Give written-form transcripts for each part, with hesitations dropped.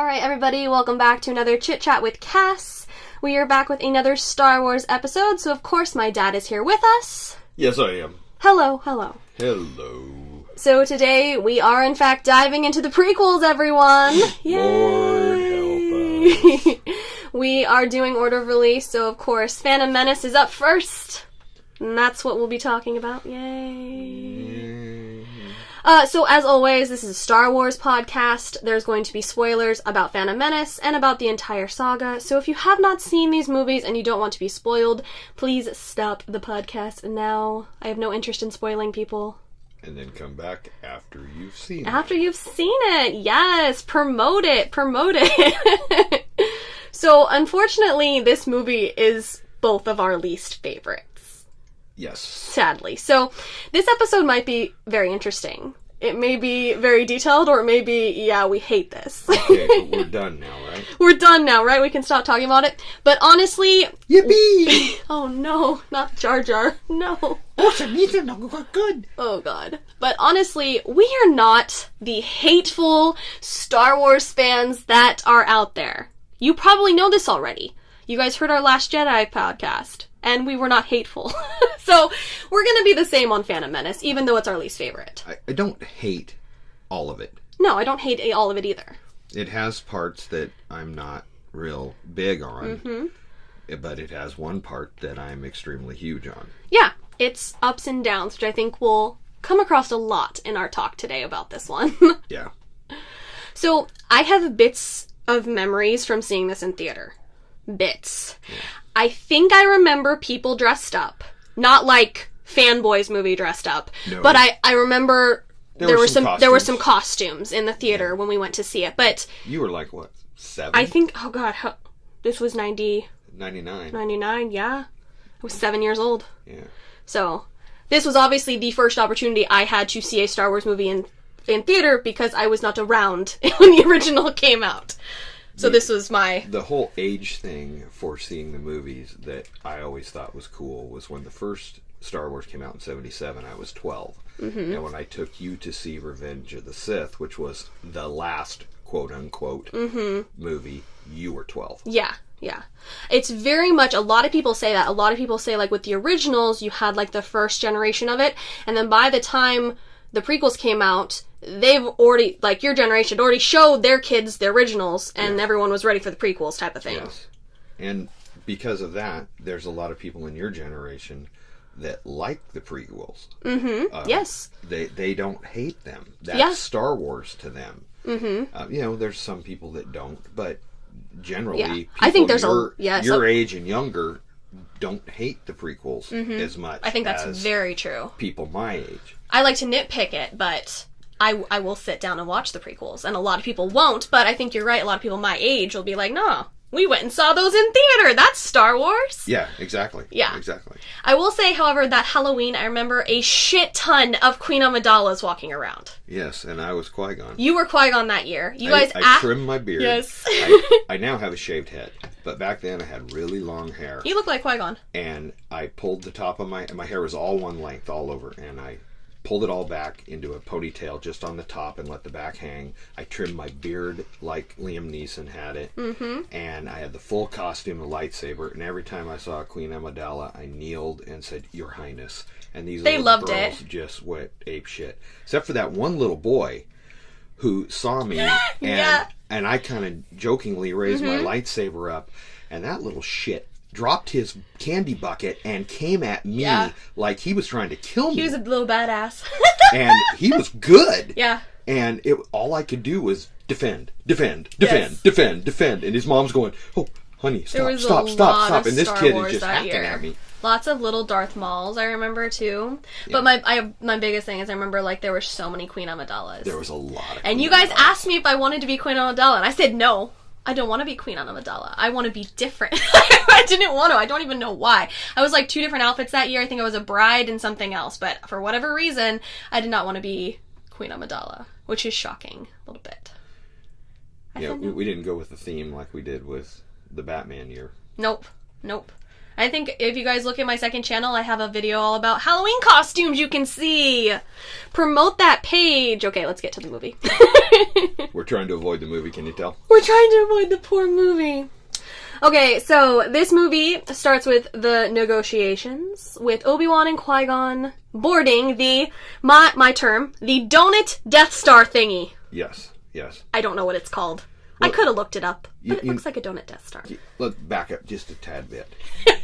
Alright everybody, welcome back to another Chit Chat with Cass. We are back with another Star Wars episode, so of course my dad is here with us. Yes, I am. Hello, hello. Hello. So today we are in fact diving into the prequels, everyone! Yay! Lord help us. We are doing order of release, so of course Phantom Menace is up first. And that's what we'll be talking about. Yay! So as always, this is a Star Wars podcast. There's going to be spoilers about Phantom Menace and about the entire saga. So if you have not seen these movies and you don't want to be spoiled, please stop the podcast now. I have no interest in spoiling people. And then come back after you've seen it. After you've seen it, yes! Promote it! Promote it! So, unfortunately, this movie is both of our least favorites. Yes. Sadly. So, this episode might be very interesting. It may be very detailed, or it may be, yeah, we hate this. Okay, but we're done now, right? We're done now, right? We can stop talking about it. But honestly... Yippee! Oh no, not Jar Jar. No. Good. Oh god. But honestly, we are not the hateful Star Wars fans that are out there. You probably know this already. You guys heard our Last Jedi podcast, and we were not hateful. So, we're gonna be the same on Phantom Menace, even though it's our least favorite. I don't hate all of it. No, I don't hate all of it either. It has parts that I'm not real big on, but it has one part that I'm extremely huge on. Yeah, it's ups and downs, which I think will come across a lot in our talk today about this one. Yeah. So, I have bits of memories from seeing this in theater. Bits. Yeah. I think I remember people dressed up. Not like Fanboys movie dressed up. No. But I remember there were some costumes in the theater when we went to see it. But you were like, what, 7? I think, oh god, this was 99. 99, yeah. I was 7 years old. Yeah. So, this was obviously the first opportunity I had to see a Star Wars movie in theater because I was not around when the original came out. So this was the whole age thing for seeing the movies that I always thought was cool was when the first Star Wars came out in 1977, I was 12. And when I took you to see Revenge of the Sith, which was the last quote-unquote movie, you were 12. Yeah. Yeah. It's very much, a lot of people say that. A lot of people say, like, with the originals, you had, like, the first generation of it, and then by the time the prequels came out, they've already, like, your generation already showed their kids the originals, and everyone was ready for the prequels type of thing. Yes. And because of that, there's a lot of people in your generation that like the prequels. Yes. They don't hate them. That's Star Wars to them. There's some people that don't, but generally, people I think there's your age and younger don't hate the prequels as much. I think that's very true. People my age. I like to nitpick it, but I will sit down and watch the prequels, and a lot of people won't, but I think you're right, a lot of people my age will be like, no, we went and saw those in theater, that's Star Wars. Yeah, exactly. Yeah. Exactly. I will say, however, that Halloween, I remember a shit ton of Queen Amidala's walking around. Yes, and I was Qui-Gon. You were Qui-Gon that year. I trimmed my beard. Yes. I now have a shaved head, but back then I had really long hair. You look like Qui-Gon. And I pulled the top of my hair was all one length all over, and I pulled it all back into a ponytail just on the top and let the back hang. I trimmed my beard like Liam Neeson had it. And I had the full costume, a lightsaber, and every time I saw Queen Amidala, I kneeled and said, Your Highness. And these little girls just went ape shit. Except for that one little boy who saw me, and I kind of jokingly raised my lightsaber up, and that little shit dropped his candy bucket and came at me like he was trying to kill me. He was a little badass. And he was good. Yeah. And all I could do was defend. And his mom's going, oh, honey, stop. And this kid is just hacking at me. Lots of little Darth Mauls, I remember, too. Yeah. But my biggest thing is I remember, like, there were so many Queen Amidalas. There was a lot of And you guys asked me if I wanted to be Queen Amidala, and I said no. I don't want to be Queen Amidala. I want to be different. I didn't want to. I don't even know why. I was like 2 different outfits that year. I think I was a bride and something else. But for whatever reason, I did not want to be Queen Amidala, which is shocking a little bit. We didn't go with the theme like we did with the Batman year. Nope. I think if you guys look at my second channel, I have a video all about Halloween costumes you can see. Promote that page. Okay, let's get to the movie. We're trying to avoid the movie, can you tell? We're trying to avoid the poor movie. Okay, so this movie starts with the negotiations, with Obi-Wan and Qui-Gon boarding the, my term, the Donut Death Star thingy. Yes. I don't know what it's called. Well, I could have looked it up, but it looks like a donut Death Star. Let's back up just a tad bit.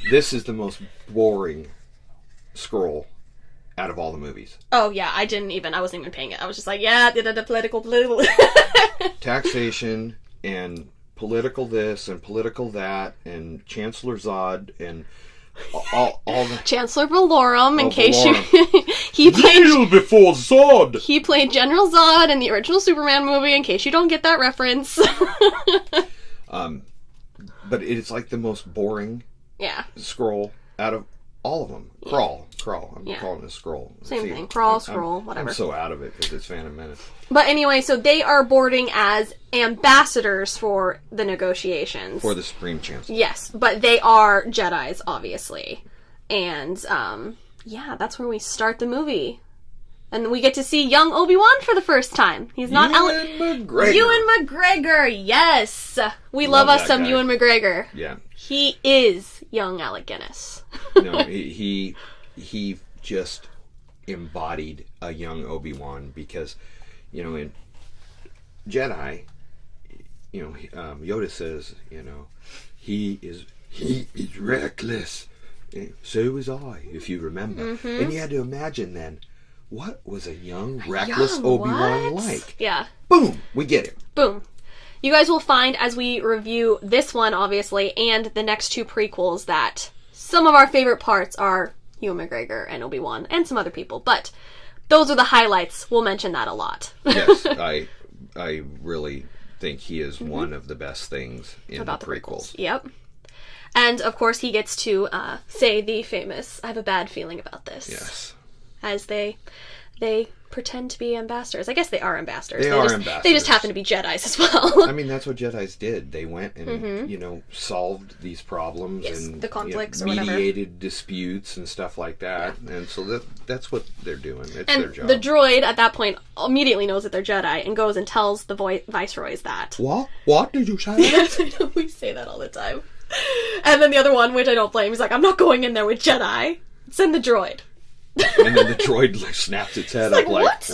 This is the most boring scroll out of all the movies. Oh, yeah, I wasn't even paying it. I was just like, yeah, the political. Taxation and political this and political that and Chancellor Zod and all the... Chancellor Valorum, in case Valorum. you... he played... Kneel before Zod! He played General Zod in the original Superman movie, in case you don't get that reference. But it's like the most boring scroll out of all of them. Yeah. Crawl. I'm calling it a scroll. Same thing. Crawl, scroll, whatever. I'm so out of it because it's Phantom Menace. But anyway, so they are boarding as ambassadors for the negotiations. For the Supreme Chancellor. Yes, but they are Jedis, obviously. And, that's where we start the movie. And we get to see young Obi-Wan for the first time. He's not McGregor. Ewan McGregor, yes! We love us some guy. Ewan McGregor. Yeah. He is young Alec Guinness. No, he just embodied a young Obi-Wan because, in Jedi, Yoda says, he is reckless. So was I, if you remember. Mm-hmm. And you had to imagine then, what was a young, reckless Obi-Wan like? Yeah. Boom! We get it. Boom. You guys will find as we review this one, obviously, and the next two prequels that some of our favorite parts are Ewan McGregor and Obi-Wan, and some other people, but those are the highlights. We'll mention that a lot. Yes, I really think he is one of the best things in about the prequels. Yep. And, of course, he gets to say the famous, I have a bad feeling about this. Yes. As they pretend to be ambassadors. I guess they are ambassadors. Ambassadors. They just happen to be Jedis as well. I mean, that's what Jedis did. They went and, solved these problems and the conflicts or whatever. Mediated disputes and stuff like that. Yeah. And so that's what they're doing. It's their job. The droid, at that point, immediately knows that they're Jedi and goes and tells the viceroys that. What? What did you say? Yes, I know. We say that all the time. And then the other one, which I don't blame, he's like, I'm not going in there with Jedi. Send the droid. And then the droid snaps its head up what?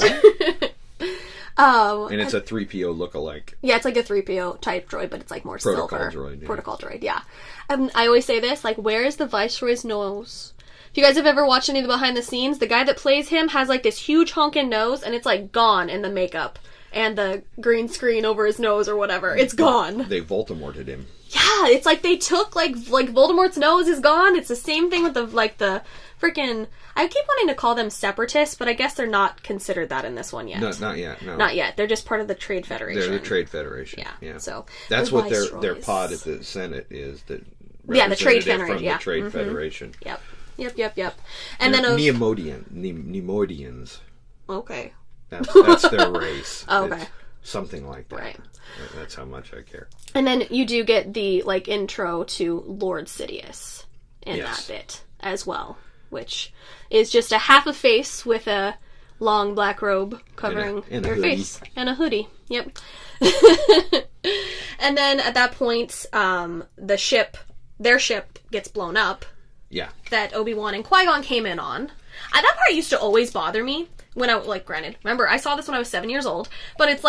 And it's a 3PO lookalike. Yeah, it's like a 3PO type droid, but it's like more Protocol silver. Droid, yeah. Protocol droid, yeah. I always say this, where is the Viceroy's nose? If you guys have ever watched any of the behind the scenes, the guy that plays him has this huge honkin' nose, and it's gone in the makeup. And the green screen over his nose or whatever. It's gone. They Voldemorted him. Yeah, it's they took, Voldemort's nose is gone. It's the same thing with the freaking... I keep wanting to call them separatists, but I guess they're not considered that in this one yet. No, not yet. No, not yet. They're just part of the Trade Federation. They're the Trade Federation. Yeah. So that's what their pod at the Senate is. The Trade Federation. From the Trade Federation. Yep. And then Neimoidians. Okay. That's their race. Okay. It's something like that. Right. That's how much I care. And then you do get the intro to Lord Sidious in that bit as well, which is just a half a face with a long black robe covering your face and a hoodie. Yep. And then at that point, their ship gets blown up. Yeah. That Obi-Wan and Qui-Gon came in on. That part used to always bother me when I, granted, remember, I saw this when I was 7 years old, but it's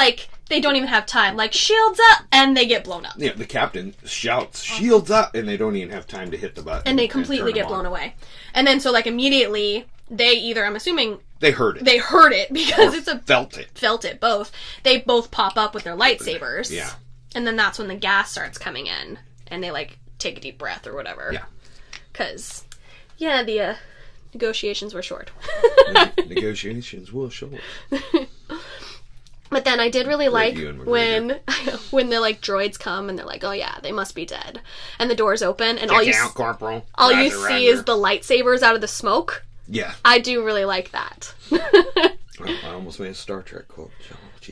they don't even have time. Shields up! And they get blown up. Yeah, the captain shouts, shields up! And they don't even have time to hit the button. And they completely get blown away. And then, so, immediately, they either, I'm assuming... They heard it. They heard it, because it's a... Felt it. Felt it, both. They both pop up with their lightsabers. Yeah. And then that's when the gas starts coming in. And they, take a deep breath or whatever. Yeah. Because, the, negotiations were short. Negotiations were short. But then I did really like when the droids come and they're like, oh yeah, they must be dead, and the doors open and all you see is the lightsabers out of the smoke. Yeah, I do really like that. I almost made a Star Trek quote.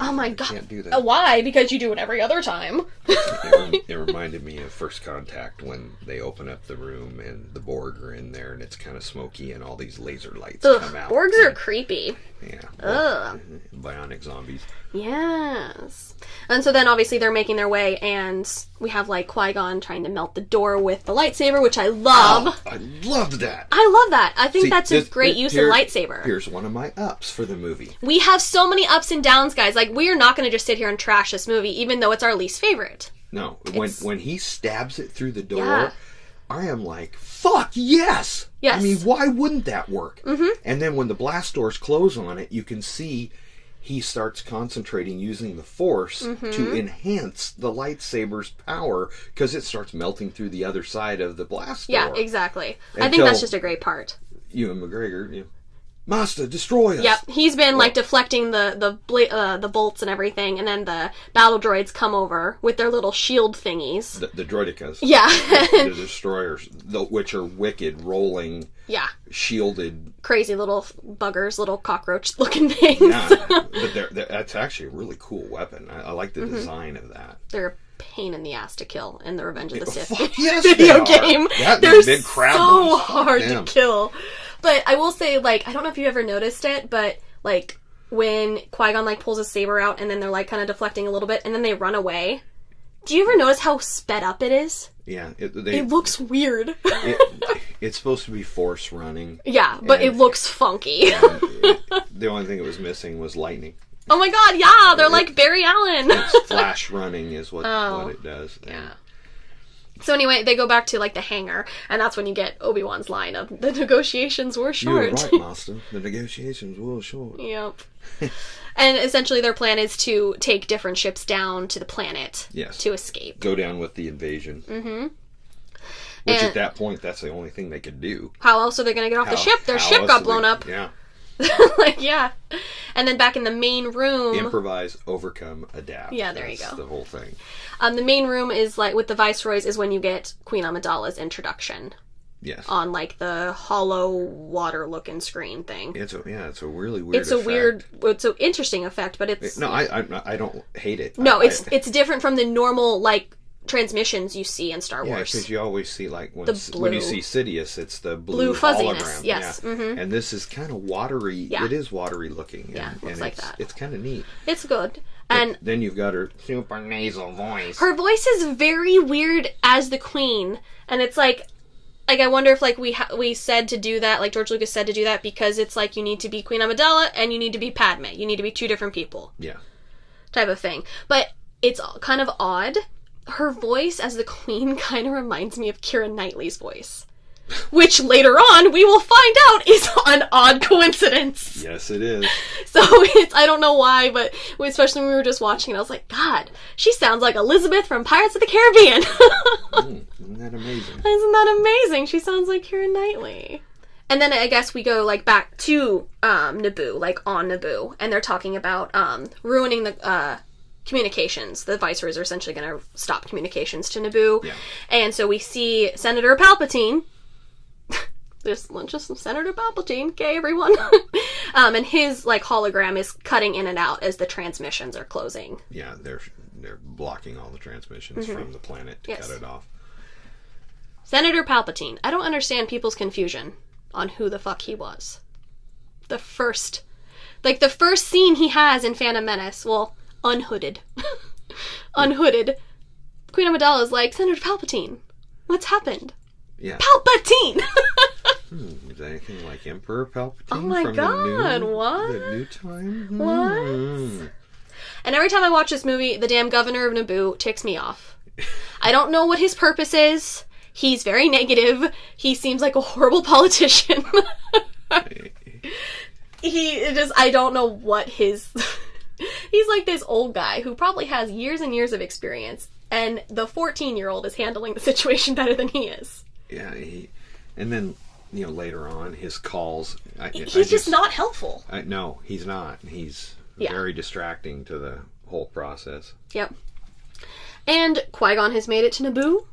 Oh my god. Can't do that. Why? Because you do it every other time. It reminded me of First Contact when they open up the room and the Borg are in there and it's kind of smoky and all these laser lights come out. Borgs are creepy. Yeah. Ugh. Bionic zombies. Yes. And so then obviously they're making their way and we have like Qui-Gon trying to melt the door with the lightsaber, which I love. Oh, I loved that. I love that. I think that's a great use of lightsaber. Here's one of my ups for the movie. We have so many ups and downs, guys. Like, we are not going to just sit here and trash this movie, even though it's our least favorite. No. When he stabs it through the door, Yeah. I am like, fuck, yes! Yes. I mean, why wouldn't that work? Mm-hmm. And then when the blast doors close on it, you can see he starts concentrating using the Force to enhance the lightsaber's power because it starts melting through the other side of the blast door. Yeah, exactly. I think that's just a great part. Ewan McGregor, Master, destroy us! Yep, he's been like deflecting the bolts and everything, and then the battle droids come over with their little shield thingies. The droidicas. Yeah. The destroyers, which are wicked, rolling, shielded... Crazy little buggers, little cockroach-looking things. Yeah, but that's actually a really cool weapon. I like the design of that. They're a pain in the ass to kill in the Revenge of the Sith Fuck yes, video game. They're so ones. hard to kill. But I will say, like, I don't know if you ever noticed it, but, like, when Qui-Gon, like, pulls his saber out and then they're, like, kind of deflecting a little bit and then they run away. Do you ever notice how sped up it is? Yeah. It looks weird. It's supposed to be Force running. Yeah, but it looks funky. The only thing it was missing was lightning. Oh my god, yeah! They're like Barry Allen! It's flash running is what it does. Yeah. So anyway, they go back to, like, the hangar, and that's when you get Obi-Wan's line of, the negotiations were short. You're right, Master. The negotiations were short. Yep. And essentially their plan is to take different ships down to the planet to escape. Go down with the invasion. Mm-hmm. Which at that point, that's the only thing they could do. How else are they going to get off the ship? Their ship got blown up. Yeah. Like, yeah. And then back in the main room... Improvise, overcome, adapt. Yeah, there you go. That's the whole thing. The main room is, like, with the Viceroys, is when you get Queen Amidala's introduction. Yes. On, like, the hollow water-looking screen thing. It's a really weird effect. It's an interesting effect, but it's... No, I don't hate it. No, it's different from the normal, like, transmissions you see in Star Wars. Yeah, because you always see, like, when you see Sidious, it's the blue fuzziness. hologram. Yes. Yeah. Mm-hmm. And this is kind of watery. Yeah. It is watery looking. Yeah, looks like that. It's kind of neat. It's good. And then you've got her super nasal voice. Her voice is very weird as the Queen, and it's like I wonder if, like, we said to do that, like George Lucas said to do that, because it's like you need to be Queen Amidala and you need to be Padme. You need to be two different people. Yeah. Type of thing. But it's kind of odd. Her voice as the Queen kind of reminds me of Keira Knightley's voice. Which later on we will find out is an odd coincidence. Yes, it is. So I don't know why, but especially when we were just watching it, I was like, God, she sounds like Elizabeth from Pirates of the Caribbean. Isn't that amazing? Isn't that amazing? She sounds like Keira Knightley. And then I guess we go, like, back to Naboo, like on Naboo, and they're talking about ruining the communications. The Viceroys are essentially going to stop communications to Naboo. Yeah. And so we see Senator Palpatine. Just Senator Palpatine, okay, everyone. And his, like, hologram is cutting in and out as the transmissions are closing. Yeah, they're blocking all the transmissions from the planet to cut it off. Senator Palpatine. I don't understand people's confusion on who the fuck he was. The first scene he has in Phantom Menace, well, unhooded. Unhooded. Queen Amidala is like, Senator Palpatine, what's happened? Yeah. Palpatine! Is that anything like Emperor Palpatine? Oh my god, what? The new time? What? And every time I watch this movie, the damn governor of Naboo ticks me off. I don't know what his purpose is. He's very negative. He seems like a horrible politician. I don't know what his... He's like this old guy who probably has years and years of experience, and the 14-year-old is handling the situation better than he is. Yeah, and then, later on, his calls... He's just not helpful. No, he's not. He's very distracting to the whole process. Yep. And Qui-Gon has made it to Naboo,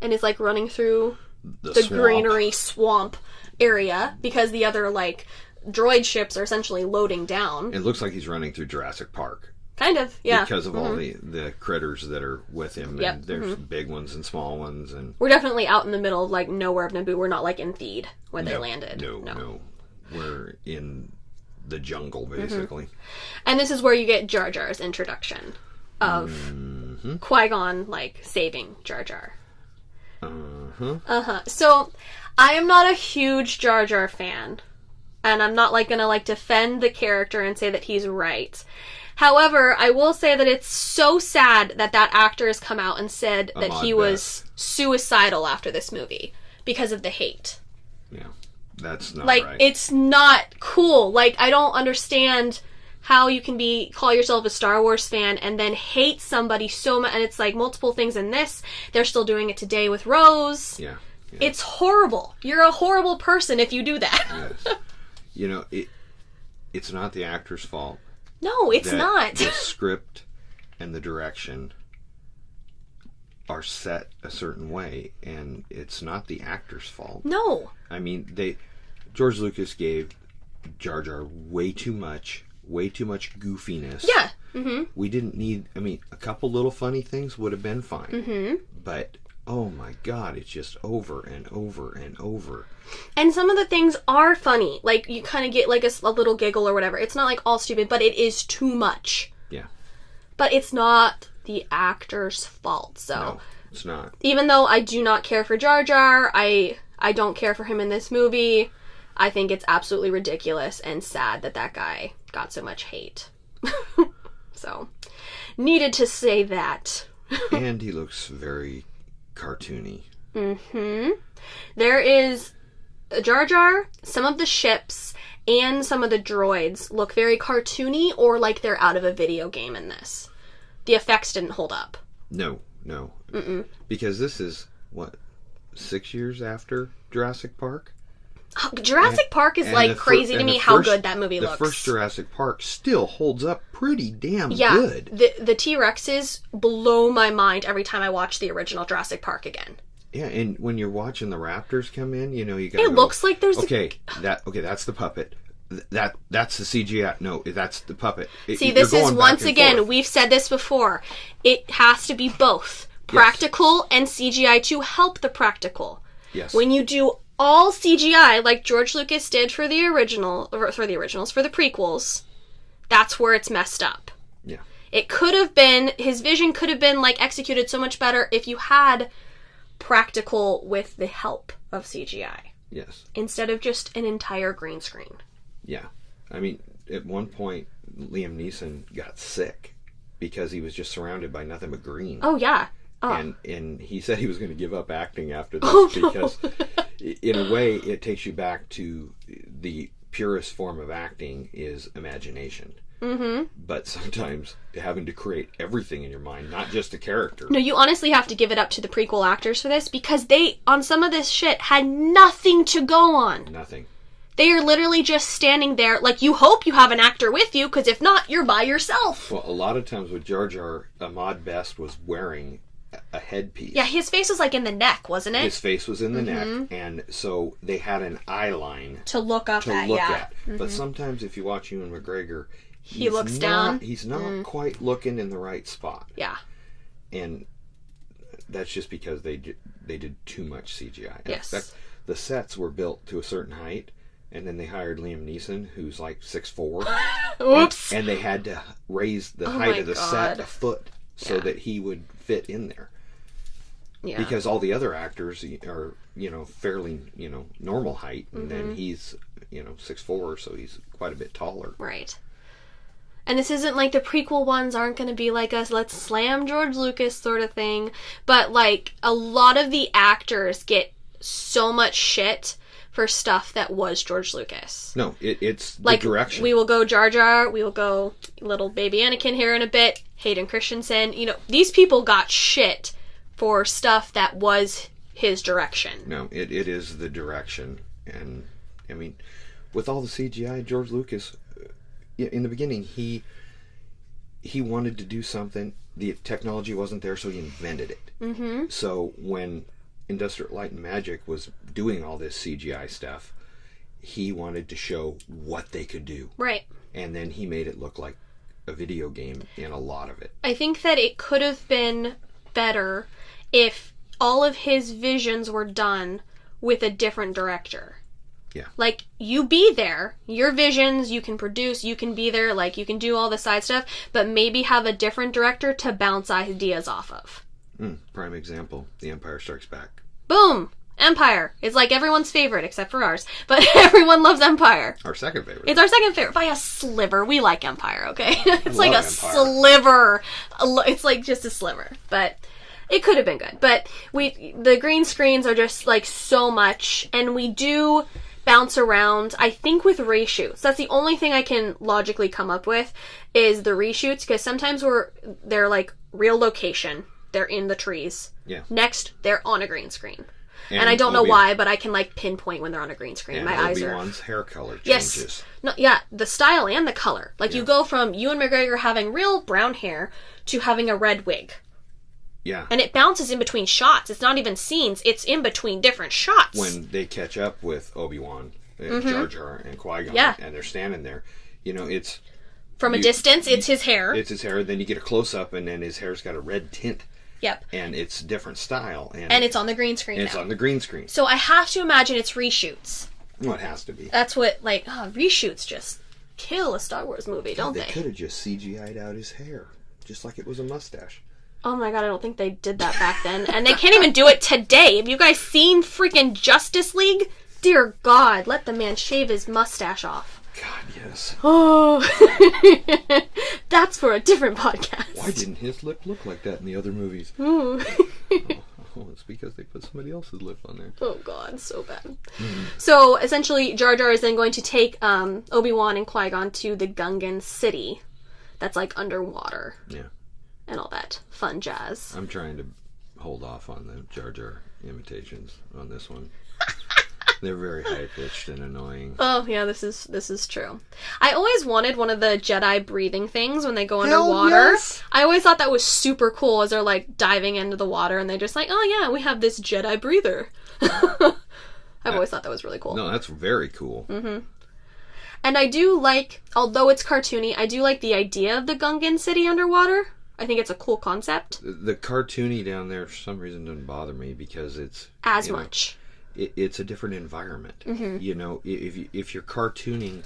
and is, like, running through the greenery swamp area, because the other, like, droid ships are essentially loading down. It looks like he's running through Jurassic Park. Kind of, yeah. Because of all the critters that are with him. Yep. And there's big ones and small ones. And we're definitely out in the middle, like, nowhere of Naboo. We're not, like, in Theed, where they landed. No. We're in the jungle, basically. And this is where you get Jar Jar's introduction of Qui-Gon, like, saving Jar Jar. So, I am not a huge Jar Jar fan. And I'm not, like, gonna, like, defend the character and say that he's right. However, I will say that it's so sad that that actor has come out and said that he was suicidal after this movie because of the hate. Yeah, that's not right. Like, it's not cool. Like, I don't understand how you can call yourself a Star Wars fan and then hate somebody so much. And it's like multiple things in this. They're still doing it today with Rose. Yeah. It's horrible. You're a horrible person if you do that. Yes. You know, it's not the actor's fault. No, it's not. The script and the direction are set a certain way, and it's not the actor's fault. No. I mean, George Lucas gave Jar Jar way too much goofiness. Yeah. Mm-hmm. We didn't need, I mean, a couple little funny things would have been fine. Mm-hmm. But, oh my God, it's just over and over and over. And some of the things are funny. Like, you kind of get, like, a little giggle or whatever. It's not, like, all stupid, but it is too much. Yeah. But it's not the actor's fault, so. No, it's not. Even though I do not care for Jar Jar, I don't care for him in this movie, I think it's absolutely ridiculous and sad that that guy got so much hate. So, needed to say that. And he looks very cartoony. Mm-hmm. There is Jar Jar, some of the ships, and some of the droids look very cartoony or like they're out of a video game in this. The effects didn't hold up. No. Mm-mm. Because this is, 6 years after Jurassic Park? Jurassic Park is like crazy to me how good that movie looks. The first Jurassic Park still holds up pretty damn good. The T-Rexes blow my mind every time I watch the original Jurassic Park again. Yeah, and when you're watching the raptors come in, you know, you got it looks like there's that's the puppet. That's the CGI. No, that's the puppet. See, this is once again, we've said this before. It has to be both practical and CGI to help the practical. Yes. When you do all CGI like George Lucas did for the prequels, that's where it's messed up. Yeah. It could have been, his vision could have been like executed so much better if you had practical with the help of CGI. Yes. Instead of just an entire green screen. Yeah. I mean, at one point, Liam Neeson got sick because he was just surrounded by nothing but green. Oh, yeah. Oh. And he said he was going to give up acting after this because, in a way, it takes you back to the purest form of acting is imagination. Mm-hmm. But sometimes having to create everything in your mind, not just a character. No, you honestly have to give it up to the prequel actors for this because they, on some of this shit, had nothing to go on. Nothing. They are literally just standing there. Like, you hope you have an actor with you, because if not, you're by yourself. Well, a lot of times with Jar Jar, Ahmad Best was wearing a headpiece. Yeah, his face was like in the neck, wasn't it? His face was in the neck, and so they had an eye line to look up at. Mm-hmm. But sometimes if you watch Ewan McGregor, he looks down. He's not quite looking in the right spot. Yeah. And that's just because they did too much CGI. Yes. In fact, the sets were built to a certain height, and then they hired Liam Neeson, who's like 6'4". Oops. And they had to raise the height of the set a foot so that he would fit in there. Yeah. Because all the other actors are, fairly, normal height, and then he's, 6'4", so he's quite a bit taller. Right. And this isn't like the prequel ones aren't going to be like us, let's slam George Lucas sort of thing. But, like, a lot of the actors get so much shit for stuff that was George Lucas. No, it's the direction. We will go Jar Jar, we will go little baby Anakin here in a bit, Hayden Christensen. These people got shit for stuff that was his direction. No, it is the direction. And, I mean, with all the CGI, George Lucas, in the beginning, he wanted to do something. The technology wasn't there, so he invented it. Mm-hmm. So when Industrial Light and Magic was doing all this CGI stuff, he wanted to show what they could do. Right. And then he made it look like a video game in a lot of it. I think that it could have been better if all of his visions were done with a different director. Yeah. Like, you be there, your visions, you can produce, you can be there, like, you can do all the side stuff, but maybe have a different director to bounce ideas off of. Prime example, The Empire Strikes Back. Boom! Empire. It's like everyone's favorite, except for ours. But everyone loves Empire. Our second favorite. It's our second favorite by a sliver. We like Empire, okay? It's like a Empire. sliver. It's like just a sliver. But it could have been good. But the green screens are just like so much. And we do bounce around, I think, with reshoots. That's the only thing I can logically come up with is the reshoots. Because sometimes they're like real location. They're in the trees. Yeah. Next, they're on a green screen. And I don't know why, but I can like pinpoint when they're on a green screen. And my eyes are. Obi-Wan's hair color changes. Yes. No, yeah, the style and the color. Like you go from Ewan McGregor having real brown hair to having a red wig. Yeah. And it bounces in between shots. It's not even scenes. It's in between different shots. When they catch up with Obi-Wan, Jar Jar, and Qui-Gon, and they're standing there, it's... From a distance, it's his hair. It's his hair. Then you get a close-up, and then his hair's got a red tint. Yep. And it's different style. And it's on the green screen It's on the green screen. So I have to imagine it's reshoots. Well, it has to be. That's what, reshoots just kill a Star Wars movie, don't they? They could have just CGI'd out his hair, just like it was a mustache. Oh my god, I don't think they did that back then. And they can't even do it today. Have you guys seen freaking Justice League? Dear God, let the man shave his mustache off. God, yes. Oh, that's for a different podcast. Why didn't his lip look like that in the other movies? Oh, it's because they put somebody else's lip on there. Oh God, so bad. So essentially, Jar Jar is then going to take Obi-Wan and Qui-Gon to the Gungan city, that's like underwater. Yeah. And all that fun jazz. I'm trying to hold off on the Jar Jar imitations on this one. They're very high-pitched and annoying. Oh, yeah, this is true. I always wanted one of the Jedi breathing things when they go underwater. Yes. I always thought that was super cool as they're, like, diving into the water and they're just like, oh, yeah, we have this Jedi breather. I've always thought that was really cool. No, that's very cool. Mm-hmm. And I do like, although it's cartoony, I do like the idea of the Gungan city underwater. I think it's a cool concept. The cartoony down there, for some reason, doesn't bother me because it's... As much. It's a different environment. Mm-hmm. If you're cartooning,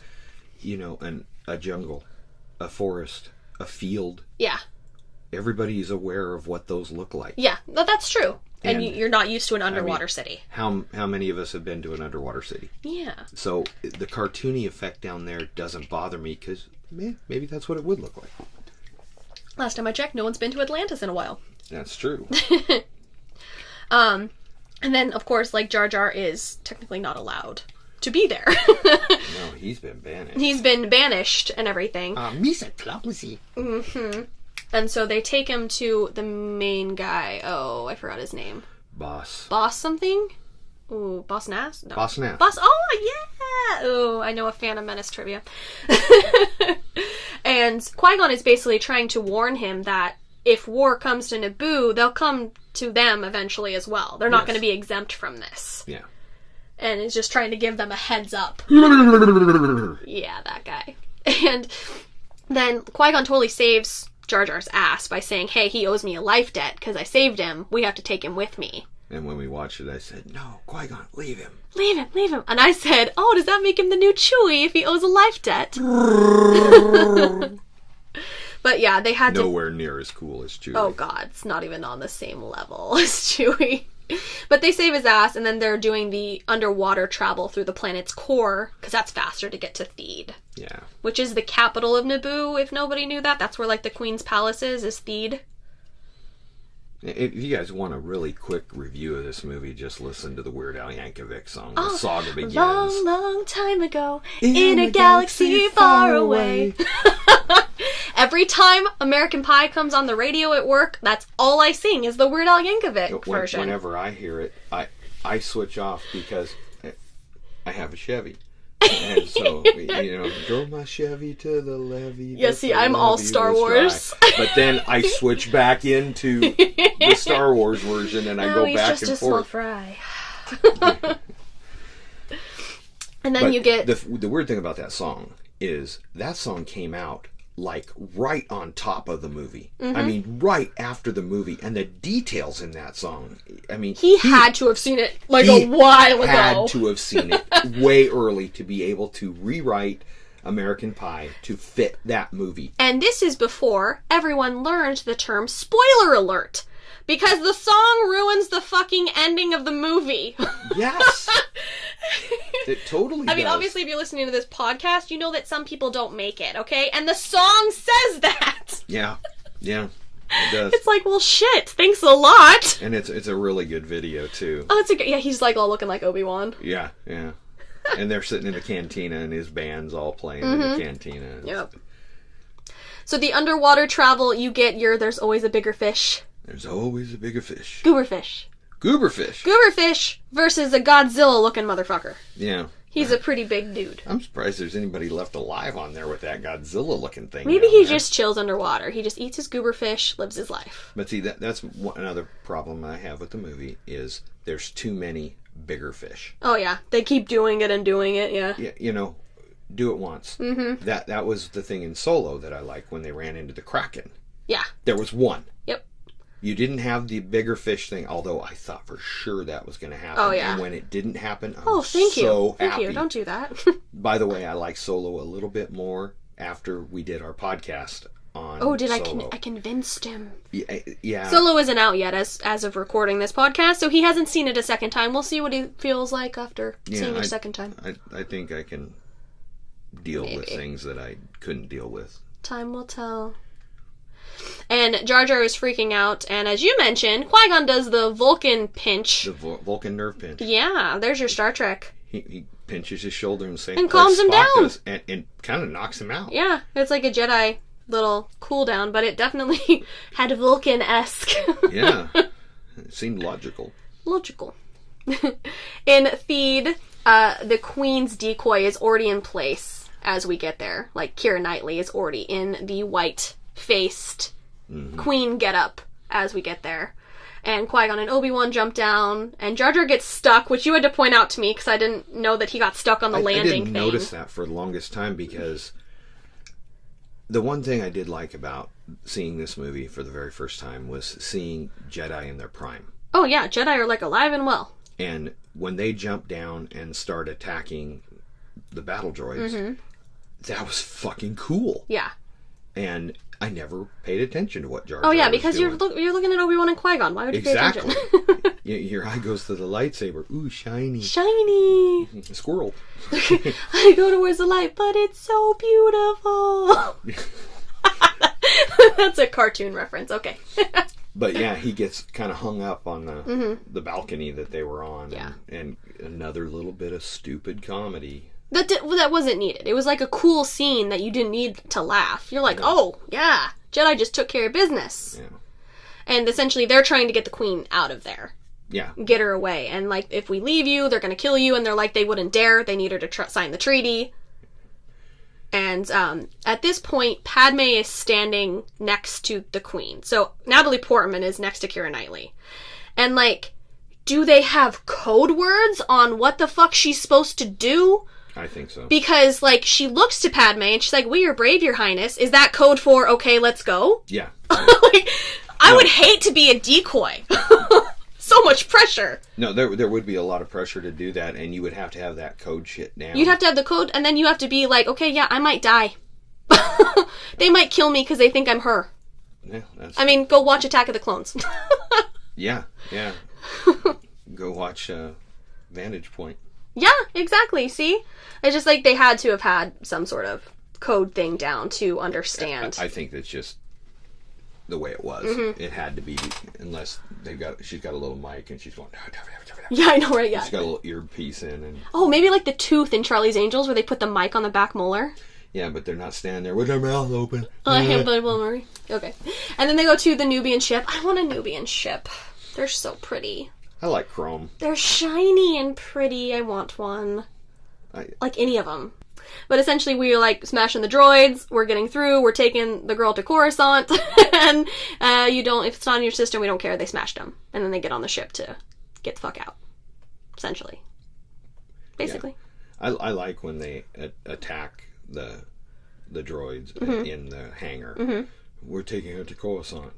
a jungle, a forest, a field. Yeah. Everybody's aware of what those look like. Yeah, that's true. And you're not used to an underwater city. How many of us have been to an underwater city? Yeah. So the cartoony effect down there doesn't bother me because maybe that's what it would look like. Last time I checked, no one's been to Atlantis in a while. That's true. And then, of course, Jar Jar is technically not allowed to be there. No, he's been banished. He's been banished and everything. Diplomacy. Mm-hmm. And so they take him to the main guy. Oh, I forgot his name. Boss something? Ooh, Boss Nass? No. Boss Nass. Oh, yeah! Oh, I know a fan of Menace trivia. And Qui-Gon is basically trying to warn him that if war comes to Naboo, they'll come to them eventually as well. They're not going to be exempt from this. Yeah. And he's just trying to give them a heads up. Yeah, that guy. And then Qui-Gon totally saves Jar Jar's ass by saying, hey, he owes me a life debt because I saved him. We have to take him with me. And when we watched it, I said, no, Qui-Gon, leave him. Leave him. And I said, oh, does that make him the new Chewie if he owes a life debt? But yeah, they had nowhere near as cool as Chewie. Oh God, it's not even on the same level as Chewie. But they save his ass, and then they're doing the underwater travel through the planet's core, because that's faster to get to Theed. Yeah. Which is the capital of Naboo, if nobody knew that. That's where, the Queen's Palace is Theed. If you guys want a really quick review of this movie, just listen to the Weird Al Yankovic song, The Saga Begins. Long, long time ago, in a galaxy far away. Every time American Pie comes on the radio at work, that's all I sing is the Weird Al Yankovic version. Whenever I hear it, I switch off because I have a Chevy. And so, drove my Chevy to the levee. Yeah, see, I'm all Star Wars. But then I switch back into the Star Wars version and I go back and forth. Small fry. And then you get... The weird thing about that song is that song came out like right on top of the movie. Mm-hmm. I mean, right after the movie, and the details in that song. I mean, he had to have seen it like a while ago. Had to have seen it way early to be able to rewrite American Pie to fit that movie. And this is before everyone learned the term spoiler alert. Because the song ruins the fucking ending of the movie. Yes. It totally does. I mean, obviously, if you're listening to this podcast, you know that some people don't make it, okay? And the song says that. Yeah. Yeah. It does. It's like, well, shit. Thanks a lot. And it's a really good video, too. Oh, it's a good... Yeah, he's like all looking like Obi-Wan. Yeah, yeah. And they're sitting in the cantina, and his band's all playing in the cantina. Yep. So the underwater travel, you get your there's always a bigger fish. There's always a bigger fish. Gooberfish. Gooberfish. Gooberfish versus a Godzilla-looking motherfucker. Yeah. He's a pretty big dude. I'm surprised there's anybody left alive on there with that Godzilla-looking thing. Maybe he just chills underwater. He just eats his gooberfish, lives his life. But see, that's another problem I have with the movie is there's too many bigger fish. Oh, yeah. They keep doing it and doing it, yeah. Yeah, you know, do it once. Mm-hmm. That was the thing in Solo that I liked when they ran into the Kraken. Yeah. There was one. Yep. You didn't have the bigger fish thing, although I thought for sure that was going to happen. Oh, yeah. And when it didn't happen, I was so happy. Thank you. Don't do that. By the way, I like Solo a little bit more after we did our podcast on Solo. I convinced him. Yeah. Solo isn't out yet as of recording this podcast, so he hasn't seen it a second time. We'll see what he feels like after seeing it a second time. I think I can deal with things that I couldn't deal with. Time will tell. And Jar Jar is freaking out, and as you mentioned, Qui-Gon does the Vulcan pinch. The Vulcan nerve pinch. Yeah, there's your Star Trek. He pinches his shoulder and calms him down. And kind of knocks him out. Yeah, it's like a Jedi little cool down, but it definitely had Vulcan-esque. Yeah, it seemed logical. In Theed, the Queen's decoy is already in place as we get there. Like, Keira Knightley is already in the white-faced Queen getup as we get there. And Qui-Gon and Obi-Wan jump down, and Jar Jar gets stuck, which you had to point out to me because I didn't know that he got stuck on the landing thing. I didn't notice that for the longest time because the one thing I did like about seeing this movie for the very first time was seeing Jedi in their prime. Oh yeah, Jedi are like alive and well. And when they jump down and start attacking the battle droids, that was fucking cool. Yeah. And I never paid attention to what Jar Jar was doing. Because you're looking at Obi-Wan and Qui-Gon. Why would you pay attention? Your eye goes to the lightsaber. Ooh, shiny. Shiny. Squirrel. I go towards the light, but it's so beautiful. That's a cartoon reference. Okay. But yeah, he gets kind of hung up on the balcony that they were on. Yeah. And another little bit of stupid comedy. That wasn't needed. It was like a cool scene that you didn't need to laugh. You're like, oh, yeah, Jedi just took care of business. Yeah. And essentially, they're trying to get the Queen out of there. Yeah. Get her away. And, like, if we leave you, they're going to kill you. And they're like, they wouldn't dare. They need her to sign the treaty. And at this point, Padme is standing next to the Queen. So Natalie Portman is next to Keira Knightley. And, like, do they have code words on what the fuck she's supposed to do? I think so. Because, like, she looks to Padme and she's like, we are brave, your highness. Is that code for, okay, let's go? Yeah. I would hate to be a decoy. So much pressure. No, there would be a lot of pressure to do that, and you would have to have that code shit down. You'd have to have the code, and then you have to be like, okay, yeah, I might die. They might kill me because they think I'm her. Yeah, I mean, go watch Attack of the Clones. Yeah. Go watch Vantage Point. Yeah, exactly. See? It's just like they had to have had some sort of code thing down to understand. I think that's just the way it was. It had to be, unless she's got a little mic and she's going. Yeah, I know, right? Yeah. She's got a little earpiece in, and maybe like the tooth in Charlie's Angels, where they put the mic on the back molar. Yeah, but they're not standing there with their mouth open. Okay, and then they go to the Nubian ship. I want a Nubian ship. They're so pretty. I like chrome. They're shiny and pretty. I want one. Like any of them. But essentially, we're like smashing the droids. We're getting through. We're taking the girl to Coruscant. And if it's not in your system, we don't care. They smashed them. And then they get on the ship to get the fuck out. Essentially. Basically. Yeah. I like when they attack the the droids in the hangar. We're taking her to Coruscant.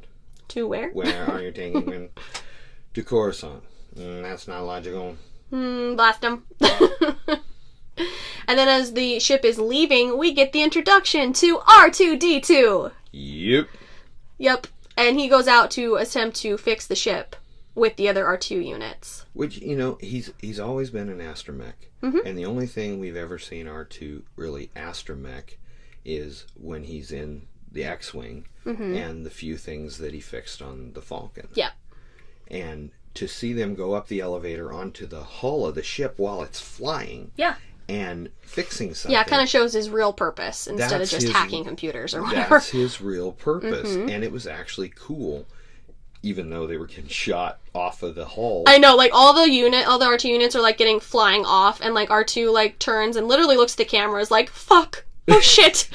To where? Where are you taking them? To Coruscant. That's not logical. Blast them. And then as the ship is leaving, we get the introduction to R2-D2. Yep. And he goes out to attempt to fix the ship with the other R2 units. Which, he's always been an astromech. And the only thing we've ever seen R2 really astromech is when he's in the X-Wing and the few things that he fixed on the Falcon. Yeah. And to see them go up the elevator onto the hull of the ship while it's flying. Yeah. And fixing something. Yeah, it kind of shows his real purpose instead of just hacking computers or whatever. That's his real purpose. And it was actually cool, even though they were getting shot off of the hull. I know, like, all the R2 units are, like, getting flying off, and, like, R2, like, turns and literally looks at the camera, is like, fuck, oh shit.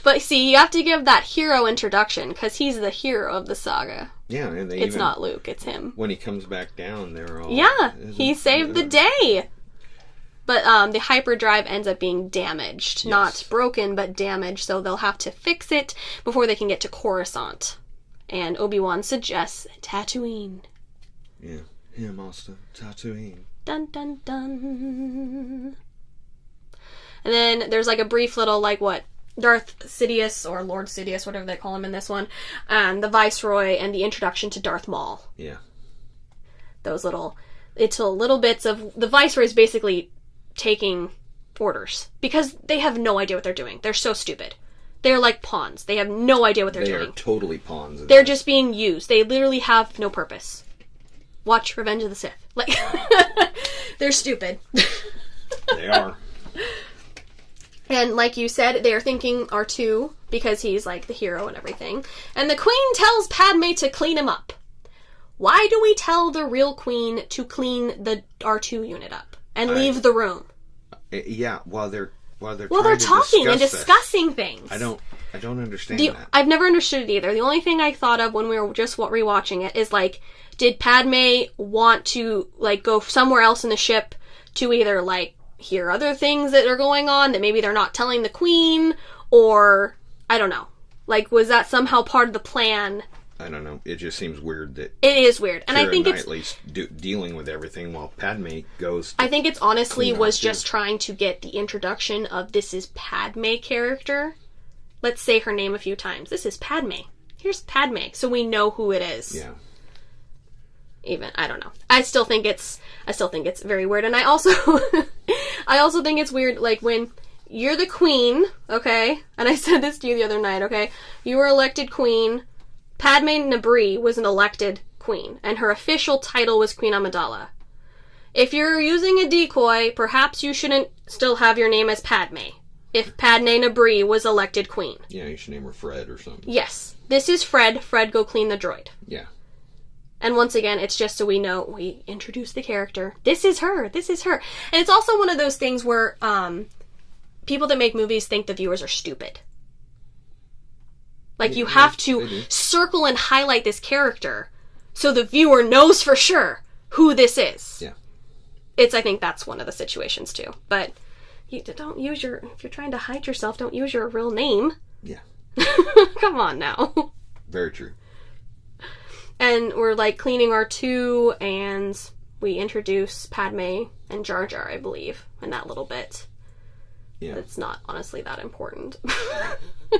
But see, you have to give that hero introduction, because he's the hero of the saga. Yeah, and it's not Luke, it's him. When he comes back down, they're all... Yeah, he saved the day! But the hyperdrive ends up being damaged. Yes. Not broken, but damaged, so they'll have to fix it before they can get to Coruscant. And Obi-Wan suggests Tatooine. Yeah, Master. Tatooine. Dun, dun, dun. And then there's like a brief little, like, Darth Sidious, or Lord Sidious, whatever they call him in this one, and the Viceroy, and the introduction to Darth Maul. Yeah. Those little bits of... The Viceroy is basically taking orders, because they have no idea what they're doing. They're so stupid. They're like pawns. They have no idea what they're doing. They are totally pawns. They're just being used. They literally have no purpose. Watch Revenge of the Sith. Like, they're stupid. They are. And like you said, they're thinking R2, because he's like the hero and everything. And the Queen tells Padme to clean him up. Why do we tell the real Queen to clean the R2 unit up and leave the room? Yeah, while they're talking and discussing things. I don't understand that. I've never understood it either. The only thing I thought of when we were just rewatching it is, like, did Padme want to, like, go somewhere else in the ship to either, like, hear other things that are going on that maybe they're not telling the Queen, or I don't know. Like, was that somehow part of the plan? I don't know. It just seems weird that it is weird, and I think it's Knightley's dealing with everything while Padme goes. I think it's honestly was just trying to get the introduction of this is Padme character. Let's say her name a few times. This is Padme. Here's Padme, so we know who it is. Yeah. Even I don't know. I still think it's very weird, and I also think it's weird, like, when you're the Queen, okay? And I said this to you the other night, okay? You were elected Queen. Padme Nabri was an elected queen, and her official title was Queen Amidala. If you're using a decoy, perhaps you shouldn't still have your name as Padme. If Padme Nabri was elected queen. Yeah, you should name her Fred or something. Yes. This is Fred. Fred, go clean the droid. Yeah. And once again, it's just so we know, we introduce the character. This is her. This is her. And it's also one of those things where people that make movies think the viewers are stupid. Like, you have to circle and highlight this character so the viewer knows for sure who this is. Yeah. I think that's one of the situations, too. But you don't use if you're trying to hide yourself, don't use your real name. Yeah. Come on now. Very true. And we're, like, cleaning R2, and we introduce Padme and Jar Jar, I believe, in that little bit. Yeah. It's not honestly that important.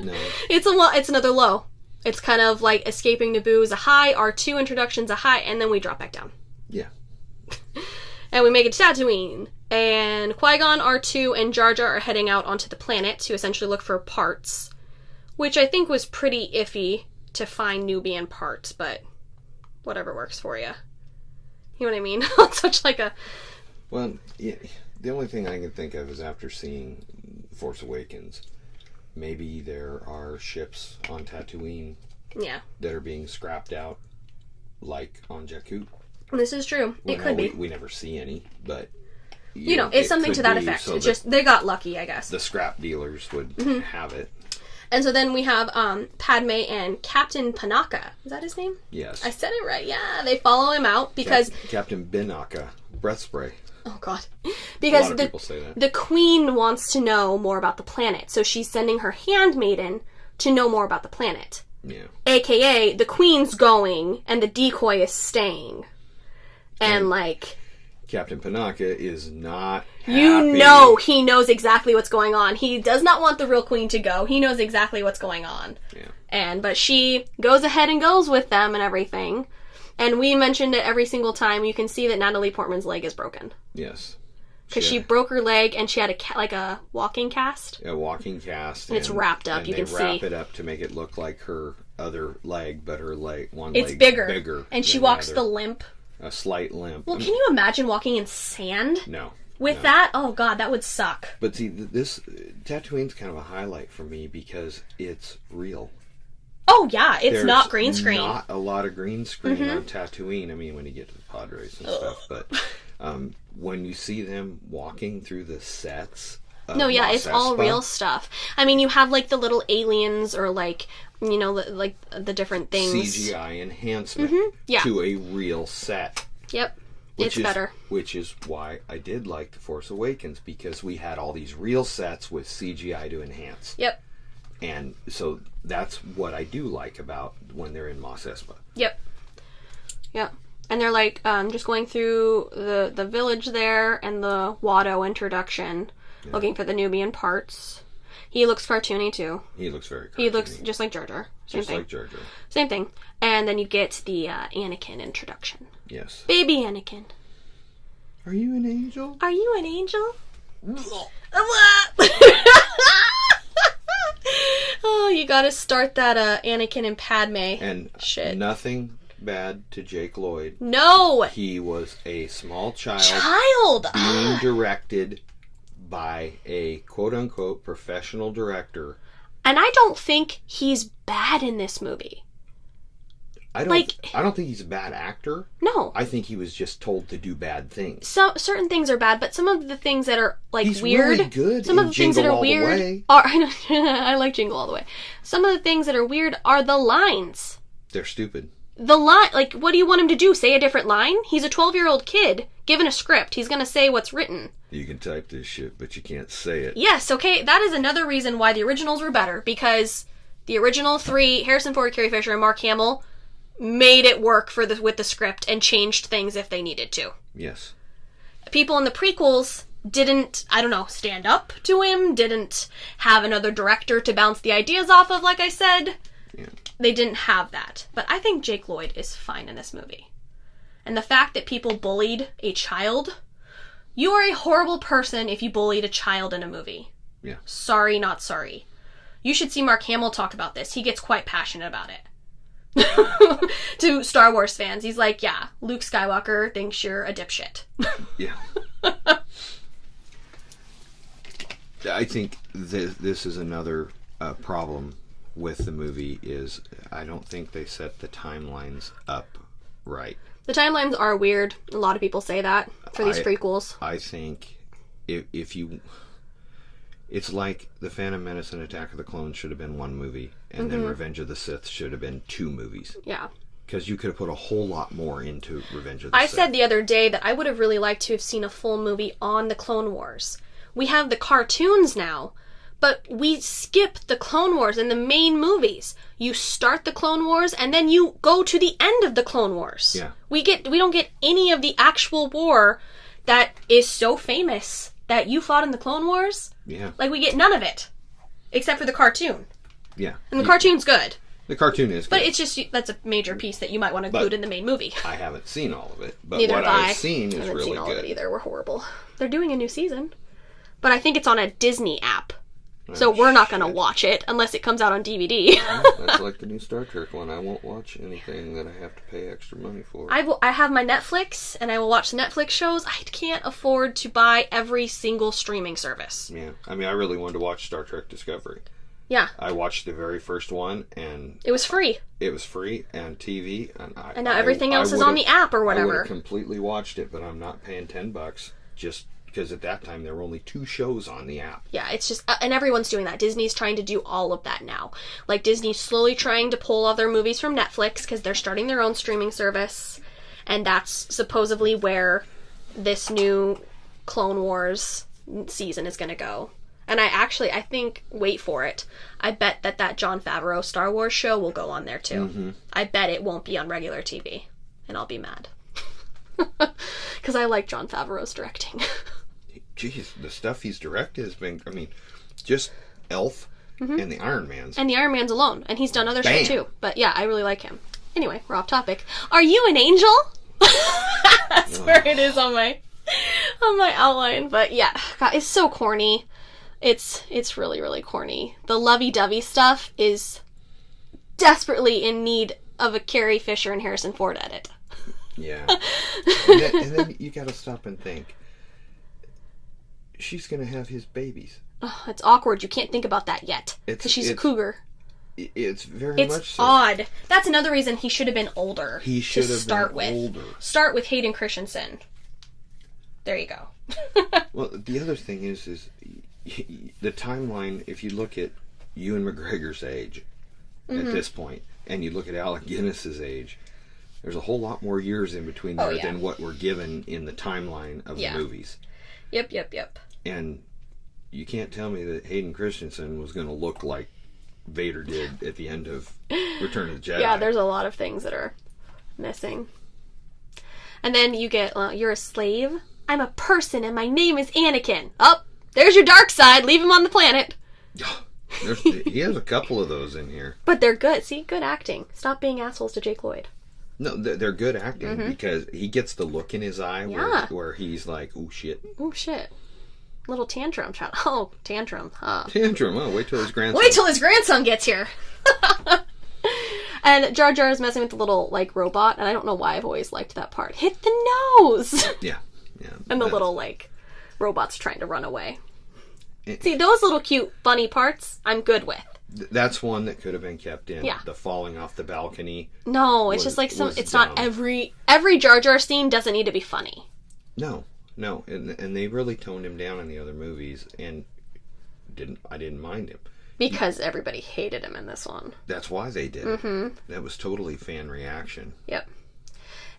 No. It's another low. It's kind of like escaping Naboo is a high, R2 introduction's a high, and then we drop back down. Yeah. And we make it to Tatooine. And Qui-Gon, R2, and Jar Jar are heading out onto the planet to essentially look for parts. Which I think was pretty iffy to find Nubian parts, but whatever works for you. You know what I mean? Such like a... Well, yeah, the only thing I can think of is after seeing Force Awakens, maybe there are ships on Tatooine that are being scrapped out, like on Jakku. This is true. It could be. We never see any, but... You know, it's something to that effect. So it's just, they got lucky, I guess. The scrap dealers would have it. And so then we have Padme and Captain Panaka. Is that his name? Yes. I said it right. Yeah, they follow him out because... Captain Binaka. Breath spray. Oh, God. A Because lot of people say that. the queen wants to know more about the planet, so she's sending her handmaiden to know more about the planet. Yeah. AKA, the queen's going, and the decoy is staying. And, like... Captain Panaka is not happy. You know he knows exactly what's going on. He does not want the real queen to go. He knows exactly what's going on. Yeah. But she goes ahead and goes with them and everything. And we mentioned it every single time. You can see that Natalie Portman's leg is broken. Yes. Because she broke her leg and she had a walking cast. A walking cast. And it's wrapped up, you can see. And they wrap it up to make it look like her other leg, but her leg, it's bigger. And she walks the limp. A slight limp. Well, can you imagine walking in sand? No. With that? Oh, God, that would suck. But see, this Tatooine's kind of a highlight for me because it's real. Oh, yeah, it's not green screen. There's not a lot of green screen on Tatooine. I mean, when you get to the pod race and stuff. But when you see them walking through the sets of it's all real stuff. I mean, you have, like, the little aliens or, like... You know, like, the different things. CGI enhancement to a real set. Yep. It's better. Which is why I did like The Force Awakens, because we had all these real sets with CGI to enhance. Yep. And so that's what I do like about when they're in Mos Espa. Yep. Yep. And they're, like, just going through the village there and the Watto introduction, looking for the Nubian parts. He looks cartoony, too. He looks very cartoony. He looks just like Jar Jar. Same thing. And then you get the Anakin introduction. Yes. Baby Anakin. Are you an angel? Are you an angel? Oh, you gotta start that Anakin and Padme and shit. Nothing bad to Jake Lloyd. No! He was a small child. Being directed by a quote-unquote professional director. And I don't think he's bad in this movie. I don't think he's a bad actor. No. I think he was just told to do bad things. So certain things are bad, but some of the things that are he's weird, really good. Some of the things that are weird are I like Jingle All the Way. Some of the things that are weird are the lines. They're stupid. The line, like, what do you want him to do? Say a different line? He's a 12-year-old kid given a script. He's gonna say what's written. You can type this shit, but you can't say it. Yes, okay, that is another reason why the originals were better, because the original three, Harrison Ford, Carrie Fisher, and Mark Hamill, made it work with the script and changed things if they needed to. Yes. People in the prequels didn't, stand up to him, didn't have another director to bounce the ideas off of, like I said. Yeah. They didn't have that. But I think Jake Lloyd is fine in this movie. And the fact that people bullied a child... You are a horrible person if you bullied a child in a movie. Yeah. Sorry, not sorry. You should see Mark Hamill talk about this. He gets quite passionate about it. To Star Wars fans. He's like, yeah, Luke Skywalker thinks you're a dipshit. Yeah. I think this is another problem with the movie is I don't think they set the timelines up right. The timelines are weird. A lot of people say that for these prequels. I think if you... It's like The Phantom Menace and Attack of the Clones should have been one movie, and then Revenge of the Sith should have been 2 movies. Yeah. Because you could have put a whole lot more into Revenge of the Sith. I said the other day that I would have really liked to have seen a full movie on the Clone Wars. We have the cartoons now, but we skip the Clone Wars in the main movies. You start the Clone Wars, and then you go to the end of the Clone Wars. Yeah. We don't get any of the actual war that is so famous that you fought in the Clone Wars. Yeah. Like, we get none of it. Except for the cartoon. Yeah. And the cartoon's good. The cartoon is good. But it's just, that's a major piece that you might want to include in the main movie. I haven't seen all of it. But Neither what have I've seen is really good. I haven't seen all of it either. We're horrible. They're doing a new season. But I think it's on a Disney app. So we're not going to watch it unless it comes out on DVD. That's like the new Star Trek one. I won't watch anything that I have to pay extra money for. I have my Netflix, and I will watch Netflix shows. I can't afford to buy every single streaming service. Yeah. I mean, I really wanted to watch Star Trek Discovery. Yeah. I watched the very first one, and... It was free. It was free on TV, and now everything else is on the app or whatever. I would have completely watched it, but I'm not paying $10 just... Because at that time, there were only 2 shows on the app. Yeah, it's just... and everyone's doing that. Disney's trying to do all of that now. Like, Disney's slowly trying to pull all their movies from Netflix because they're starting their own streaming service. And that's supposedly where this new Clone Wars season is going to go. And I think, wait for it, I bet that Jon Favreau Star Wars show will go on there too. Mm-hmm. I bet it won't be on regular TV. And I'll be mad. Because I like Jon Favreau's directing. Jeez, the stuff he's directed has been, just Elf and the Iron Mans. And the Iron Man's alone. And he's done other shit too. But yeah, I really like him. Anyway, we're off topic. Are you an angel? That's where it is on my outline. But yeah, God, it's so corny. It's really, really corny. The lovey-dovey stuff is desperately in need of a Carrie Fisher and Harrison Ford edit. Yeah. and then you gotta stop and think. She's gonna have his babies. Oh, it's awkward. You can't think about that yet. Because she's a cougar. It's very much so. It's odd. That's another reason he should have been older. He should have been older. Start with Hayden Christensen. There you go. Well, the other thing is the timeline, if you look at Ewan McGregor's age at this point, and you look at Alec Guinness's age, there's a whole lot more years in between there than what we're given in the timeline of the movies. Yep. And you can't tell me that Hayden Christensen was going to look like Vader did at the end of Return of the Jedi. Yeah, there's a lot of things that are missing. And then you get, you're a slave? I'm a person and my name is Anakin. Oh, there's your dark side. Leave him on the planet. He has a couple of those in here. But they're good. See, good acting. Stop being assholes to Jake Lloyd. No, they're good acting because he gets the look in his eye where he's like, "Oh shit." Oh shit. Little tantrum. Oh, tantrum. Huh. Tantrum. Oh, wait till his grandson gets here. And Jar Jar is messing with the little, robot, and I don't know why I've always liked that part. Hit the nose! Yeah. And the little, robot's trying to run away. See, those little cute, funny parts, I'm good with. That's one that could have been kept in. Yeah. The falling off the balcony. No, it's just it's not every Jar Jar scene doesn't need to be funny. No. And they really toned him down in the other movies, and I didn't mind him. Because everybody hated him in this one. That's why they did it. That was totally fan reaction. Yep.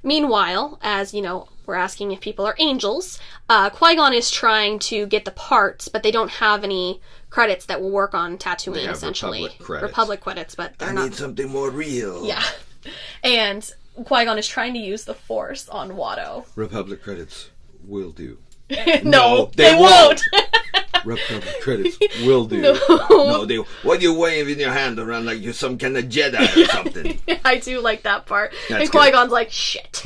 Meanwhile, as, we're asking if people are angels, Qui-Gon is trying to get the parts, but they don't have any credits that will work on Tatooine, essentially. Republic credits, but they're not. I need something more real. Yeah. And Qui-Gon is trying to use the Force on Watto. Republic credits will do. No, they won't. Republic credits will do. No, what are you waving your hand around like you're some kind of Jedi or something? I do like that part. That's and Qui-Gon's like, shit.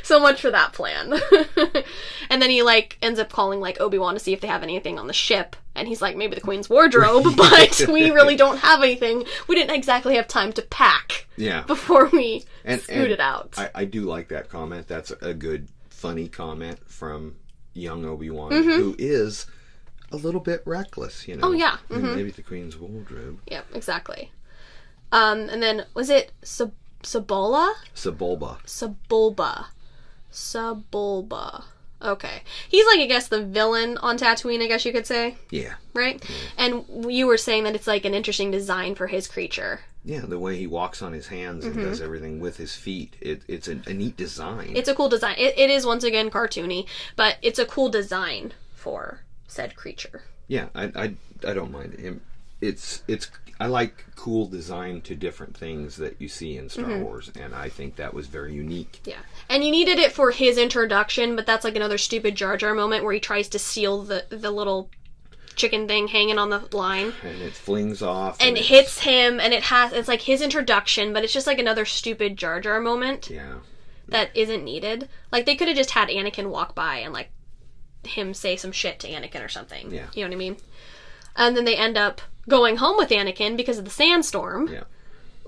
So much for that plan. And then he ends up calling Obi-Wan to see if they have anything on the ship. And he's like, maybe the Queen's wardrobe, but we really don't have anything. We didn't exactly have time to pack before we scooted out. I do like that comment. That's a good, funny comment from young Obi-Wan, who is a little bit reckless, Oh, yeah. Maybe the Queen's wardrobe. Yeah, exactly. And then, was it Sebulba? Sebulba. Okay. He's I guess, the villain on Tatooine, I guess you could say. Yeah. Right? Yeah. And you were saying that it's an interesting design for his creature. Yeah, the way he walks on his hands and does everything with his feet. It's a neat design. It's a cool design. It is, once again, cartoony, but it's a cool design for said creature. Yeah, I don't mind him. I like cool design to different things that you see in Star Wars, and I think that was very unique. Yeah, and you needed it for his introduction, but that's another stupid Jar Jar moment where he tries to steal the little chicken thing hanging on the line. And it flings off. And it hits him, and it's his introduction, but it's just another stupid Jar Jar moment. Yeah. That isn't needed. They could have just had Anakin walk by and, him say some shit to Anakin or something. Yeah. You know what I mean? And then they end up going home with Anakin because of the sandstorm. Yeah.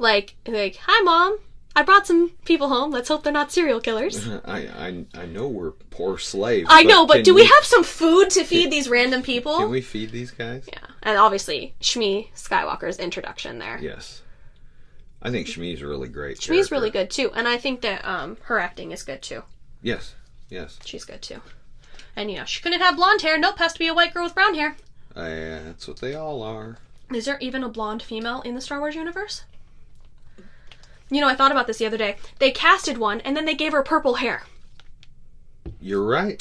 Hi, Mom. I brought some people home. Let's hope they're not serial killers. I know we're poor slaves. I know, but do we have some food to feed these random people? Can we feed these guys? Yeah. And obviously, Shmi Skywalker's introduction there. Yes. I think Shmi's really great. Shmi's really good, too. And I think that her acting is good, too. Yes. She's good, too. And, she couldn't have blonde hair. Nope, has to be a white girl with brown hair. That's what they all are. Is there even a blonde female in the Star Wars universe? I thought about this the other day. They casted one, and then they gave her purple hair. You're right.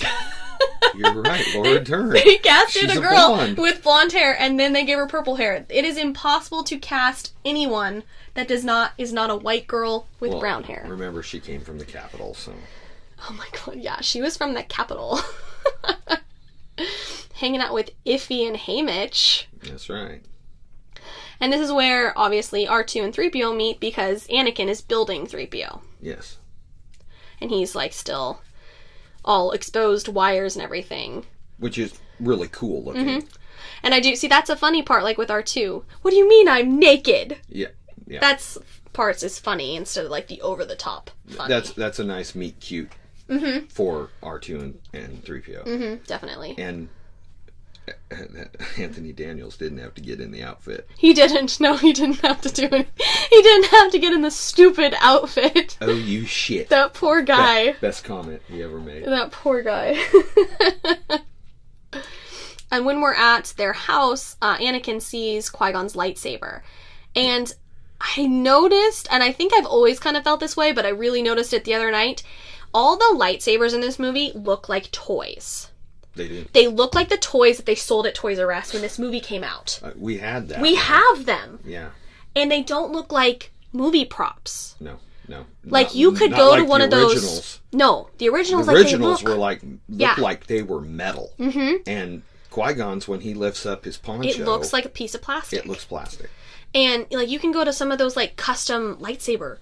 You're right. Laura Dern. They casted She's a girl blonde. with blonde hair, and then they gave her purple hair. It is impossible to cast anyone that is not a white girl with brown hair. Remember, she came from the Capitol, so... Oh my god, yeah, she was from the Capitol. Hanging out with Iffy and Haymitch. That's right. And this is where, obviously, R2 and 3PO meet because Anakin is building 3PO. Yes. And he's, like, still all exposed wires and everything. Which is really cool looking. Mm-hmm. And I do, see, that's a funny part, like, with R2. What do you mean I'm naked? Yeah. That's parts is funny instead of, like, the over-the-top funny. That's a nice meet cute for R2 and 3PO. Mm-hmm, definitely. And Anthony Daniels didn't have to get in the outfit. He didn't. No, he didn't have to do it. He didn't have to get in the stupid outfit. Oh, you shit. That poor guy. Best comment he ever made. That poor guy. And when we're at their house, Anakin sees Qui-Gon's lightsaber. And I noticed, and I think I've always kind of felt this way, but I really noticed it the other night, all the lightsabers in this movie look like toys. They do. They look like the toys that they sold at Toys R Us when this movie came out. We had that. We have them. Yeah. And they don't look like movie props. No. Like, you could go to one of those... Originals. No, the originals, the originals were like, like they were metal. Mm-hmm. And Qui-Gon's, when he lifts up his poncho... It looks like a piece of plastic. It looks plastic. And, like, you can go to some of those, like, custom lightsaber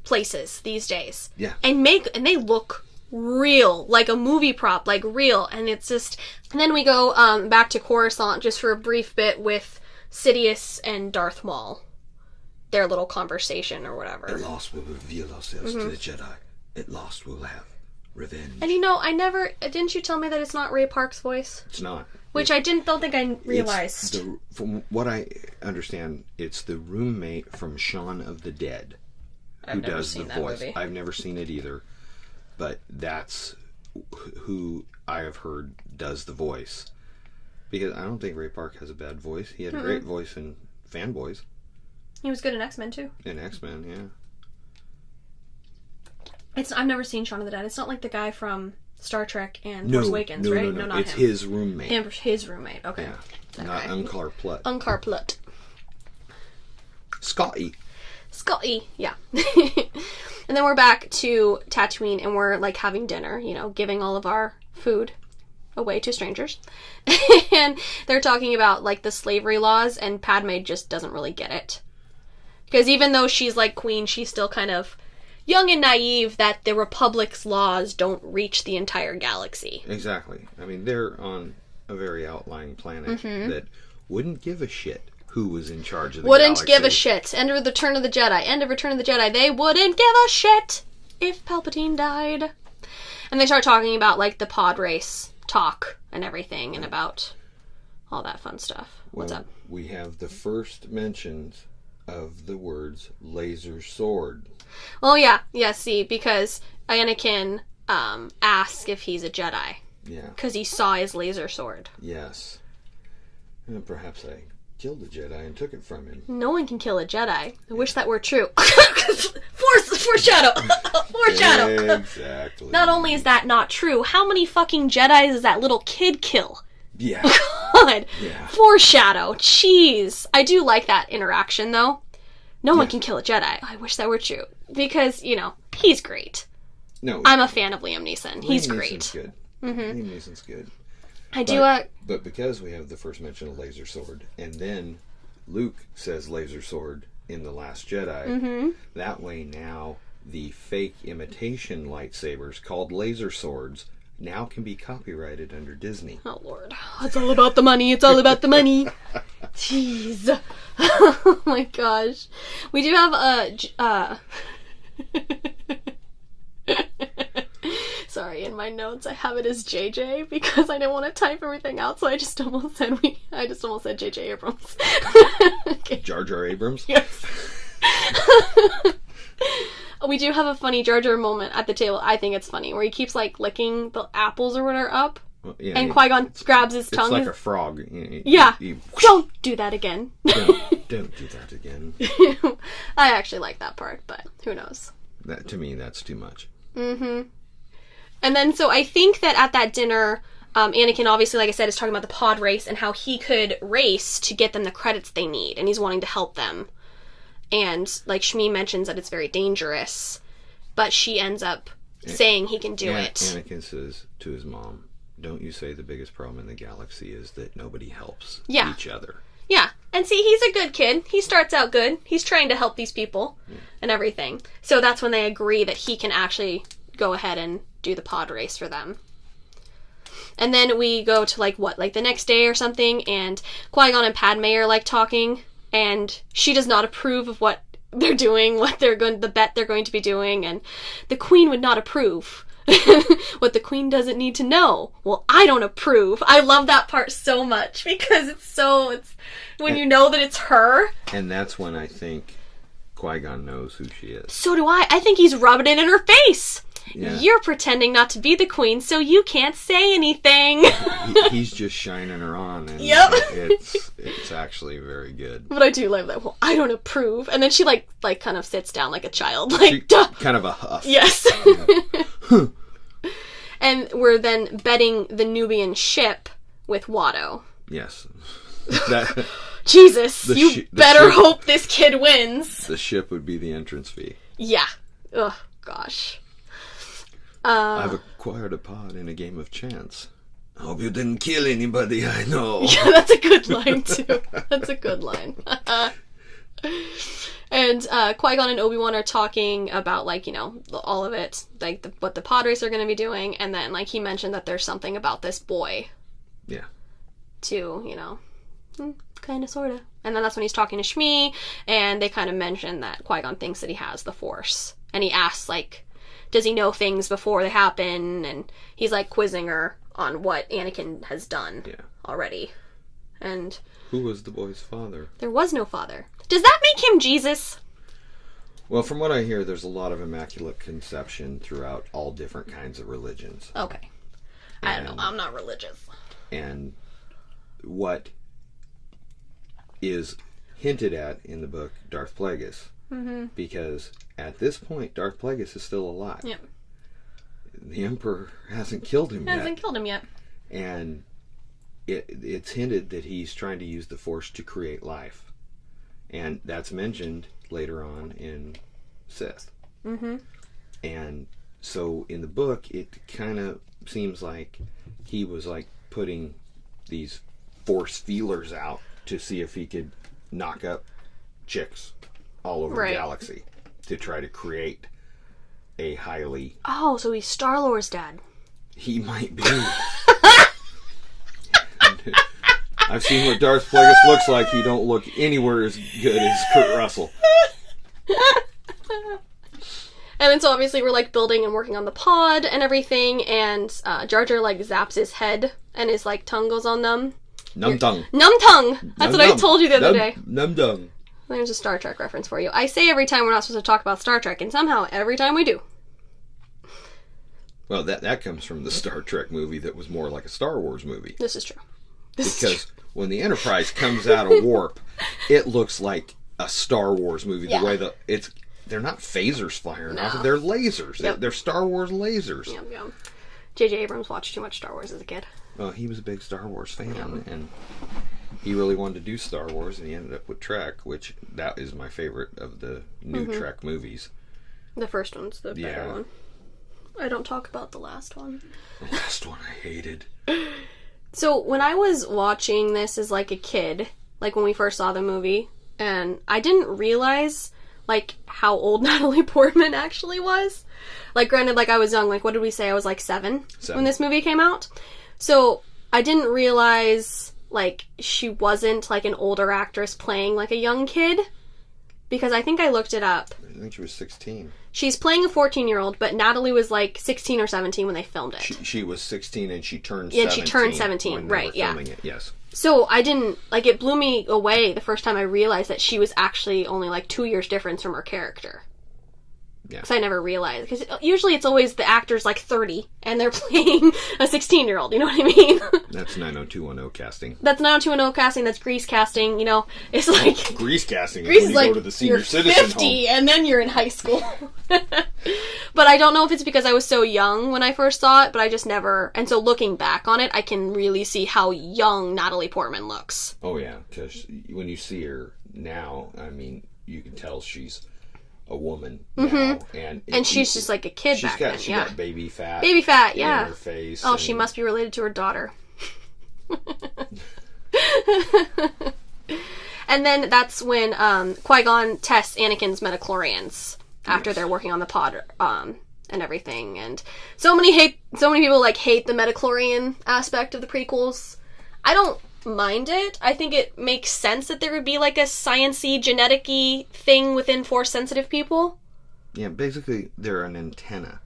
places these days. Yeah. And they look real, like a movie prop, like real. And it's just... And then we go back to Coruscant just for a brief bit with Sidious and Darth Maul. Their little conversation or whatever. At last we'll reveal ourselves to the Jedi. At last we'll have revenge. And you know, I never... Didn't you tell me that it's not Ray Park's voice? It's not. Which I don't think I realized. From what I understand, it's the roommate from Shaun of the Dead who does the voice. Movie. I've never seen it either, but that's who I have heard does the voice. Because I don't think Ray Park has a bad voice. He had a great voice in Fanboys. He was good in X-Men too. In X-Men, yeah. I've never seen Shaun of the Dead. It's not like the guy from Star Trek and Force Awakens, right? No, not it's him. his roommate. His roommate, okay. Yeah, not Unkar Plutt. Unkar Plutt. Scotty, yeah. And then we're back to Tatooine and we're like having dinner, you know, giving all of our food away to strangers. And they're talking about like the slavery laws and Padme just doesn't really get it. Because even though she's like queen, she's still kind of young and naive that the Republic's laws don't reach the entire galaxy. Exactly. I mean, they're on a very outlying planet that wouldn't give a shit who was in charge of the galaxy. Wouldn't give a shit. End of Return of the Jedi. End of Return of the Jedi. They wouldn't give a shit if Palpatine died. And they start talking about, like, the pod race talk and everything and about all that fun stuff. What's up? We have the first mentions of the words laser sword. Oh, yeah. Yeah, see, because Anakin asks if he's a Jedi. Yeah. Because he saw his laser sword. Yes. And perhaps I killed the Jedi and took it from him. No one can kill a Jedi. I wish that were true. Foreshadow! Foreshadow! Exactly. Not only is that not true, how many fucking Jedis does that little kid kill? Yeah. God. Yeah. Foreshadow. Jeez. I do like that interaction, though. No one can kill a Jedi. I wish that were true. Because, you know, he's great. No. I'm a fan of Liam Neeson. He's great. Neeson's good. Liam Neeson's good. But because we have the first mention of laser sword, and then Luke says laser sword in The Last Jedi, that way now the fake imitation lightsabers called laser swords now can be copyrighted under Disney. Oh, Lord. It's all about the money. It's all about the money. Jeez. Oh, my gosh. We do have a... Sorry, in my notes I have it as JJ because I didn't want to type everything out, so I just almost said JJ Abrams. Okay. Jar Jar Abrams? Yes. We do have a funny Jar Jar moment at the table. I think it's funny, where he keeps like licking the apples or whatever up, and Qui-Gon grabs his tongue. It's like a frog. Don't do that again. Don't do that again. I actually like that part, but who knows? To me, that's too much. And then, so I think that at that dinner, Anakin, obviously, like I said, is talking about the pod race and how he could race to get them the credits they need, and he's wanting to help them. And, like, Shmi mentions that it's very dangerous, but she ends up saying he can do it. Anakin says to his mom, don't you say the biggest problem in the galaxy is that nobody helps each other. Yeah. And see, he's a good kid. He starts out good. He's trying to help these people and everything. So that's when they agree that he can actually go ahead and do the pod race for them. And then we go to, like, the next day or something, and Qui-Gon and Padme are, like, talking, and she does not approve of what they're doing, the bet they're going to be doing, and the Queen would not approve. What the Queen doesn't need to know. Well, I don't approve. I love that part so much, because it's when you know that it's her. And that's when I think Qui-Gon knows who she is. So do I. I think he's rubbing it in her face. Yeah. You're pretending not to be the Queen, so you can't say anything. He's just shining her on. And yep. It's actually very good. But I do love that. Well, I don't approve. And then she like kind of sits down like a child. Like, duh. Kind of a huff. Yes. And we're then betting the Nubian ship with Watto. Yes. Jesus, you better hope this kid wins. The ship would be the entrance fee. Yeah. Ugh, gosh. I've acquired a pod in a game of chance. I hope you didn't kill anybody I know. Yeah, that's a good line, too. That's a good line. And Qui-Gon and Obi-Wan are talking about, like, you know, all of it, like, what the pod race are going to be doing, and then, like, he mentioned that there's something about this boy. Yeah. To, you know, kind of, sort of. And then that's when he's talking to Shmi, and they kind of mention that Qui-Gon thinks that he has the Force. And he asks, like, does he know things before they happen? And he's, like, quizzing her on what Anakin has done already. And who was the boy's father? There was no father. Does that make him Jesus? Well, from what I hear, there's a lot of immaculate conception throughout all different kinds of religions. Okay. I don't know. I'm not religious. And what is hinted at in the book Darth Plagueis, because at this point, Darth Plagueis is still alive. Yep. The Emperor hasn't killed him yet. And it's hinted that he's trying to use the Force to create life. And that's mentioned later on in Sith. And so in the book, it kind of seems like he was like putting these Force feelers out to see if he could knock up chicks all over the galaxy to try to create a highly... Oh, so he's Star-Lord's dad. He might be. I've seen what Darth Plagueis looks like. He don't look anywhere as good as Kurt Russell. And then so obviously we're like building and working on the pod and everything, and Jar Jar like zaps his head and his like tongue goes on numb. Numb tongue. Numb tongue! That's what I told you the other day. Numb tongue. There's a Star Trek reference for you. I say every time we're not supposed to talk about Star Trek, and somehow every time we do. Well, that comes from the Star Trek movie that was more like a Star Wars movie. This is true. Because when the Enterprise comes out of warp, it looks like a Star Wars movie. The way they're not phasers firing off; they're lasers. Yep. They're Star Wars lasers. Yep. J.J. Abrams watched too much Star Wars as a kid. Well, he was a big Star Wars fan, and he really wanted to do Star Wars, and he ended up with Trek, which that is my favorite of the new Trek movies. The first one's the better one. I don't talk about the last one. The last one I hated. So when I was watching this as like a kid, like when we first saw the movie, and I didn't realize like how old Natalie Portman actually was. Like granted, like I was young, like what did we say? I was like 7 when this movie came out. So I didn't realize like she wasn't like an older actress playing like a young kid, because I think I looked it up. I think she was 16. She's playing a 14-year-old, but Natalie was like 16 or 17 when they filmed it. She was 16 and she turned 17. Yeah, she turned 17, when they were filming it, yes. So I didn't, like, it blew me away the first time I realized that she was actually only like 2 years difference from her character. Yeah. Because I never realized. Because usually it's always the actor's like 30 and they're playing a 16-year-old. You know what I mean? That's 90210 casting. That's 90210 casting. That's Grease casting. You know, it's like Grease casting. Grease When is you like go to the senior you're citizen 50 home. and then you're in high school. But I don't know if it's because I was so young when I first saw it. But I just never. And so looking back on it, I can really see how young Natalie Portman looks. Oh yeah, because when you see her now, I mean, you can tell she's a woman now, and she's just like a kid back then. She got baby fat. Baby fat, in yeah. her face. Oh, she must be related to her daughter. And then that's when Qui-Gon tests Anakin's midichlorians after they're working on the pod and everything. And so many people like hate the midichlorian aspect of the prequels. I don't mind it. I think it makes sense that there would be like a science-y, genetic-y thing within Force-sensitive people. Yeah, basically they're an antenna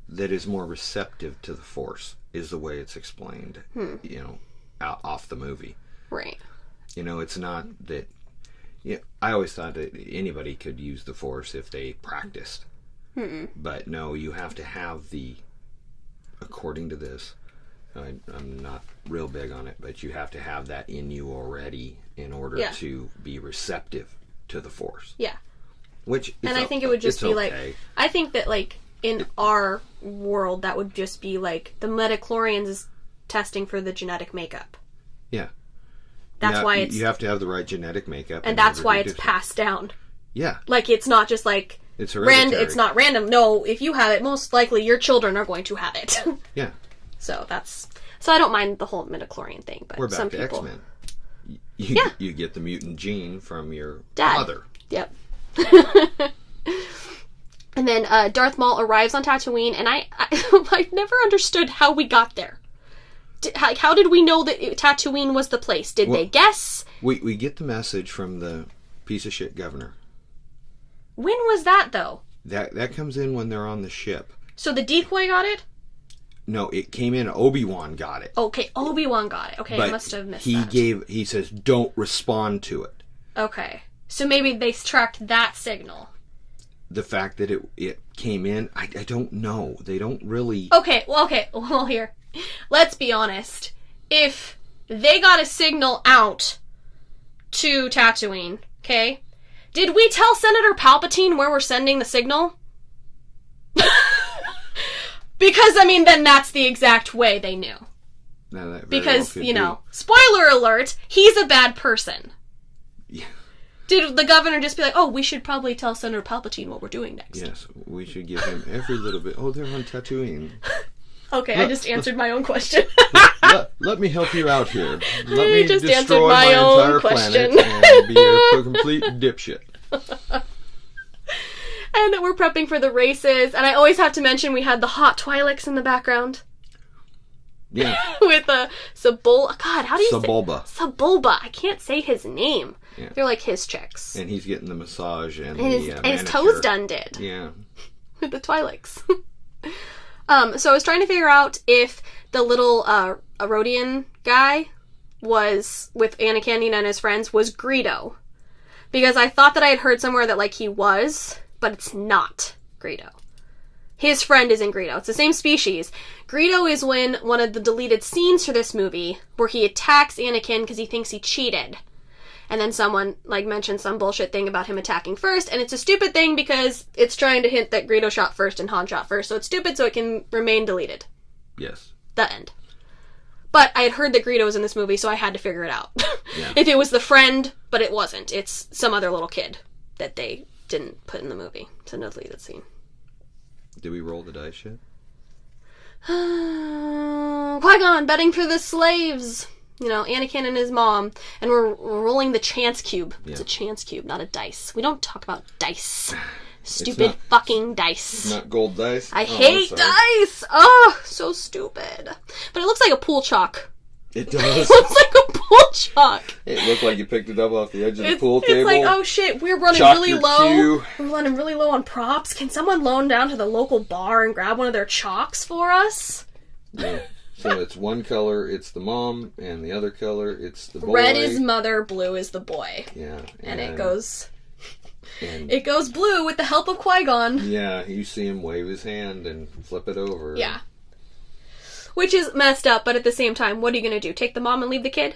that is more receptive to the Force, is the way it's explained, you know, off the movie. Right. You know, it's not that... I always thought that anybody could use the Force if they practiced. But no, you have to have according to this, I'm not real big on it, but you have to have that in you already in order to be receptive to the Force. Yeah. I think it would just be okay. like... I think that, like, in our world, that would just be like, the midichlorians is testing for the genetic makeup. Yeah. That's why it's... You have to have the right genetic makeup. And that's why it's passed down. Yeah. Like, it's not just like... It's hereditary. It's not random. No, if you have it, most likely your children are going to have it. Yeah. So I don't mind the whole midichlorian thing, but we're back some to people... X-Men. You get the mutant gene from your dad. mother. Yep. And then Darth Maul arrives on Tatooine, and I never understood how we got there. How did we know that Tatooine was the place? Did they guess? We get the message from the piece of shit governor. When was that, though? That comes in when they're on the ship. So the decoy got it? No, it came in. Obi-Wan got it. Okay, Obi-Wan got it. Okay, but I must have missed that. He says, don't respond to it. Okay. So maybe they tracked that signal. The fact that it came in, I don't know. They don't really... Okay, well, here. Let's be honest. If they got a signal out to Tatooine, okay? Did we tell Senator Palpatine where we're sending the signal? Because, I mean, then that's the exact way they knew. No, that because, you know, spoiler alert, he's a bad person. Yeah. Did the governor just be like, oh, we should probably tell Senator Palpatine what we're doing next? Yes, we should give him every little bit. Oh, they're on Tatooine. Okay, I just answered my own question. let me help you out here. Let me just destroy my own entire question. Planet and be a complete dipshit. And we're prepping for the races, and I always have to mention we had the hot Twi'leks in the background. Yeah. With Sebulba. God, how do you Sebulba. say Sebulba? I can't say his name. Yeah. They're like his chicks. And he's getting the massage and his toes done did. Yeah. With the Twi'leks. So I was trying to figure out if the little Rodian guy was with Anakin and his friends was Greedo. Because I thought that I had heard somewhere that like he was, but it's not Greedo. His friend isn't Greedo. It's the same species. Greedo is when one of the deleted scenes for this movie where he attacks Anakin because he thinks he cheated. And then someone, like, mentioned some bullshit thing about him attacking first, and it's a stupid thing because it's trying to hint that Greedo shot first and Han shot first, so it's stupid so it can remain deleted. Yes. The end. But I had heard that Greedo was in this movie, so I had to figure it out. Yeah. If it was the friend, but it wasn't. It's some other little kid that they didn't put in the movie. It's a no deleted scene. Did we roll the dice yet? Qui-Gon betting for the slaves. You know, Anakin and his mom. And we're rolling the chance cube. Yeah. It's a chance cube, not a dice. We don't talk about dice. Stupid fucking dice. Not gold dice? I hate dice! Oh, so stupid. But it looks like a pool chalk. It does. It looks like a pool chalk. It looked like you picked it up off the edge of the pool table. It's like, oh shit, we're running really low. We're running really low on props. Can someone loan down to the local bar and grab one of their chalks for us? Yeah. So it's one color, it's the mom, and the other color, it's the boy. Red is mother, blue is the boy. Yeah. And it goes... And it goes blue with the help of Qui-Gon. yeah, you see him wave his hand and flip it over. Yeah. Which is messed up, but at the same time, what are you gonna do? Take the mom and leave the kid?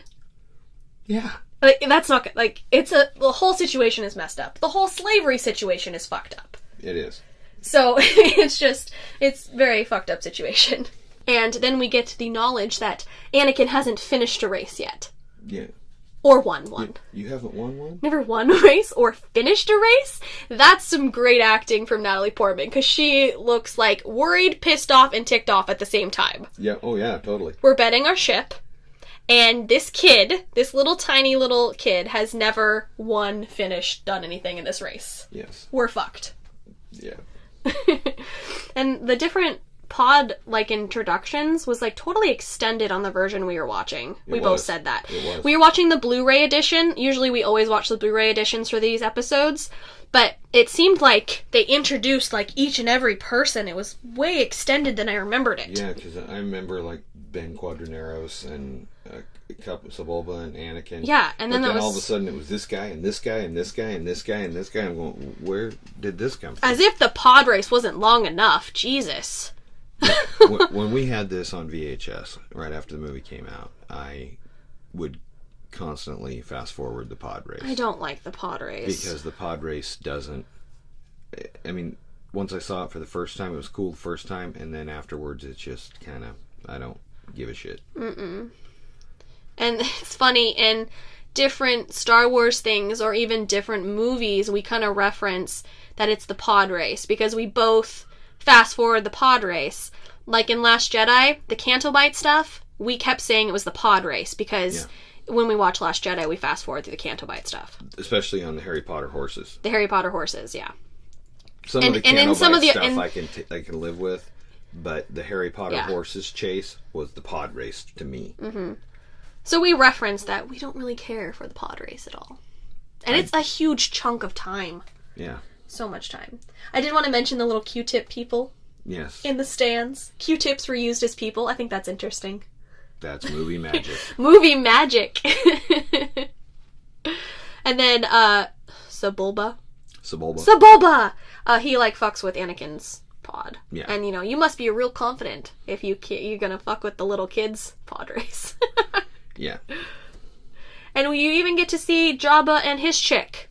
Yeah. Like, that's not, like, the whole situation is messed up. The whole slavery situation is fucked up. It is. So, it's very fucked up situation. And then we get the knowledge that Anakin hasn't finished a race yet. Yeah. Or won one. You haven't won one? Never won a race or finished a race? That's some great acting from Natalie Portman, because she looks like worried, pissed off, and ticked off at the same time. Yeah, oh yeah, totally. We're betting our ship, and this little tiny little kid, has never won, finished, done anything in this race. Yes. We're fucked. Yeah. And the different pod, like, introductions was, like, totally extended on the version we were watching. We both said that. It was. We were watching the Blu-ray edition. Usually we always watch the Blu-ray editions for these episodes. But it seemed like they introduced, like, each and every person. It was way extended than I remembered it. Yeah, because I remember, like, Ben Quadraneros and Sebulba and Anakin. Yeah, and then all of a sudden it was this guy and this guy and this guy and this guy and this guy. I'm going, where did this come from? As if the pod race wasn't long enough. Jesus. When we had this on VHS, right after the movie came out, I would constantly fast forward the pod race. I don't like the pod race. Because the pod race doesn't... I mean, once I saw it for the first time, it was cool the first time, and then afterwards it's just kind of... I don't give a shit. Mm-mm. And it's funny, in different Star Wars things, or even different movies, we kind of reference that it's the pod race, because we both fast forward the pod race. Like in Last Jedi, the Canto Bight stuff, we kept saying it was the pod race, because when we watch Last Jedi, we fast forward through the Canto Bight stuff. Especially on the Harry Potter horses. The Harry Potter horses, yeah. Some of the Canto Bight stuff I can live with, but the Harry Potter horses chase was the pod race to me. Mm-hmm. So we reference that we don't really care for the pod race at all. And it's a huge chunk of time. Yeah. So much time. I did want to mention the little Q-tip people. Yes. In the stands. Q-tips were used as people. I think that's interesting. That's movie magic. Movie magic. And then, Sebulba. He, like, fucks with Anakin's pod. Yeah. And, you know, you must be real confident if you're gonna fuck with the little kids' pod race. Yeah. And you even get to see Jabba and his chick.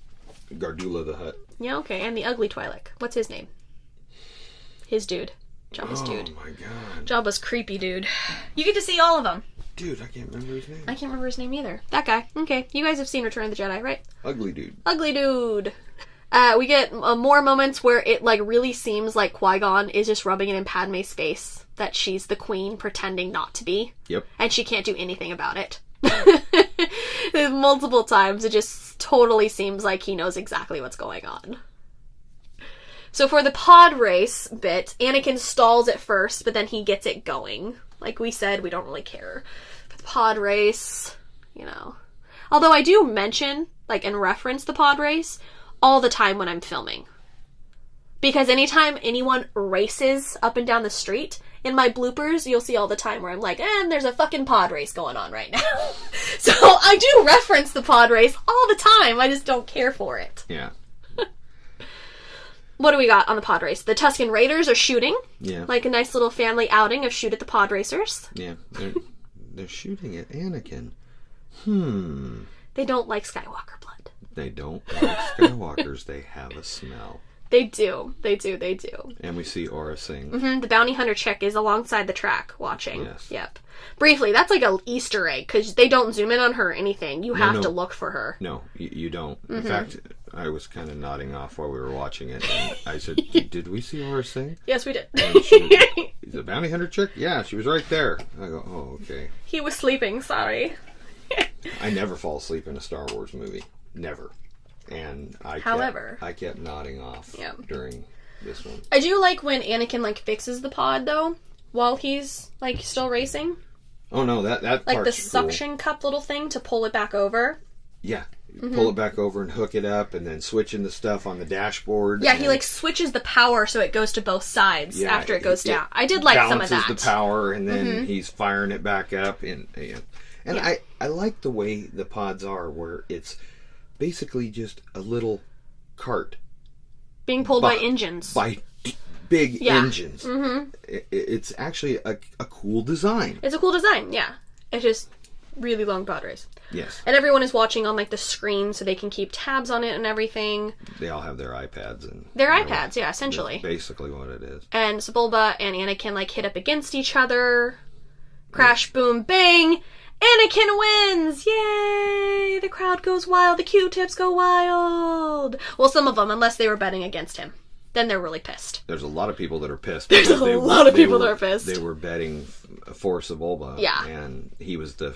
Gardula the Hutt. Yeah, okay. And the ugly Twi'lek. What's his name? His dude. Jabba's dude. Oh my god. Jabba's creepy dude. You get to see all of them. Dude, I can't remember his name. I can't remember his name either. That guy. Okay. You guys have seen Return of the Jedi, right? Ugly dude. Ugly dude. We get more moments where it, like, really seems like Qui-Gon is just rubbing it in Padme's face that she's the queen pretending not to be. Yep. And she can't do anything about it. Multiple times it just totally seems like he knows exactly what's going on. So for the pod race bit, Anakin stalls at first, but then he gets it going. Like we said, we don't really care for the pod race, you know. Although I do mention, like, and reference the pod race all the time when I'm filming. Because anytime anyone races up and down the street, in my bloopers, you'll see all the time where I'm like, and there's a fucking pod race going on right now. So I do reference the pod race all the time. I just don't care for it. Yeah. What do we got on the pod race? The Tusken Raiders are shooting. Yeah. Like a nice little family outing of shoot at the pod racers. Yeah. They're shooting at Anakin. They don't like Skywalker blood. They don't like Skywalkers. They have a smell. They do. They do. And we see Aura Singh. Mm-hmm. The bounty hunter chick is alongside the track watching. Yes. Yep. Briefly, that's like an Easter egg, because they don't zoom in on her or anything. You have to look for her. No, you don't. Mm-hmm. In fact, I was kind of nodding off while we were watching it, and I said, did we see Aura Singh? Yes, we did. The bounty hunter chick? Yeah, she was right there. I go, oh, okay. He was sleeping, sorry. I never fall asleep in a Star Wars movie. Never. And I kept nodding off during this one. I do like when Anakin, like, fixes the pod, though, while he's, like, still racing. Oh, no, that part's like the suction cup little thing to pull it back over. Yeah. Pull it back over and hook it up, and then switching the stuff on the dashboard. Yeah, he, like, switches the power so it goes to both sides after it goes down. I did like some of that. Balances the power, and then he's firing it back up. And I like the way the pods are, where it's basically just a little cart. Being pulled by engines. By big engines. Mm-hmm. It's actually a cool design. It's a cool design, yeah. It's just really long pod race. Yes. And everyone is watching on, like, the screen so they can keep tabs on it and everything. They all have their iPads. And their iPads, yeah, essentially. That's basically what it is. And Sebulba and Anakin, like, hit up against each other. Crash, boom, bang! Anakin wins! Yay! The crowd goes wild. The Q-tips go wild. Well, some of them, unless they were betting against him. Then they're really pissed. There's a lot of people that are pissed. There's a lot of people that are pissed. They were betting for Sebulba. Yeah. And he was the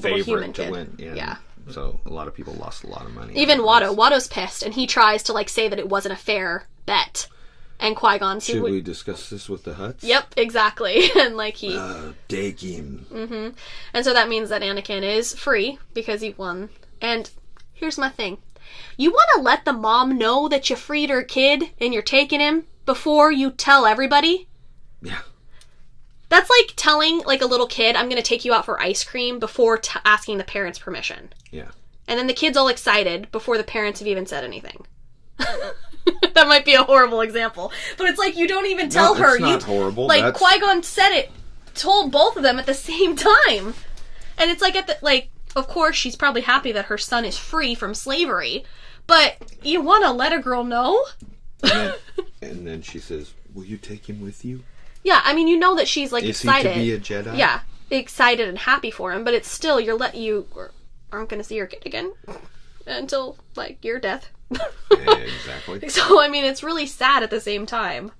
favorite human to win. And yeah. So a lot of people lost a lot of money. Even Watto. Watto's pissed, and he tries to, like, say that it wasn't a fair bet. And Qui-Gon... Should we discuss this with the Hutts? Yep, exactly. And, like, he... take him. Mm-hmm. And so that means that Anakin is free, because he won. And here's my thing. You want to let the mom know that you freed her kid, and you're taking him, before you tell everybody? Yeah. That's like telling, like, a little kid, I'm going to take you out for ice cream, before asking the parents' permission. Yeah. And then the kid's all excited, before the parents have even said anything. That might be a horrible example. But it's like, you don't even tell her. It's not horrible. Like, Qui-Gon told both of them at the same time. And it's like, of course, she's probably happy that her son is free from slavery. But you want to let a girl know? And then she says, will you take him with you? Yeah, I mean, you know that she's, like, excited. Is he to be a Jedi? Yeah, excited and happy for him. But it's still, you aren't going to see your kid again. Until, like, your death. Yeah, exactly. So, I mean, it's really sad at the same time.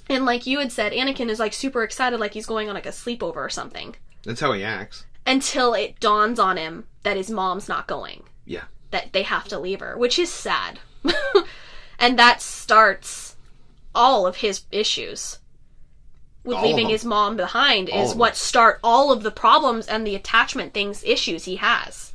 And like you had said, Anakin is, like, super excited, like he's going on, like, a sleepover or something. That's how he acts. Until it dawns on him that his mom's not going. Yeah. That they have to leave her, which is sad. And that starts all of his issues. With leaving his mom behind is what start all of the problems and the attachment issues he has.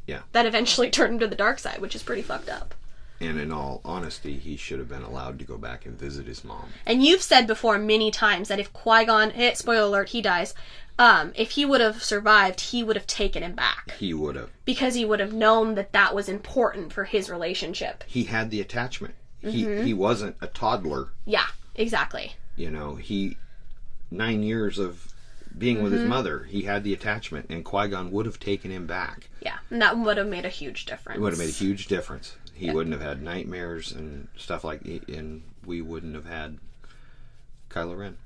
Yeah. That eventually turned him to the dark side, which is pretty fucked up. And in all honesty, he should have been allowed to go back and visit his mom. And you've said before many times that if Qui-Gon, spoiler alert, he dies, if he would have survived, he would have taken him back. He would have. Because he would have known that that was important for his relationship. He had the attachment. Mm-hmm. He wasn't a toddler. Yeah, exactly. 9 years of being with his mother, he had the attachment, and Qui-Gon would have taken him back. Yeah, and that would have made a huge difference. It would have made a huge difference. He wouldn't have had nightmares and stuff and we wouldn't have had Kylo Ren.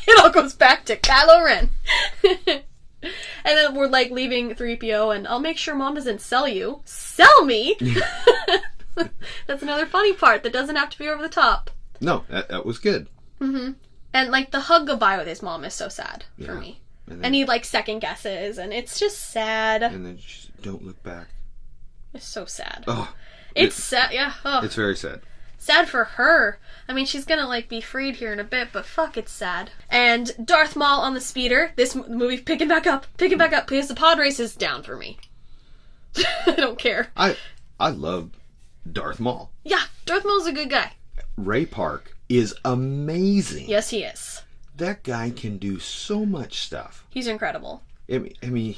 It all goes back to Kylo Ren. And then we're, like, leaving 3PO, and I'll make sure Mom doesn't sell you. Sell me? That's another funny part that doesn't have to be over the top. No, that was good. Mm-hmm. And, like, the hug goodbye with his mom is so sad for me. And he, like, second guesses, and it's just sad. And then she said, don't look back. It's so sad. Oh. It's sad, yeah. Oh. It's very sad. Sad for her. I mean, she's gonna, like, be freed here in a bit, but fuck, it's sad. And Darth Maul on the speeder. This movie picking back up, because the pod race is down for me. I don't care. I love Darth Maul. Yeah, Darth Maul's a good guy. Ray Park is amazing. Yes, he is. That guy can do so much stuff. He's incredible. I mean,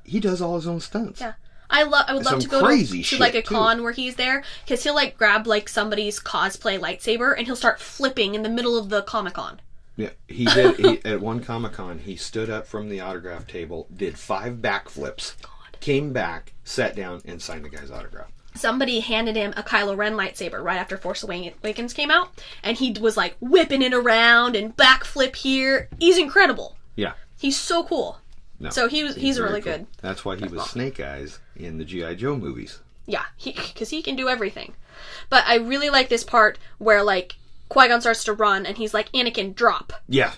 he does all his own stunts. Yeah. I would love to go to like a con where he's there, because he'll, like, grab, like, somebody's cosplay lightsaber and he'll start flipping in the middle of the Comic-Con. Yeah, he did. At one Comic-Con, he stood up from the autograph table, did 5 backflips, came back, sat down, and signed the guy's autograph. Somebody handed him a Kylo Ren lightsaber right after Force Awakens came out, and he was, like, whipping it around and backflip here. He's incredible. Yeah. He's so cool. No, so he's really cool. Good. That's why he was Snake Eyes in the G.I. Joe movies. Yeah, because he can do everything. But I really like this part where, like, Qui-Gon starts to run, and he's like, Anakin, drop. Yeah.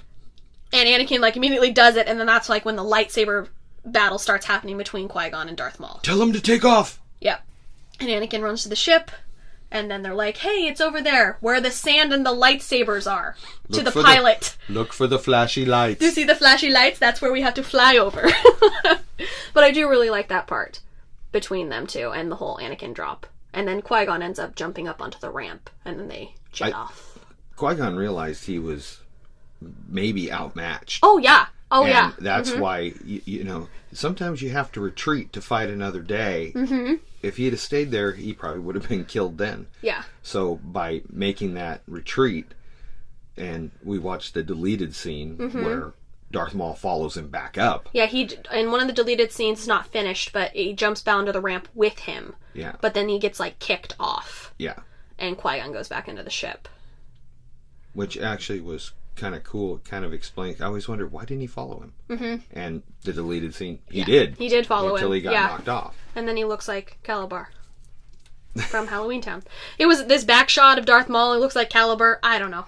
And Anakin, like, immediately does it, and then that's, like, when the lightsaber battle starts happening between Qui-Gon and Darth Maul. Tell him to take off! Yep. And Anakin runs to the ship, and then they're like, hey, it's over there, where the sand and the lightsabers are. To the pilot. Look for the flashy lights. Do you see the flashy lights? That's where we have to fly over. But I do really like that part between them two, and the whole Anakin drop. And then Qui-Gon ends up jumping up onto the ramp, and then they jet off. Qui-Gon realized he was maybe outmatched. Oh, yeah. Oh, and yeah. that's why, you know, sometimes you have to retreat to fight another day. If he'd have stayed there, he probably would have been killed then. Yeah. So by making that retreat, and we watched the deleted scene where Darth Maul follows him back up. Yeah, in one of the deleted scenes, it's not finished, but he jumps down to the ramp with him. Yeah. But then he gets, like, kicked off. Yeah. And Qui-Gon goes back into the ship. Which actually was kind of cool. Kind of explained. I always wondered, why didn't he follow him? And the deleted scene, he did. He did follow him. Until he got knocked off. And then he looks like Calabar from Halloween Town. It was this back shot of Darth Maul. It looks like Calabar. I don't know.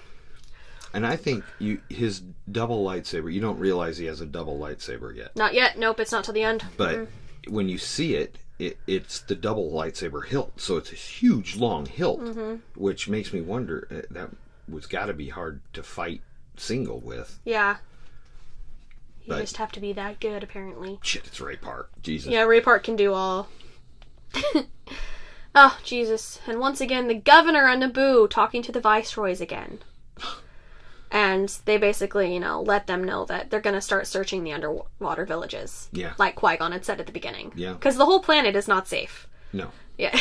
And I think his double lightsaber, you don't realize he has a double lightsaber yet. Not yet. Nope, it's not till the end. But when you see it, it's the double lightsaber hilt. So it's a huge, long hilt, which makes me wonder, that was got to be hard to fight single with. Yeah. You just have to be that good, apparently. Shit, it's Ray Park. Jesus. Yeah, Ray Park can do all. Oh, Jesus. And once again, the governor on Naboo talking to the viceroys again. And they basically, you know, let them know that they're going to start searching the underwater villages. Yeah. Like Qui-Gon had said at the beginning. Yeah. Because the whole planet is not safe. No. Yeah.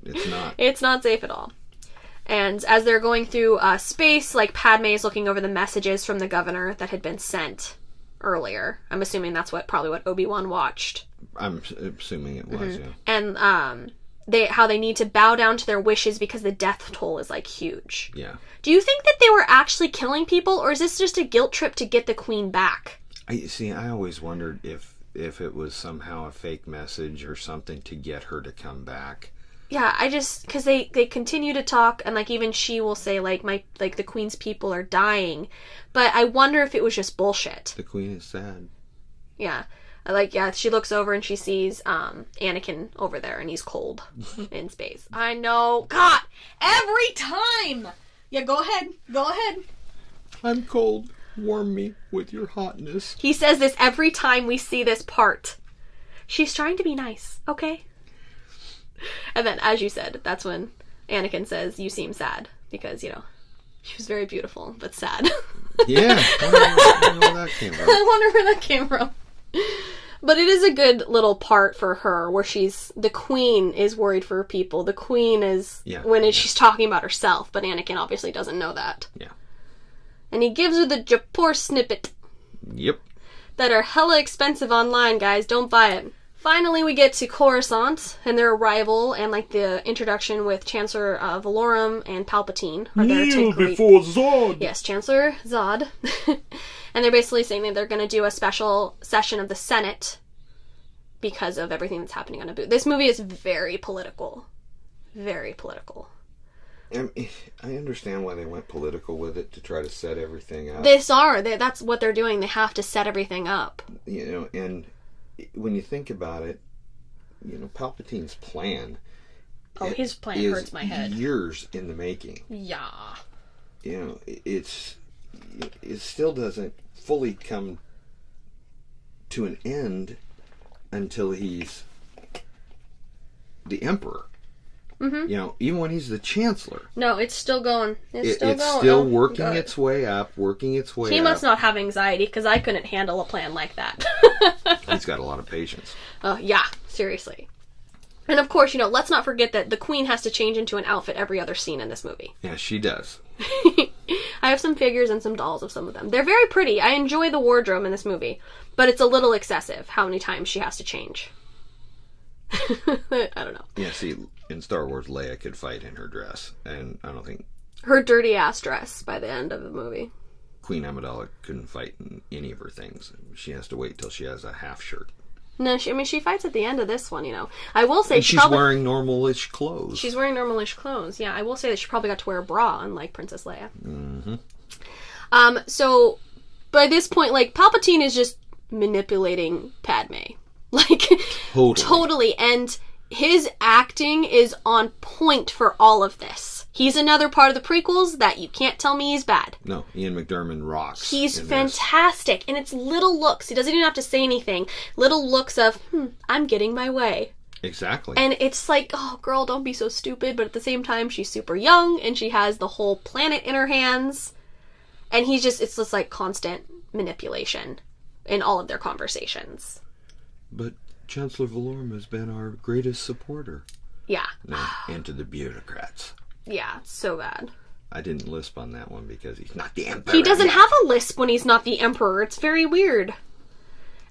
It's not. It's not safe at all. And as they're going through space, like, Padme is looking over the messages from the governor that had been sent earlier. I'm assuming that's probably what Obi-Wan watched. I'm assuming it was, yeah. And how they need to bow down to their wishes because the death toll is, like, huge. Yeah. Do you think that they were actually killing people, or is this just a guilt trip to get the queen back? I always wondered if it was somehow a fake message or something to get her to come back. Yeah, because they continue to talk, and, like, even she will say, like, the queen's people are dying, but I wonder if it was just bullshit. The queen is sad. Yeah. She looks over and she sees Anakin over there, and he's cold in space. I know. God! Every time! Yeah, go ahead. Go ahead. I'm cold. Warm me with your hotness. He says this every time we see this part. She's trying to be nice, okay? And then, as you said, that's when Anakin says, "You seem sad." Because, you know, she was very beautiful, but sad. Yeah. I don't know where that came from. I wonder where that came from. But it is a good little part for her where the queen is worried for her people. The queen is, she's talking about herself, but Anakin obviously doesn't know that. Yeah. And he gives her the Japor snippet. Yep. That are hella expensive online, guys. Don't buy it. Finally, we get to Coruscant and their arrival and, like, the introduction with Chancellor Valorum and Palpatine are there to greet. Before Zod. Yes, Chancellor Zod. And they're basically saying that they're going to do a special session of the Senate because of everything that's happening on Naboo. This movie is very political. Very political. I understand why they went political with it, to try to set everything up. That's what they're doing. They have to set everything up. You know, and when you think about it, you know, Palpatine's plan. Oh, his plan hurts my head. Years in the making. Yeah. You know, it still doesn't fully come to an end until he's the Emperor. Mm-hmm. You know, even when he's the Chancellor. No, it's still going. It's still working its way up, He must not have anxiety, because I couldn't handle a plan like that. He's got a lot of patience. Yeah, seriously. And of course, you know, let's not forget that the Queen has to change into an outfit every other scene in this movie. Yeah, she does. I have some figures and some dolls of some of them. They're very pretty. I enjoy the wardrobe in this movie, but it's a little excessive how many times she has to change. I don't know. Yeah, see, in Star Wars, Leia could fight in her dress, and I don't think... Her dirty ass dress by the end of the movie. Queen Amidala couldn't fight in any of her things. She has to wait till she has a half shirt. No, she fights at the end of this one, you know. I will say and she's wearing normal-ish clothes. She's wearing normal-ish clothes, yeah. I will say that she probably got to wear a bra, unlike Princess Leia. Mm-hmm. So, by this point, like, Palpatine is just manipulating Padme. Like, totally. And his acting is on point for all of this. He's another part of the prequels that you can't tell me he's bad. No, Ian McDiarmid rocks. He's fantastic. And it's little looks. He doesn't even have to say anything. Little looks of, I'm getting my way. Exactly. And it's like, oh, girl, don't be so stupid. But at the same time, she's super young and she has the whole planet in her hands. And it's just like constant manipulation. in all of their conversations. But Chancellor Valorum has been our greatest supporter. Yeah. Now, into the bureaucrats. Yeah, it's so bad. I didn't lisp on that one because he's not the Emperor. He doesn't have a lisp when he's not the Emperor. It's very weird.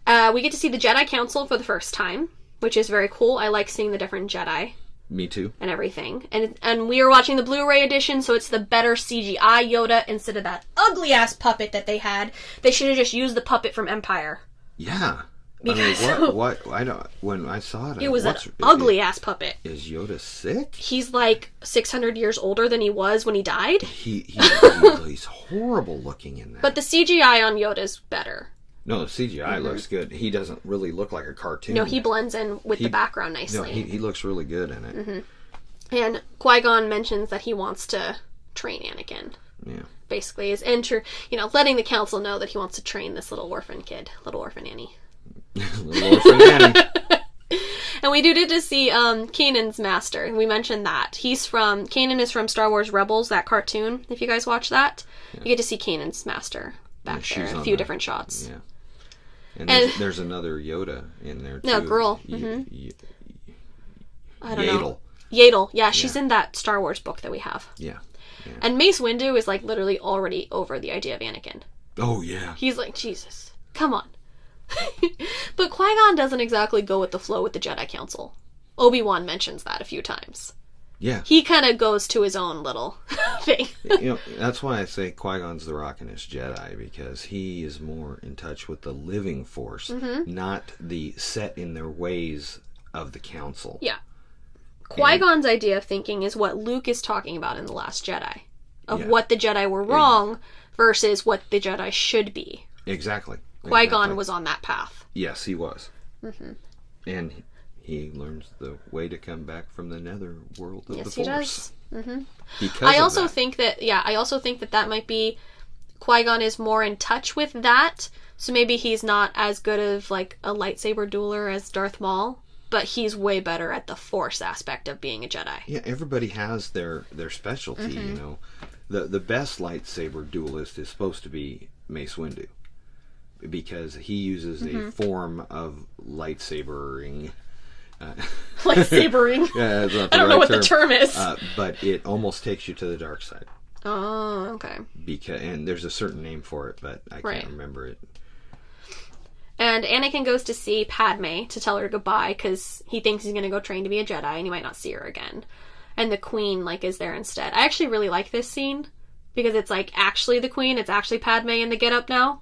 We get to see the Jedi Council for the first time, which is very cool. I like seeing the different Jedi. Me too. And everything. And we are watching the Blu-ray edition, so it's the better CGI Yoda instead of that ugly-ass puppet that they had. They should have just used the puppet from Empire. Yeah. Because I don't. When I saw it, it was an ugly-ass puppet. Is Yoda sick? He's like 600 years older than he was when he died. He's horrible looking in that. But the CGI on Yoda's better. No, the CGI looks good. He doesn't really look like a cartoon. No, he blends in with the background nicely. No, he looks really good in it. And Qui-Gon mentions that he wants to train Anakin. Yeah. Basically, is letting the council know that he wants to train this little orphan kid, little orphan Annie. Little orphan Annie. And we do get to see Kanan's master. We mentioned that. Kanan is from Star Wars Rebels, that cartoon, if you guys watch that. You get to see Kanan's master back there. A few different shots. Yeah. And there's another Yoda in there, too. No, girl. I don't know. Yaddle. Yeah, she's in that Star Wars book that we have. Yeah. And Mace Windu is, like, literally already over the idea of Anakin. Oh, yeah. He's like, Jesus, come on. But Qui-Gon doesn't exactly go with the flow with the Jedi Council. Obi-Wan mentions that a few times. Yeah. He kind of goes to his own little thing. That's why I say Qui-Gon's the rockinest Jedi, because he is more in touch with the living force, not the set in their ways of the Council. Yeah. Qui-Gon's idea of thinking is what Luke is talking about in The Last Jedi. Of what the Jedi were wrong versus what the Jedi should be. Exactly. Qui-Gon was on that path. Yes, he was. And he learns the way to come back from the nether world of the Force. Yes, he does. Because I also think that might be Qui-Gon is more in touch with that, so maybe he's not as good of like a lightsaber dueler as Darth Maul, but he's way better at the Force aspect of being a Jedi. Yeah, everybody has their specialty, you know. The best lightsaber duelist is supposed to be Mace Windu, because he uses a form of lightsabering. Lightsabering? Yeah, I don't know what the term is. But it almost takes you to the dark side. Oh, okay. And there's a certain name for it, but I can't remember it. And Anakin goes to see Padme to tell her goodbye, because he thinks he's going to go train to be a Jedi, and he might not see her again. And the Queen, is there instead. I actually really like this scene, because it's, actually the Queen. It's actually Padme in the get-up now.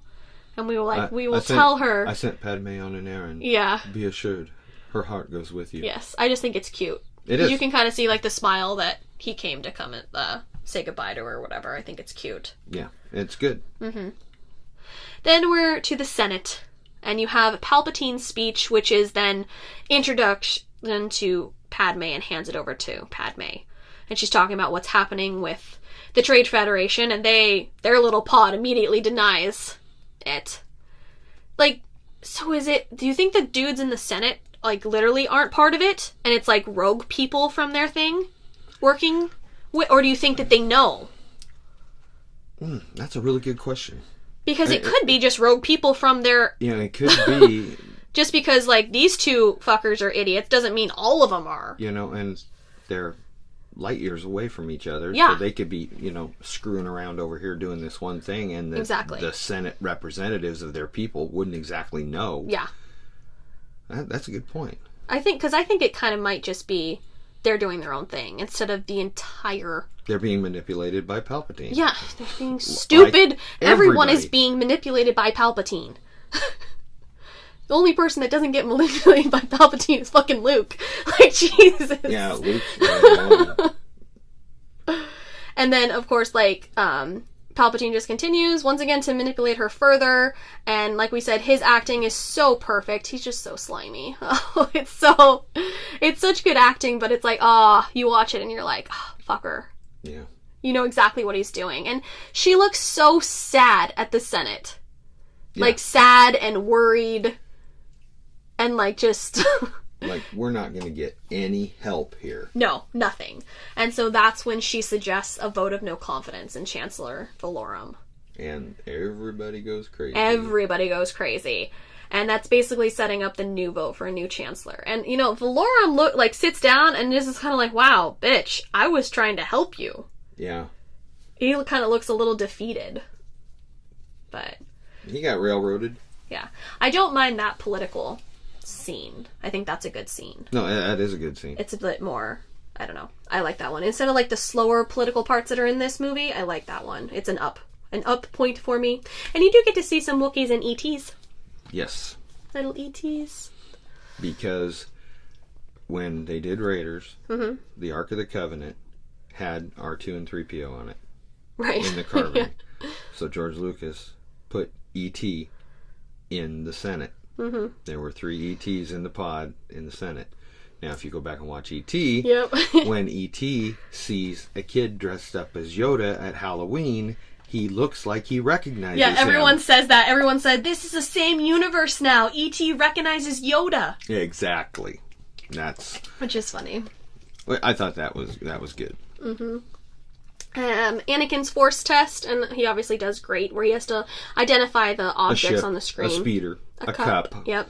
And we will tell her. I sent Padme on an errand. Yeah. Be assured, her heart goes with you. Yes, I just think it's cute. It is. You can kind of see, the smile that he came to come and say goodbye to her or whatever. I think it's cute. Yeah, it's good. Then we're to the Senate. And you have Palpatine's speech, which is then introduction to Padme and hands it over to Padme. And she's talking about what's happening with the Trade Federation, and their little pod immediately denies it. So do you think the dudes in the Senate, literally aren't part of it? And it's, rogue people from their thing working? Or do you think that they know? That's a really good question. Because it could be just rogue people from their... Yeah, it could be. Just because, these two fuckers are idiots doesn't mean all of them are. And they're light years away from each other. Yeah. So they could be, screwing around over here doing this one thing, and the Senate representatives of their people wouldn't exactly know. Yeah. That's a good point. I think it kind of might just be they're doing their own thing instead of the entire... They're being manipulated by Palpatine. Yeah, they're being stupid. Everyone is being manipulated by Palpatine. The only person that doesn't get manipulated by Palpatine is fucking Luke. Jesus. Yeah, Luke. And then, of course, Palpatine just continues once again to manipulate her further. And like we said, his acting is so perfect. He's just so slimy. Oh, it's such good acting, but it's you watch it and you're like, oh, fucker. Yeah. You know exactly what he's doing. And she looks so sad at the Senate. Yeah. Sad and worried. And just... we're not going to get any help here. No, nothing. And so that's when she suggests a vote of no confidence in Chancellor Valorum. And everybody goes crazy. Everybody goes crazy. And that's basically setting up the new vote for a new chancellor. And, you know, Valorum sits down and is kind of like, wow, bitch, I was trying to help you. Yeah. He kind of looks a little defeated. But... he got railroaded. Yeah. I don't mind that political scene. I think that's a good scene. No, that is a good scene. It's a bit more... I don't know. I like that one. Instead of, like, the slower political parts that are in this movie, I like that one. It's an up point for me. And you do get to see some Wookiees and ETs. Yes. Little ETs. Because when they did Raiders, the Ark of the Covenant had R2 and 3PO on it. Right. In the carving. So George Lucas put ET in the Senate. Mm-hmm. There were 3 ETs in the pod in the Senate. Now, if you go back and watch E.T., when E.T. sees a kid dressed up as Yoda at Halloween, he looks like he recognizes him. Yeah, everyone says that. Everyone said, this is the same universe now. E.T. recognizes Yoda. Exactly. Which is funny. I thought that was good. Mm-hmm. Anakin's force test, and he obviously does great, where he has to identify the objects on the screen. A speeder. A cup. Yep.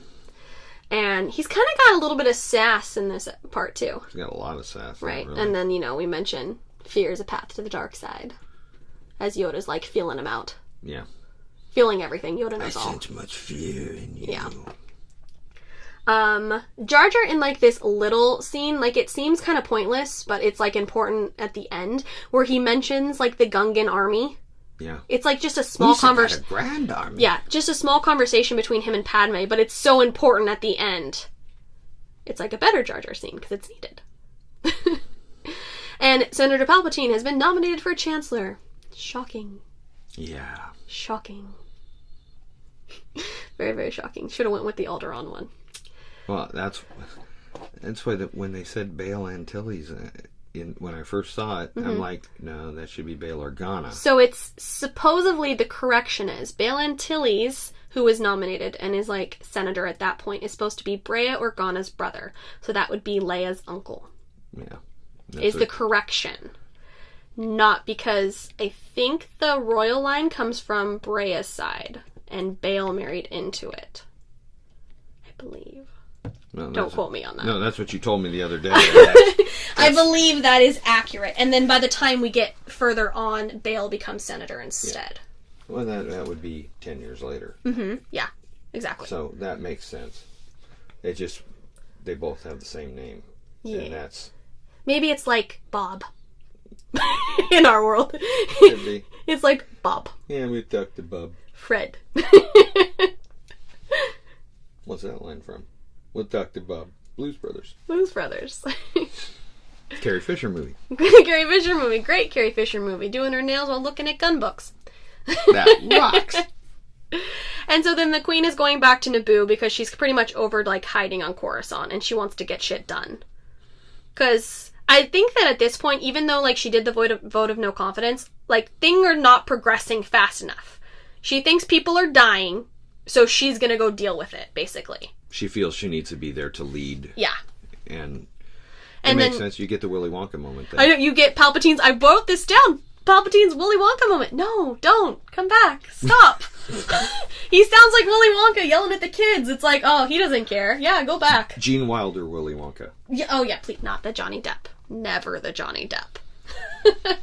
And he's kind of got a little bit of sass in this part, too. He's got a lot of sass. Right. Really. And then, you know, we mention fear is a path to the dark side. As Yoda's, like, feeling him out. Yeah. Feeling everything. Yoda knows all. I sense much fear in you. Yeah. Jar Jar in, like, this little scene, like, it seems kind of pointless, but it's, like, important at the end, where he mentions, like, the Gungan army. Yeah. It's, like, just a small conversation. A grand army. Yeah, just a small conversation between him and Padme, but it's so important at the end. It's, like, a better Jar Jar scene, because it's needed. And Senator Palpatine has been nominated for Chancellor. Shocking. Yeah. Shocking. Very, very shocking. Should have went with the Alderaan one. Well, that's why when they said Bail Antilles when I first saw it, I'm like, no, that should be Bail Organa. So it's supposedly the correction is Bail Antilles, who was nominated and is like senator at that point, is supposed to be Brea Organa's brother. So that would be Leia's uncle. Yeah. Is the correction. Not because I think the royal line comes from Brea's side and Bail married into it. I believe. No, don't quote me on that. No, that's what you told me the other day. I believe that is accurate. And then by the time we get further on, Bail becomes senator instead. Yeah. Well, that would be 10 years later. Mm-hmm. Yeah, exactly. So that makes sense. They both have the same name. Yeah. And that's... Maybe it's like Bob. In our world. Could be. It's like Bob. Yeah, we talked to Bob. Fred. What's that line from? We'll talk to Bob. Blues Brothers. Blues Brothers. Carrie Fisher movie. Carrie Fisher movie. Great Carrie Fisher movie. Doing her nails while looking at gun books. That rocks. And so then the queen is going back to Naboo because she's pretty much over, like, hiding on Coruscant, and she wants to get shit done. Because I think that at this point, even though, like, she did the vote of no confidence, like, things are not progressing fast enough. She thinks people are dying, so she's gonna go deal with it, basically. She feels she needs to be there to lead. Yeah. And it makes sense. You get the Willy Wonka moment there. I know, you get Palpatine's, I wrote this down, Palpatine's Willy Wonka moment. No, don't. Come back. Stop. He sounds like Willy Wonka yelling at the kids. It's like, oh, he doesn't care. Yeah, go back. Gene Wilder Willy Wonka. Yeah, oh, yeah, please. Not the Johnny Depp. Never the Johnny Depp.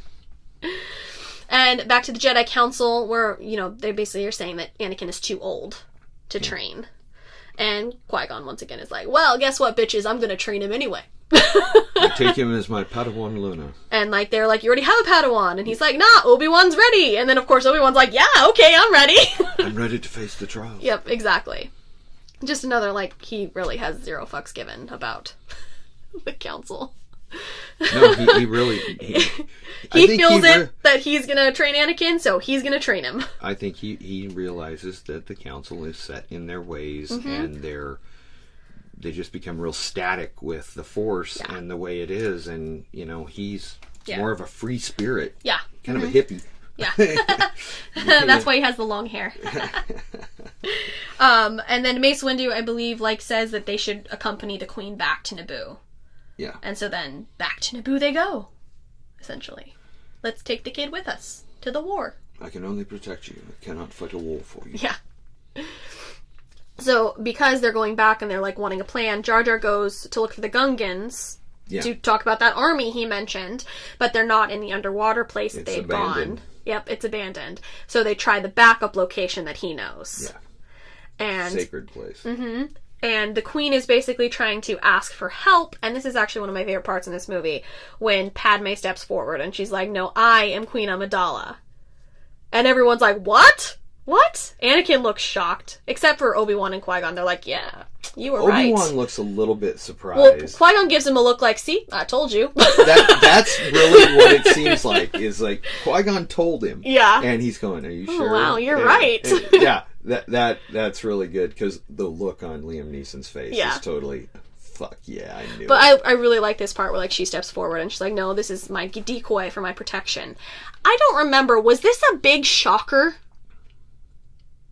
And back to the Jedi Council, where, you know, they basically are saying that Anakin is too old to train. And Qui-Gon once again is like, well, guess what, bitches? I'm going to train him anyway. I take him as my Padawan Luna. And, like, they're like, you already have a Padawan. And he's like, nah, Obi-Wan's ready. And then, of course, Obi-Wan's like, yeah, okay, I'm ready. I'm ready to face the trials. Yep, exactly. Just another, like, he really has zero fucks given about the council. No, he really... He feels that he's going to train Anakin, so he's going to train him. I think he realizes that the council is set in their ways, and they just become real static with the Force and the way it is, and, you know, he's more of a free spirit. Yeah. Kind of a hippie. Yeah. That's why he has the long hair. And then Mace Windu, I believe, like, says that they should accompany the Queen back to Naboo. Yeah. And so then back to Naboo they go, essentially. Let's take the kid with us to the war. I can only protect you. I cannot fight a war for you. Yeah. So, because they're going back and they're, like, wanting a plan, Jar Jar goes to look for the Gungans to talk about that army he mentioned, but they're not in the underwater place that they'd gone. Yep, it's abandoned. So they try the backup location that he knows. Yeah. And sacred place. Mm-hmm. And the Queen is basically trying to ask for help, and this is actually one of my favorite parts in this movie, when Padme steps forward and she's like, no, I am Queen Amidala. And everyone's like, what? What? Anakin looks shocked. Except for Obi-Wan and Qui-Gon. They're like, yeah, you were right. Obi-Wan looks a little bit surprised. Well, Qui-Gon gives him a look like, see, I told you. That's really what it seems like. Is like, Qui-Gon told him. Yeah. And he's going, are you sure? Wow, you're right. Yeah, that's really good, because the look on Liam Neeson's face is totally... Fuck yeah, I knew But I really like this part where, like, she steps forward and she's like, no, this is my decoy for my protection. I don't remember, was this a big shocker?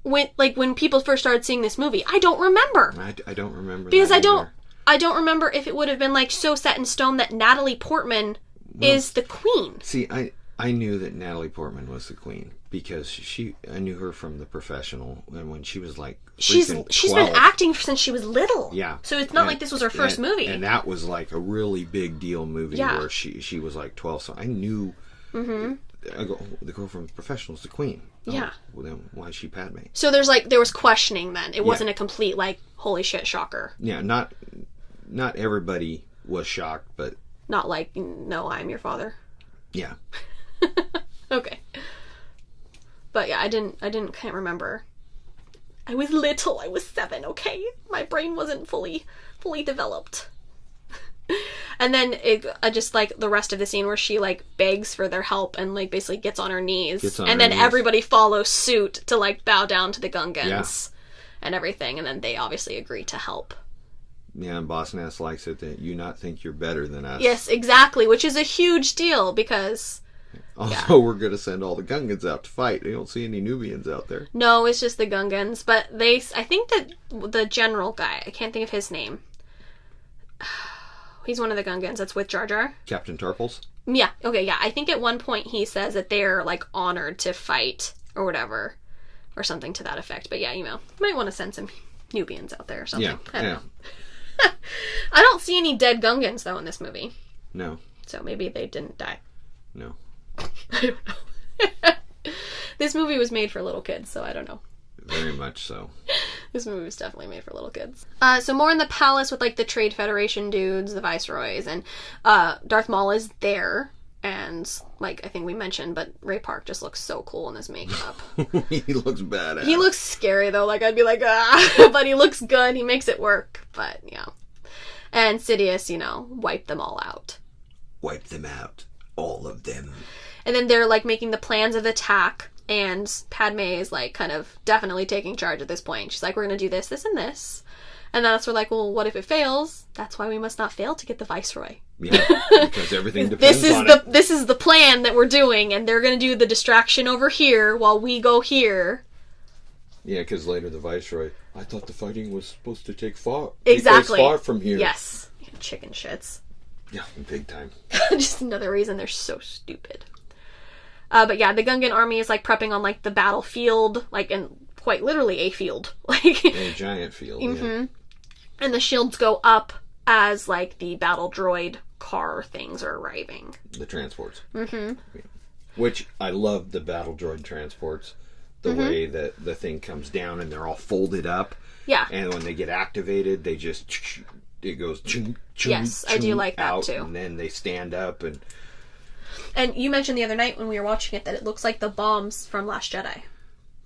When people first started seeing this movie, I don't remember. I don't remember because that I don't remember if it would have been like so set in stone that Natalie Portman is the Queen. See, I knew that Natalie Portman was the Queen because I knew her from The Professional, and when she was like she's 12. been acting since she was little. Yeah, so it's not like this was her first movie. And that was like a really big deal movie where she was like 12. So I knew. Mm-hmm. I go, the girl from The Professional is the Queen. Yeah. Well, then why is she Padme? So there was questioning then. It wasn't a complete, like, holy shit shocker. Yeah, not everybody was shocked, but... Not like, no, I'm your father. Yeah. Okay. But yeah, can't remember. I was little. I was 7, okay? My brain wasn't fully developed. And then just like the rest of the scene where she like begs for their help and like basically gets on her knees, and then everybody follows suit to like bow down to the Gungans and everything, and then they obviously agree to help. Yeah, and Boss Nass likes it that you not think you're better than us. Yes, exactly, which is a huge deal because also we're going to send all the Gungans out to fight. You don't see any Nubians out there. No, it's just the Gungans, but I think that the general guy, I can't think of his name. He's one of the Gungans that's with Jar Jar. Captain Tarples? Yeah, okay, yeah. I think at one point he says that they're, like, honored to fight or whatever. Or something to that effect. But yeah, you might want to send some Nubians out there or something. Yeah, I don't know. I don't see any dead Gungans, though, in this movie. No. So maybe they didn't die. No. I don't know. This movie was made for little kids, so I don't know. Very much so. This movie was definitely made for little kids. So more in the palace with, like, the Trade Federation dudes, the viceroys, and Darth Maul is there, and, like, I think we mentioned, but Ray Park just looks so cool in his makeup. He looks badass. He looks scary, though. Like, I'd be like, ah, but he looks good. He makes it work, but, yeah. And Sidious, wiped them all out. Wipe them out. All of them. And then they're, like, making the plans of the attack. And Padme is, like, kind of definitely taking charge at this point. She's like, we're going to do this, this, and this. And then we're like, well, what if it fails? That's why we must not fail to get the Viceroy. Yeah, because everything depends on it. This is the plan that we're doing, and they're going to do the distraction over here while we go here. Yeah, because later the Viceroy, I thought the fighting was supposed to take place far from here. Yes. Chicken shits. Yeah, big time. Just another reason they're so stupid. But yeah, the Gungan army is, like, prepping on, like, the battlefield, like, and quite literally a field. Like, a giant field, yeah. And the shields go up as, like, the battle droid car things are arriving. The transports. Mm-hmm. Yeah. Which, I love the battle droid transports. The way that the thing comes down and they're all folded up. Yeah. And when they get activated, they just... It goes... Yes, I do like that, out, too. And then they stand up and... And you mentioned the other night when we were watching it that it looks like the bombs from Last Jedi.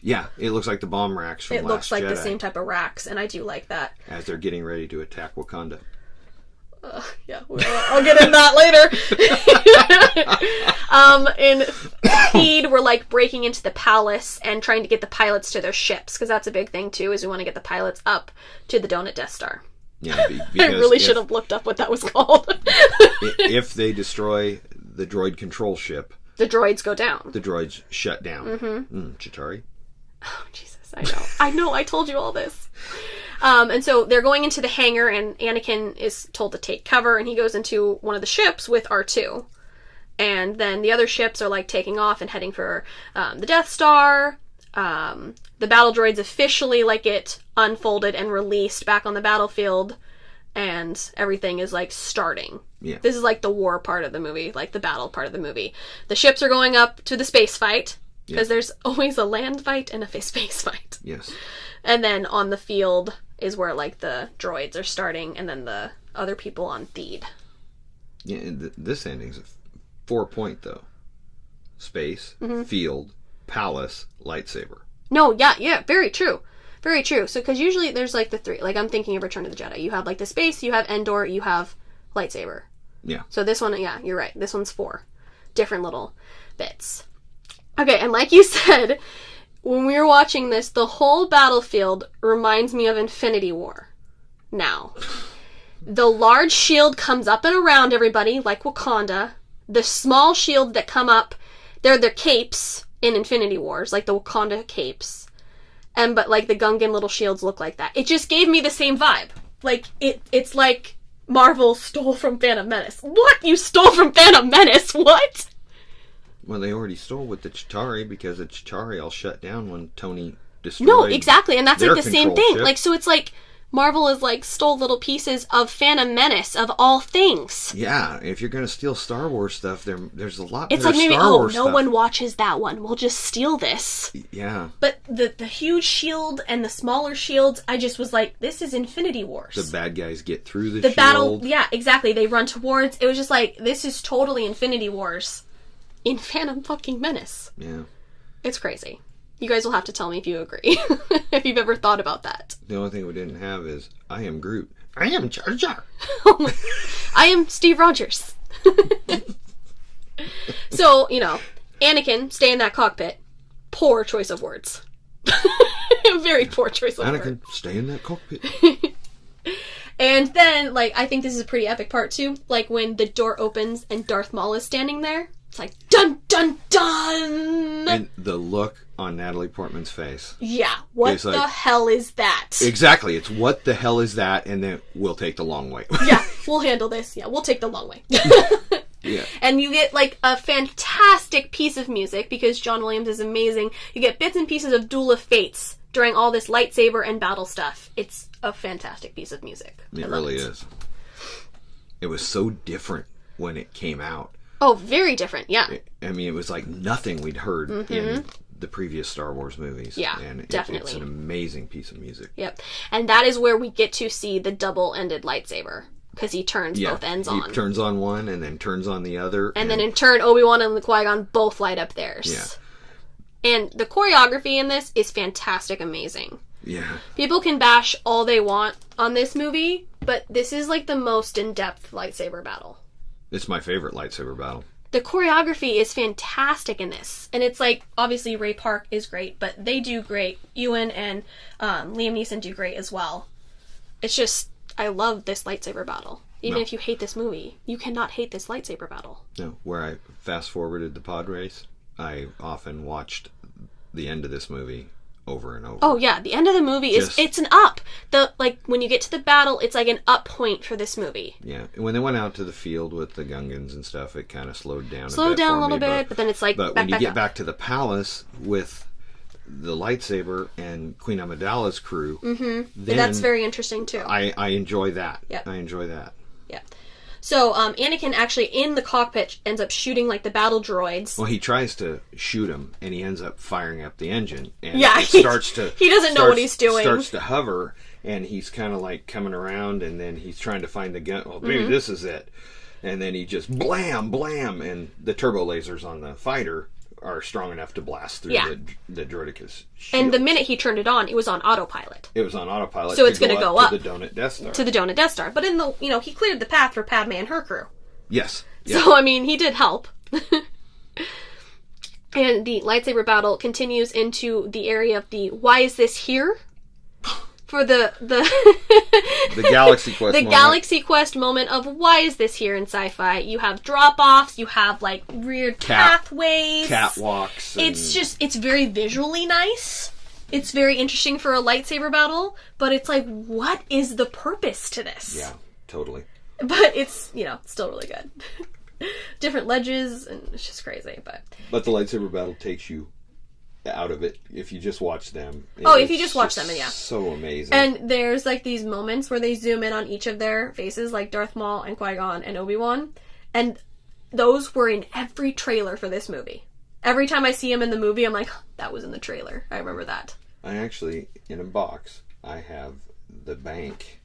Yeah, it looks like the bomb racks from Last Jedi. It looks like the same type of racks, and I do like that. As they're getting ready to attack Wakanda. Yeah, I'll get in that later. In Feed, we're, like, breaking into the palace and trying to get the pilots to their ships, because that's a big thing, too, is we want to get the pilots up to the Donut Death Star. Yeah, I really should have looked up what that was called. If they destroy the droid control ship, the droids go down. The droids shut down. Chitauri. Oh, Jesus, I know. I know, I told you all this. And so they're going into the hangar, and Anakin is told to take cover, and he goes into one of the ships with R2. And then the other ships are, like, taking off and heading for the Death Star. The battle droids officially, like, get unfolded and released back on the battlefield. And everything is, like, starting. Yeah. This is, like, the war part of the movie, like, the battle part of the movie. The ships are going up to the space fight, because there's always a land fight and a space fight. Yes. And then on the field is where, like, the droids are starting, and then the other people on Theed. Yeah, and this ending's a 4-point, though. Space, field, palace, lightsaber. No, yeah, very true. Very true. So, because usually there's, like, the 3. Like, I'm thinking of Return of the Jedi. You have, like, the space, you have Endor, you have lightsaber. Yeah. So this one, yeah, you're right. This one's 4 different little bits. Okay, and like you said, when we were watching this, the whole battlefield reminds me of Infinity War. Now, the large shield comes up and around everybody, like Wakanda. The small shields that come up, they're the capes in Infinity Wars, like the Wakanda capes. But, like, the Gungan little shields look like that. It just gave me the same vibe. Like, it's like Marvel stole from Phantom Menace. What? You stole from Phantom Menace? What? Well, they already stole with the Chitauri, because the Chitauri all shut down when Tony destroyed. No, exactly. And that's, like, the same thing. Ship. Like, so it's like Marvel is, like, stole little pieces of Phantom Menace, of all things. Yeah, if you're going to steal Star Wars stuff, there's a lot it's better like maybe, Star Wars no stuff. one watches that one. We'll just steal this. Yeah. But the huge shield and the smaller shields, I just was like, this is Infinity Wars. The bad guys get through the shield. Battle, yeah, exactly. They run towards. It was just like, this is totally Infinity Wars in Phantom fucking Menace. Yeah. It's crazy. You guys will have to tell me if you agree. If you've ever thought about that. The only thing we didn't have is, I am Groot. I am Jar Jar. I am Steve Rogers. So, Anakin, stay in that cockpit. Poor choice of words. Very poor choice of words. Anakin, stay in that cockpit. And then, like, I think this is a pretty epic part, too. Like, when the door opens and Darth Maul is standing there. It's like, dun, dun, dun! And the look on Natalie Portman's face. Yeah, what It's the like, hell is that? Exactly, it's what the hell is that, and then we'll take the long way. Yeah, we'll handle this. Yeah, we'll take the long way. Yeah. And you get, like, a fantastic piece of music, because John Williams is amazing. You get bits and pieces of Duel of Fates during all this lightsaber and battle stuff. It's a fantastic piece of music. It really is. It was so different when it came out. Oh, very different, yeah. I mean, it was like nothing we'd heard in the previous Star Wars movies. Yeah, and definitely. It's an amazing piece of music. Yep. And that is where we get to see the double-ended lightsaber. Because he turns both ends on. He turns on one and then turns on the other. And then in turn, Obi-Wan and Qui-Gon both light up theirs. Yeah. And the choreography in this is fantastic, amazing. Yeah. People can bash all they want on this movie, but this is like the most in-depth lightsaber battle. It's my favorite lightsaber battle. The choreography is fantastic in this. And it's like, obviously Ray Park is great, but they do great. Ewan and Liam Neeson do great as well. It's just, I love this lightsaber battle. Even if you hate this movie, you cannot hate this lightsaber battle. No, where I fast-forwarded the pod race, I often watched the end of this movie over and over. Oh yeah, the end of the movie it's an up. When you get to the battle, it's like an up point for this movie. Yeah, when they went out to the field with the Gungans and stuff, it kind of slowed down. Slowed down a little bit, but then it's like but when you get back to the palace with the lightsaber and Queen Amidala's crew, then that's very interesting too. I enjoy that. Yep. I enjoy that. Yeah. So, Anakin actually in the cockpit ends up shooting like the battle droids. Well, he tries to shoot him, and he ends up firing up the engine. And yeah, it starts to. He doesn't know what he's doing. Starts to hover, and he's kind of like coming around, and then he's trying to find the gun. Well, maybe this is it. And then he just blam, blam, and the turbo lasers on the fighter are strong enough to blast through the Droideka's shield. And the minute he turned it on, it was on autopilot. It was on autopilot. So it's going to go up to the Donut Death Star. To the Donut Death Star. But in the, he cleared the path for Padme and her crew. Yes. So, I mean, he did help. And the lightsaber battle continues into the area of the why is this here? For the Galaxy Quest moment. Galaxy Quest moment of why is this here in sci-fi? You have drop-offs, you have like weird pathways, catwalks. It's very visually nice. It's very interesting for a lightsaber battle, but it's like, what is the purpose to this? Yeah, totally. But it's, still really good. different ledges, and it's just crazy. But the lightsaber battle takes you out of it if you just watch them. If you just watch them, yeah. So amazing. And there's like these moments where they zoom in on each of their faces, like Darth Maul and Qui-Gon and Obi-Wan, and those were in every trailer for this movie. Every time I see him in the movie, I'm like, that was in the trailer. I remember that. I actually, in a box, I have the bank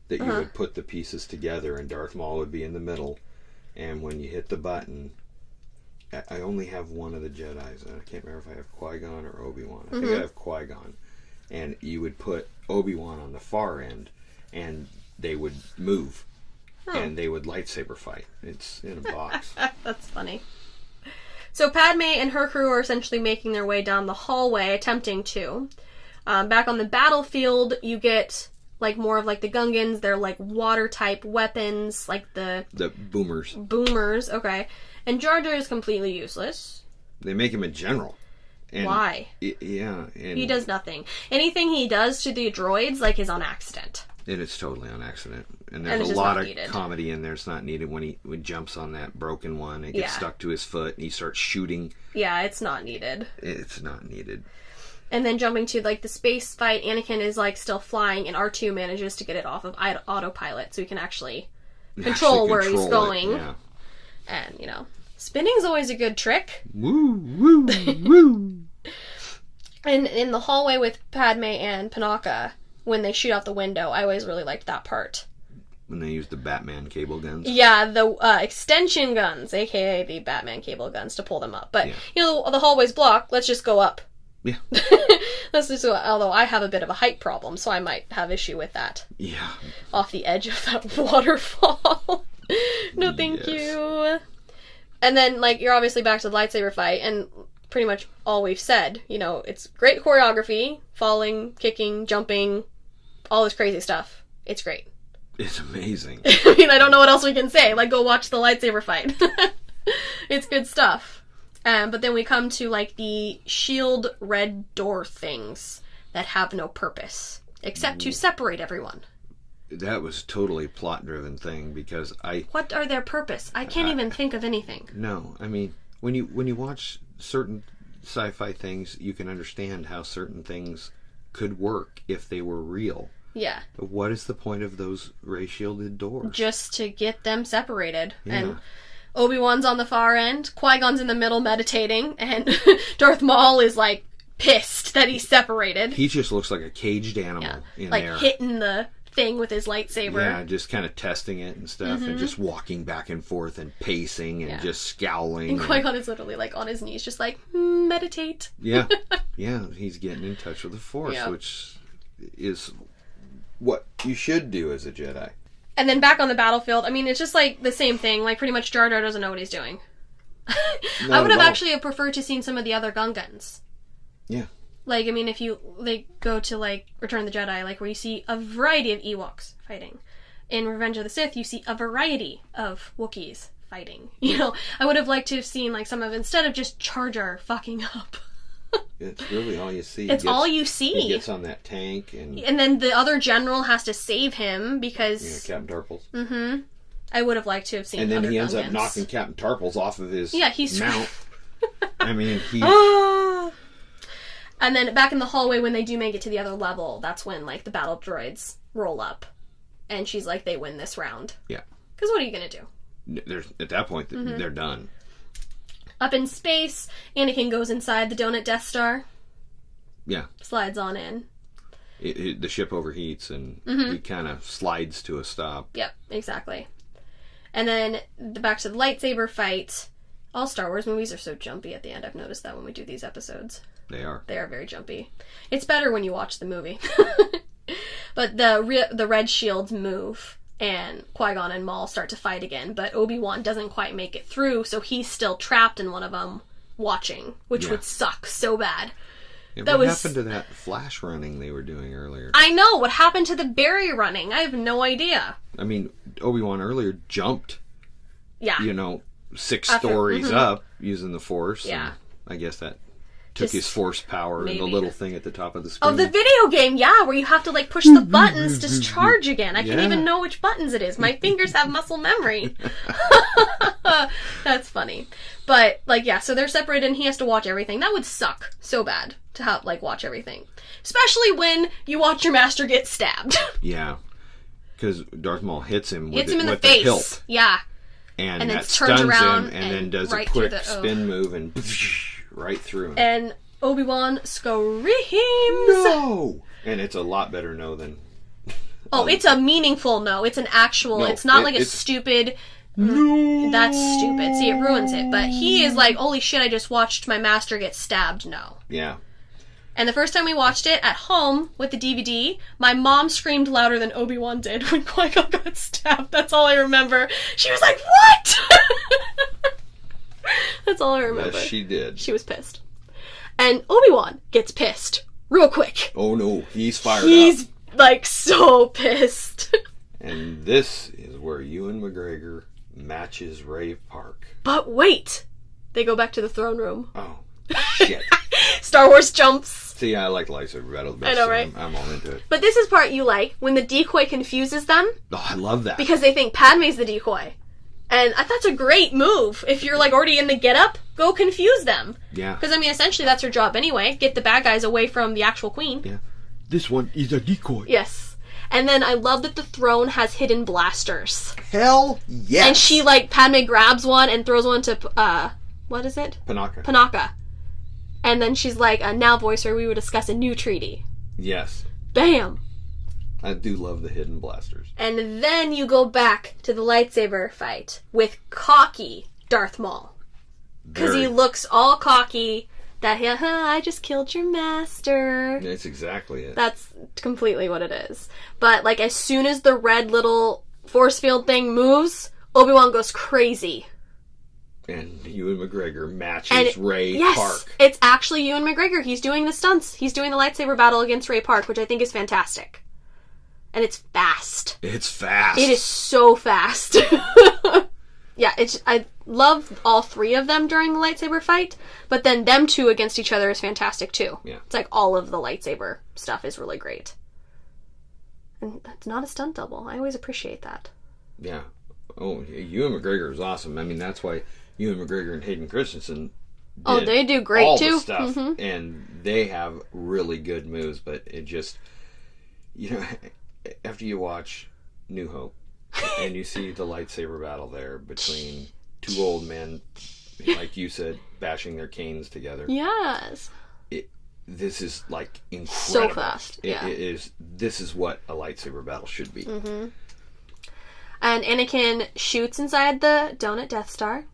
that you would put the pieces together, and Darth Maul would be in the middle, and when you hit the button, I only have one of the Jedis. I can't remember if I have Qui-Gon or Obi-Wan. I think I have Qui-Gon. And you would put Obi-Wan on the far end, and they would move, and they would lightsaber fight. It's in a box. That's funny. So Padme and her crew are essentially making their way down the hallway, attempting to. Back on the battlefield, you get like more of like the Gungans. They're like water-type weapons, like the boomers. Boomers, okay. And Jar Jar is completely useless. They make him a general. And why? Yeah. And he does nothing. Anything he does to the droids, like, is on accident. And it's totally on accident. And there's a lot of comedy in there. It's not needed. When he jumps on that broken one, it gets stuck to his foot, and he starts shooting. Yeah, it's not needed. It's not needed. And then jumping to, like, the space fight, Anakin is, like, still flying, and R2 manages to get it off of autopilot, so he can actually control where he's going. Yeah. And, you know, spinning's always a good trick. Woo, woo, woo. And in the hallway with Padme and Panaka, when they shoot out the window, I always really liked that part. When they use the Batman cable guns? Yeah, the extension guns, aka the Batman cable guns, to pull them up. But, you know, the hallway's blocked, let's just go up. Yeah. Let's just go, although I have a bit of a height problem, so I might have issue with that. Yeah. Off the edge of that waterfall. No, thank you. And then, like, you're obviously back to the lightsaber fight, and pretty much all we've said. You know, it's great choreography, falling, kicking, jumping, all this crazy stuff. It's great. It's amazing. I mean, I don't know what else we can say. Like, go watch the lightsaber fight. It's good stuff. But then we come to, like, the shield red door things that have no purpose, except to separate everyone. That was totally plot-driven thing, because What are their purpose? I can't even think of anything. No, I mean, when you watch certain sci-fi things, you can understand how certain things could work if they were real. Yeah. But what is the point of those ray-shielded doors? Just to get them separated. Yeah. And Obi-Wan's on the far end, Qui-Gon's in the middle meditating, and Darth Maul is, like, pissed that he's separated. He just looks like a caged animal in like, there. Like, hitting the thing with his lightsaber. Yeah, just kind of testing it and stuff, and just walking back and forth and pacing and just scowling. And Qui-Gon is literally, like, on his knees, just like, meditate. Yeah. Yeah, he's getting in touch with the Force, which is what you should do as a Jedi. And then back on the battlefield, I mean, it's just, like, the same thing. Like, pretty much Jar Jar doesn't know what he's doing. I would have actually preferred to seen some of the other Gungans. Yeah. Like, I mean, if you, like, go to, like, Return of the Jedi, like, where you see a variety of Ewoks fighting. In Revenge of the Sith, you see a variety of Wookiees fighting. You know, I would have liked to have seen, like, some of, instead of just Jar Jar fucking up. It's really all you see. It's all you see. He gets on that tank, and then the other general has to save him because... Yeah, Captain Tarpals. Mm-hmm. I would have liked to have seen and then other he ends Gungans. up knocking Captain Tarpals off of his mount. I mean, he... And then back in the hallway, when they do make it to the other level, that's when, like, the battle droids roll up. And she's like, they win this round. Yeah. Because what are you going to do? At that point, they're done. Up in space, Anakin goes inside the donut Death Star. Yeah. Slides on in. The ship overheats, and he kind of slides to a stop. Yep, exactly. And then back to the lightsaber fight. All Star Wars movies are so jumpy at the end. I've noticed that when we do these episodes. They are. They are very jumpy. It's better when you watch the movie. But the red shields move, and Qui-Gon and Maul start to fight again, but Obi-Wan doesn't quite make it through, so he's still trapped in one of them watching, which would suck so bad. Yeah, what happened to that flash running they were doing earlier? I know! What happened to the berry running? I have no idea. I mean, Obi-Wan earlier jumped, 6 stories up using the Force. Yeah. And I guess that took his Force power and the little thing at the top of the screen. Oh, the video game, where you have to, like, push the buttons to charge again. I can't even know which buttons it is. My fingers have muscle memory. That That's funny. But, like, yeah, so they're separated and he has to watch everything. That would suck so bad to have, like, watch everything. Especially when you watch your master get stabbed. Yeah. Because Darth Maul hits him with, in the with face. the hilt. Yeah. And then that turns stuns around him and then does right a quick through the- spin move and right through him. And Obi-Wan screams. No! And it's a lot better no than... Oh, it's a meaningful no. It's an actual... No, it's not like a it's... stupid... No! That's stupid. See, it ruins it. But he is like, holy shit, I just watched my master get stabbed. No. Yeah. And the first time we watched it at home with the DVD, my mom screamed louder than Obi-Wan did when Qui-Gon got stabbed. That's all I remember. She was like, what? That's all I remember. Yes, she did. She was pissed. And Obi-Wan gets pissed real quick. Oh no, he's fired He's, up. like, so pissed. And this is where Ewan McGregor matches Ray Park. But wait! They go back to the throne room. Oh, shit. Star Wars jumps. See, I like lightsaber battle the best. I know, right? I'm all into it. But this is part you like, when the decoy confuses them. Oh, I love that. Because they think Padme's the decoy. And I thought that's a great move. If you're, like, already in the get-up, go confuse them. Yeah. Because, I mean, essentially that's her job anyway. Get the bad guys away from the actual queen. Yeah. This one is a decoy. Yes. And then I love that the throne has hidden blasters. Hell yes. And she, like, Padme grabs one and throws one to, what is it? Panaka. Panaka. And then she's like, now, voicer, we will discuss a new treaty. Yes. Bam! I do love the hidden blasters. And then you go back to the lightsaber fight with cocky Darth Maul. Because he looks all cocky that, I just killed your master. That's exactly it. That's completely what it is. But, like, as soon as the red little force field thing moves, Obi-Wan goes crazy. And Ewan McGregor matches Ray Park. It's actually Ewan McGregor. He's doing the stunts. He's doing the lightsaber battle against Ray Park, which I think is fantastic. And it's fast. It's fast. It is so fast. Yeah, I love all three of them during the lightsaber fight, but then them two against each other is fantastic too. Yeah. It's like all of the lightsaber stuff is really great. And that's not a stunt double. I always appreciate that. Yeah. Oh, Ewan McGregor is awesome. I mean, that's why Ewan McGregor and Hayden Christensen did they do great all too. the stuff. Mm-hmm. And they have really good moves, but it just, after you watch New Hope and you see the lightsaber battle there between two old men, like you said, bashing their canes together. Yes. This is like incredible. So fast. Yeah. This is what a lightsaber battle should be. Mm-hmm. And Anakin shoots inside the donut Death Star.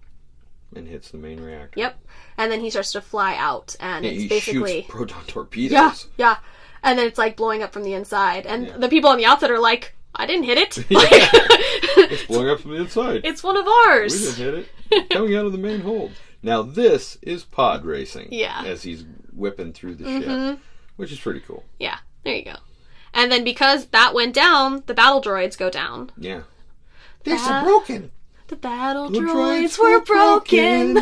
And hits the main reactor. Yep. And then he starts to fly out, and it's he basically shoots proton torpedoes. Yeah. And then it's like blowing up from the inside, and the people on the outside are like, "I didn't hit it." It's blowing up from the inside. It's one of ours. We didn't hit it. Coming out of the main hold. Now this is pod racing. Yeah. As he's whipping through the ship, which is pretty cool. Yeah. There you go. And then because that went down, the battle droids go down. Yeah. They're so broken. The battle The droids were broken.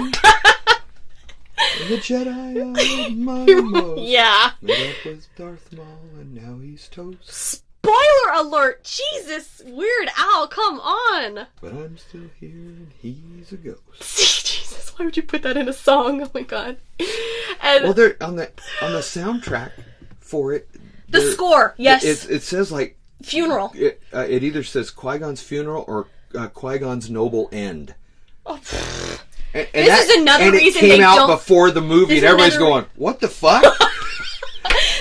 And the Jedi are my most. Yeah. Met up with Darth Maul and now he's toast. Spoiler alert! Jesus, Weird Al, come on! But I'm still here and he's a ghost. Jesus, why would you put that in a song? Oh my god. And Well, they're on the soundtrack for it. the score, yes. It says like Funeral. It either says Qui-Gon's funeral or Qui-Gon's noble end. Oh, And this is another reason it they came out don't- before the movie, This and is everybody's another- going, "What the fuck?"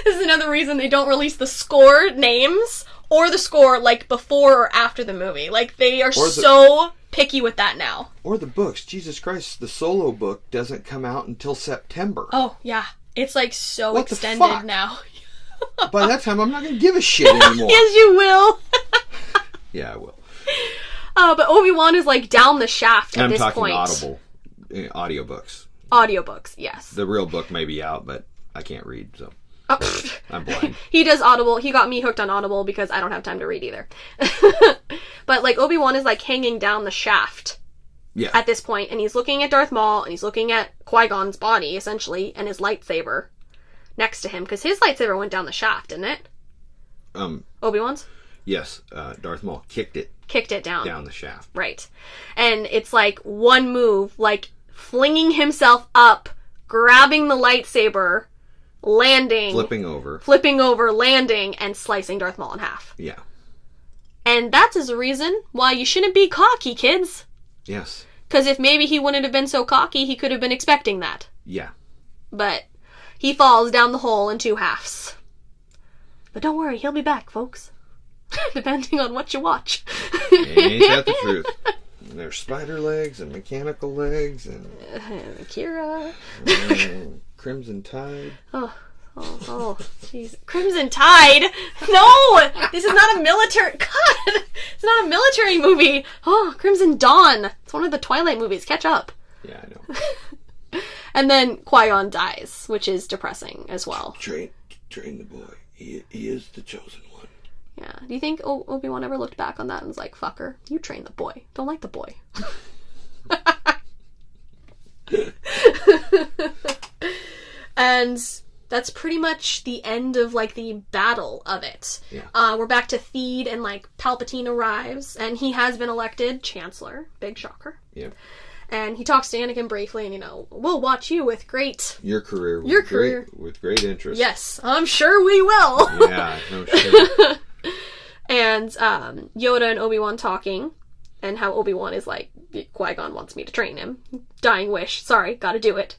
This is another reason they don't release the score names or the score like before or after the movie. Like they are so picky with that now. Or the books. Jesus Christ, the solo book doesn't come out until September. Oh yeah, it's like so What the extended fuck? now. By that time, I'm not going to give a shit anymore. Yes, you will. Yeah, I will. But Obi-Wan is like down the shaft at I'm this talking point. Audible audiobooks. Audiobooks, yes. The real book may be out, but I can't read, so Oh, pfft. I'm blind. He does Audible. He got me hooked on Audible because I don't have time to read either. But like Obi-Wan is like hanging down the shaft Yeah. at this point, and he's looking at Darth Maul, and he's looking at Qui-Gon's body, essentially, and his lightsaber next to him, because his lightsaber went down the shaft, didn't it? Obi-Wan's? Yes, Darth Maul kicked it down the shaft. Right. And it's like one move, like flinging himself up, grabbing the lightsaber, landing, Flipping over, landing, and slicing Darth Maul in half. Yeah. And that's his reason why you shouldn't be cocky, kids. Yes. Because if maybe he wouldn't have been so cocky, he could have been expecting that. Yeah. But he falls down the hole in 2 halves. But don't worry, he'll be back, folks. Depending on what you watch. Ain't that the truth? There's spider legs and mechanical legs and... Kira. Crimson Tide. Oh, jeez. Crimson Tide? No! This is not a military... God! It's not a military movie! Oh, Crimson Dawn. It's one of the Twilight movies. Catch up. Yeah, I know. And then Qui-Gon dies, which is depressing as well. Train the boy. He is the chosen one. Yeah. Do you think Obi-Wan ever looked back on that and was like, fucker, you trained the boy. Don't like the boy. And that's pretty much the end of, like, the battle of it. Yeah. We're back to Theed, and, like, Palpatine arrives, and he has been elected Chancellor. Big shocker. Yeah. And he talks to Anakin briefly, and, we'll watch you with great... Your career. With great interest. Yes, I'm sure we will. Yeah, no shit. And Yoda and Obi-Wan talking, and how Obi-Wan is like, Qui-Gon wants me to train him. Dying wish. Sorry, gotta do it.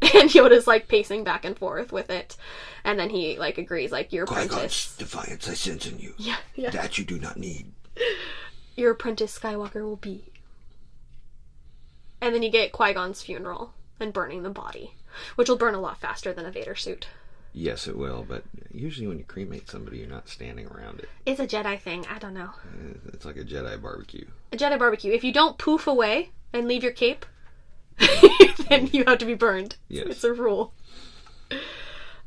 And Yoda's like pacing back and forth with it. And then he like agrees, like, your Qui-Gon's apprentice. defiance I sense in you. Yeah. That you do not need. Your apprentice Skywalker will be. And then you get Qui-Gon's funeral and burning the body, which will burn a lot faster than a Vader suit. Yes, it will, but usually when you cremate somebody, you're not standing around it. It's a Jedi thing. I don't know. It's like a Jedi barbecue. A Jedi barbecue. If you don't poof away and leave your cape, then you have to be burned. Yes. It's a rule.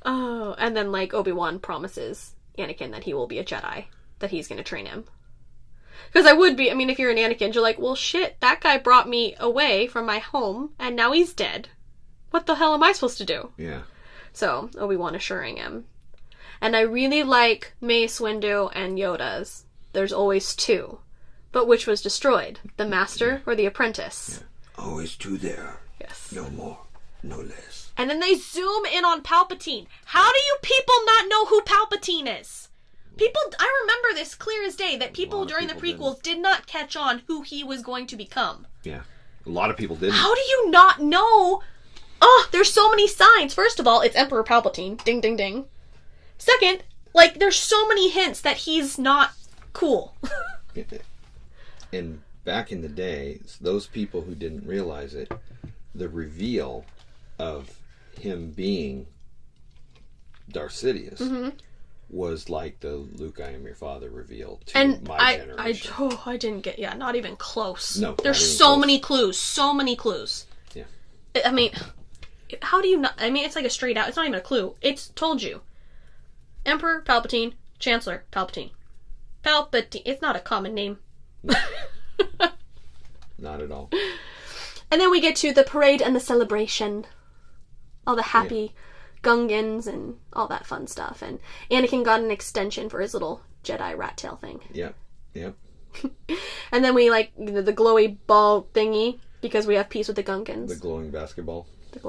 Oh, and then, like, Obi-Wan promises Anakin that he will be a Jedi, that he's going to train him. Because if you're an Anakin, you're like, well, shit, that guy brought me away from my home, and now he's dead. What the hell am I supposed to do? Yeah. So, Obi-Wan assuring him. And I really like Mace Windu and Yoda's. There's always 2. But which was destroyed? The Master or the Apprentice? Yeah. Always 2 there. Yes. No more. No less. And then they zoom in on Palpatine. How do you people not know who Palpatine is? I remember this clear as day, that people during the prequels did not catch on who he was going to become. Yeah. A lot of people didn't. How do you not know? Oh, there's so many signs. First of all, it's Emperor Palpatine. Ding, ding, ding. Second, like, there's so many hints that he's not cool. And back in the day, those people who didn't realize it, the reveal of him being Darth Sidious was like the Luke, I am your father reveal to my generation. I didn't get, not even close. No. There's so many clues. Yeah. I mean, how do you not, it's like a straight out, it's not even a clue. It's told you. Emperor Palpatine, Chancellor Palpatine. Palpatine, it's not a common name. Not at all. And then we get to the parade and the celebration. All the happy Gungans and all that fun stuff. And Anakin got an extension for his little Jedi rat tail thing. Yep. And then we, like, the glowy ball thingy, because we have peace with the Gungans. The glowing basketball. It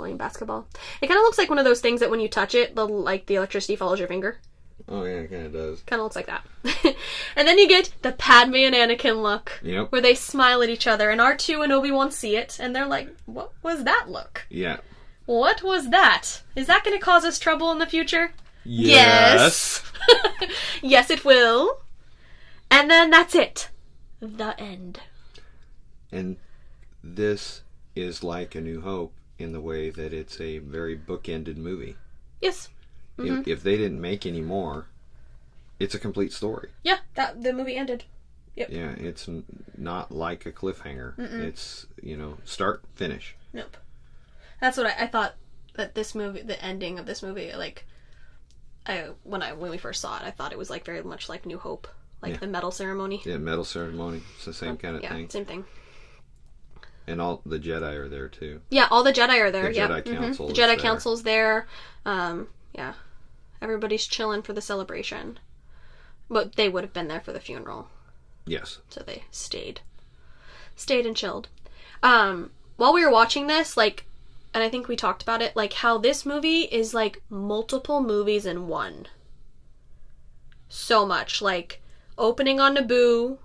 kind of looks like one of those things that when you touch it, the electricity follows your finger. Oh, yeah, it kind of does. Kind of looks like that. And then you get the Padme and Anakin look. Yep. Where they smile at each other, and R2 and Obi-Wan see it, and they're like, what was that look? Yeah. What was that? Is that going to cause us trouble in the future? Yes. Yes, it will. And then that's it. The end. And this is like A New Hope in the way that it's a very book-ended movie. Yes. Mm-hmm. If they didn't make any more, it's a complete story. Yeah, the movie ended. Yep. Yeah, it's not like a cliffhanger. Mm-mm. It's, start, finish. Nope. That's what I thought, that this movie, the ending of this movie, like, when we first saw it, I thought it was like very much like New Hope, like the medal ceremony. Yeah, medal ceremony. It's the same kind of thing. Yeah, same thing. And all the Jedi are there too. Yeah, all the Jedi are there. The Jedi Council. The Jedi Council's there. Yeah, everybody's chilling for the celebration. But they would have been there for the funeral. Yes. So they stayed and chilled. While we were watching this, like, and I think we talked about it, like, how this movie is, like, multiple movies in one. So much. Like, opening on Naboo,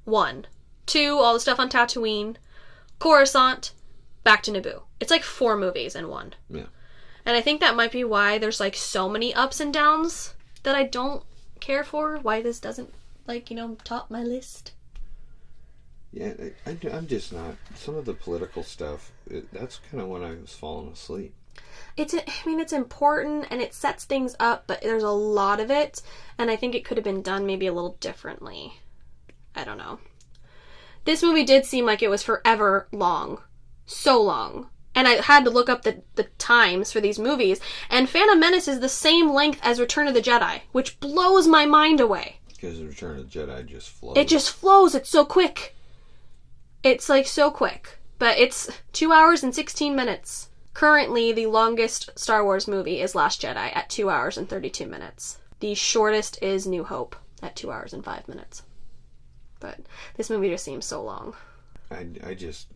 1. 2, all the stuff on Tatooine. Coruscant, back to Naboo. It's like 4 movies in one. Yeah. And I think that might be why there's, like, so many ups and downs that I don't care for. Why this doesn't, like, you know, top my list. Yeah, I'm just not. Some of the political stuff, that's kind of when I was falling asleep. It's important and it sets things up, but there's a lot of it, and I think it could have been done maybe a little differently. I don't know. This movie did seem like it was forever long. So long. And I had to look up the times for these movies, and Phantom Menace is the same length as Return of the Jedi, which blows my mind away. Because Return of the Jedi just flows. It just flows. It's so quick. It's, like, so quick. But it's 2 hours and 16 minutes. Currently, the longest Star Wars movie is Last Jedi at 2 hours and 32 minutes. The shortest is New Hope at 2 hours and 5 minutes. But this movie just seems so long. I just...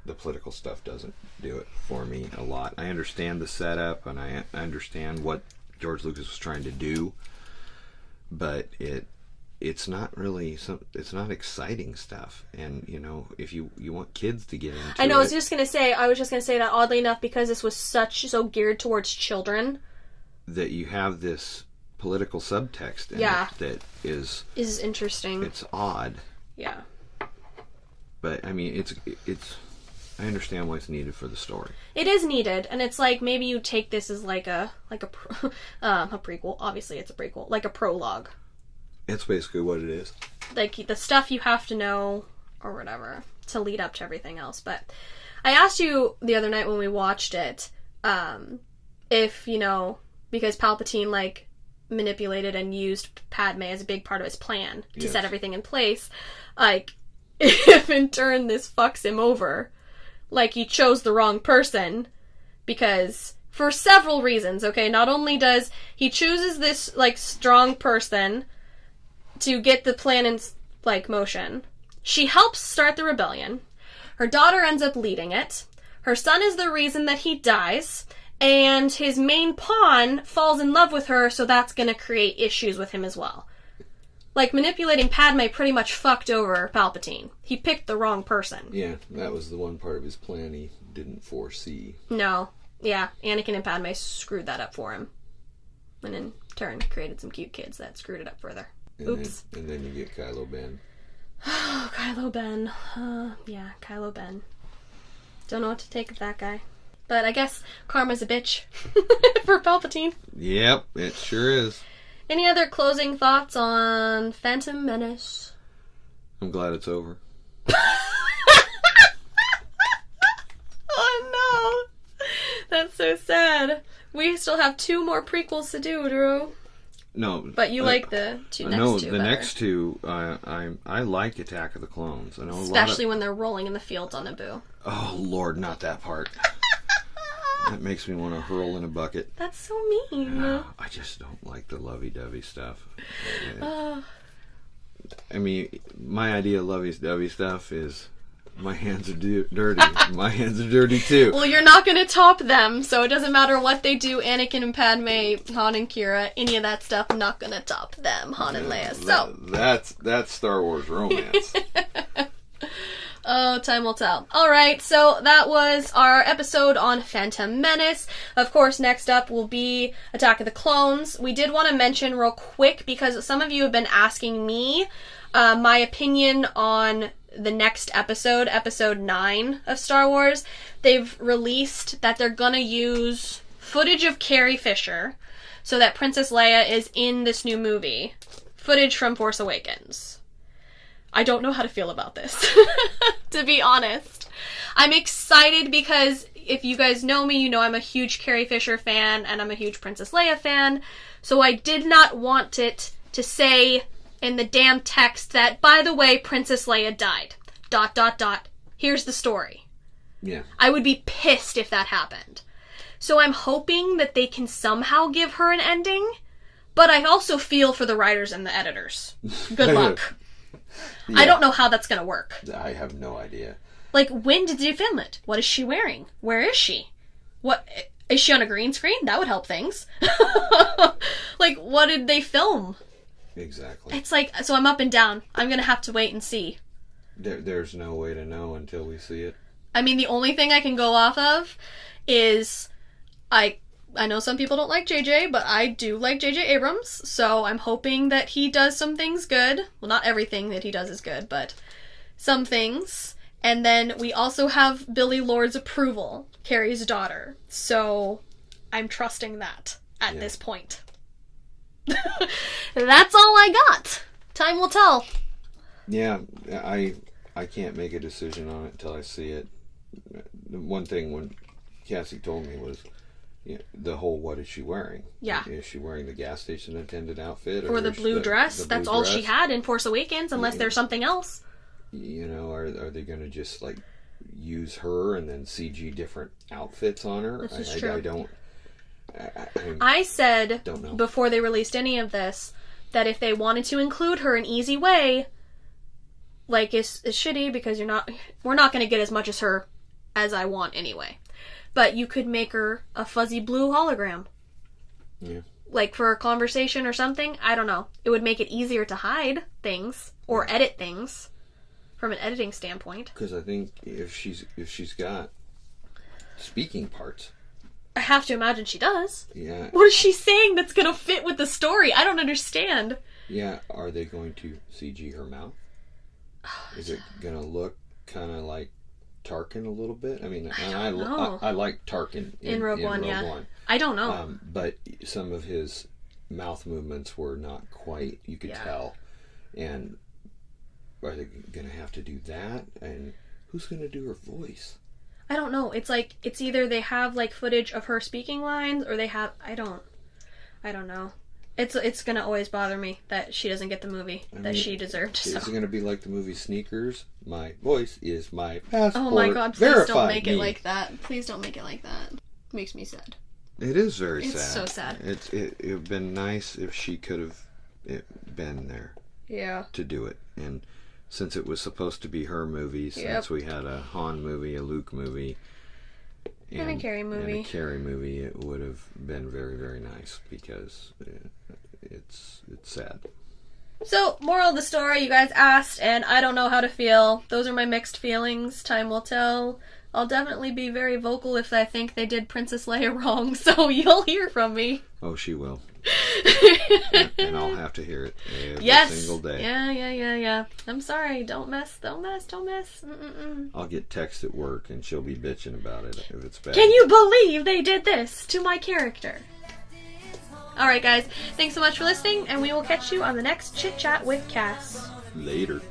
The political stuff doesn't do it for me a lot. I understand the setup, and I understand what George Lucas was trying to do, but it's not really it's not exciting stuff. And, you know, if you want kids to get into it... I was just going to say that, oddly enough, because this was so geared towards children, that you have this political subtext in it that is interesting. It's odd. Yeah. But, I mean, it's I understand why it's needed for the story. It is needed, and it's like maybe you take this as like a prequel. Obviously, it's a prequel, like a prologue. It's basically what it is. Like the stuff you have to know or whatever to lead up to everything else. But I asked you the other night when we watched it, if, you know, because Palpatine, like, manipulated and used Padme as a big part of his plan to set everything in place, like, if in turn this fucks him over, like, he chose the wrong person, because for several reasons, okay? Not only does he chooses this, like, strong person to get the plan in, like, motion, she helps start the rebellion, her daughter ends up leading it, her son is the reason that he dies, and his main pawn falls in love with her, so that's gonna create issues with him as well. Like, manipulating Padme pretty much fucked over Palpatine. He picked the wrong person. Yeah, that was the one part of his plan he didn't foresee. No. Yeah, Anakin and Padme screwed that up for him. And in turn, created some cute kids that screwed it up further. Oops. And then you get Kylo Ben. Oh, Kylo Ben. Yeah, Kylo Ben. Don't know what to take of that guy. But I guess karma's a bitch for Palpatine. Yep, it sure is. Any other closing thoughts on Phantom Menace? I'm glad it's over. Oh no! That's so sad. We still have 2 more prequels to do, Drew. No. But you like the next two the better. next two, I like Attack of the Clones. I know especially when they're rolling in the fields on Naboo. Oh, Lord, not that part. That makes me want to hurl in a bucket. That's so mean. I just don't like the lovey-dovey stuff. I mean, my idea of lovey-dovey stuff is my hands are dirty. My hands are dirty too. Well, you're not going to top them, so it doesn't matter what they do. Anakin and Padme, Han and Kira, any of that stuff, not going to top them, Han and Leia. So that's Star Wars romance. Oh, time will tell. Alright, so that was our episode on Phantom Menace. Of course, next up will be Attack of the Clones. We did want to mention real quick, because some of you have been asking me my opinion on the next episode, episode 9 of Star Wars. They've released that they're gonna use footage of Carrie Fisher so that Princess Leia is in this new movie. Footage from Force Awakens. I don't know how to feel about this, to be honest. I'm excited because if you guys know me, you know I'm a huge Carrie Fisher fan and I'm a huge Princess Leia fan. So I did not want it to say in the damn text that, by the way, Princess Leia died. ... Here's the story. Yeah. I would be pissed if that happened. So I'm hoping that they can somehow give her an ending, But I also feel for the writers and the editors. Good luck. Yeah. I don't know how that's gonna work. I have no idea. Like, when did you film it? What is she wearing? Where is she? What... Is she on a green screen? That would help things. Like, what did they film? Exactly. It's like, so I'm up and down. I'm gonna have to wait and see. There's no way to know until we see it. I mean, the only thing I can go off of is... I know some people don't like JJ, but I do like JJ Abrams, so I'm hoping that he does some things good. Well, not everything that he does is good, but some things. And then we also have Billie Lourd's approval, Carrie's daughter. So I'm trusting that at this point. That's all I got. Time will tell. Yeah, I can't make a decision on it until I see it. The one thing when Cassie told me was the whole, what is she wearing? Yeah. Is she wearing the gas station attendant outfit? Or the blue dress? The blue That's all dress? she had in Force Awakens, unless there's something else. You know, are they going to just, like, use her and then CG different outfits on her? This is true. I don't... I said, don't know. before they released any of this, that if they wanted to include her in Easy Way, like, it's shitty because we're not going to get as much as her as I want anyway. But you could make her a fuzzy blue hologram. Yeah. Like, for a conversation or something. I don't know. It would make it easier to hide things or edit things from an editing standpoint. Because I think if she's got speaking parts, I have to imagine she does. yeah. What is she saying that's going to fit with the story? I don't understand. Yeah, are they going to CG her mouth? Is it going to look kind of like Tarkin a little bit? I mean, I like Tarkin in Rogue One. I don't know. But some of his mouth movements were not quite, you could tell. And are they going to have to do that? And who's going to do her voice? I don't know. It's like, it's either they have like footage of her speaking lines or they have, I don't know. It's going to always bother me that she doesn't get the movie that she deserved. Is So. it going to be like the movie Sneakers? My voice is my passport. Oh my god, please don't make it like that. Please don't make it like that. It makes me sad. It is very sad. It's so sad. It would have been nice if she could have been there. Yeah. To do it. And since it was supposed to be her movie, since we had a Han movie, a Luke movie, and a Carrie movie. It would have been very, very nice because it's sad. So, moral of the story, you guys asked, and I don't know how to feel. Those are my mixed feelings. Time will tell. I'll definitely be very vocal if I think they did Princess Leia wrong, so you'll hear from me. Oh, she will. And I'll have to hear it every single day. Yeah. I'm sorry. Don't mess. Mm-mm-mm. I'll get text at work and she'll be bitching about it if it's bad. Can you believe they did this to my character? Alright guys, thanks so much for listening, and we will catch you on the next Chit Chat with Cass. Later.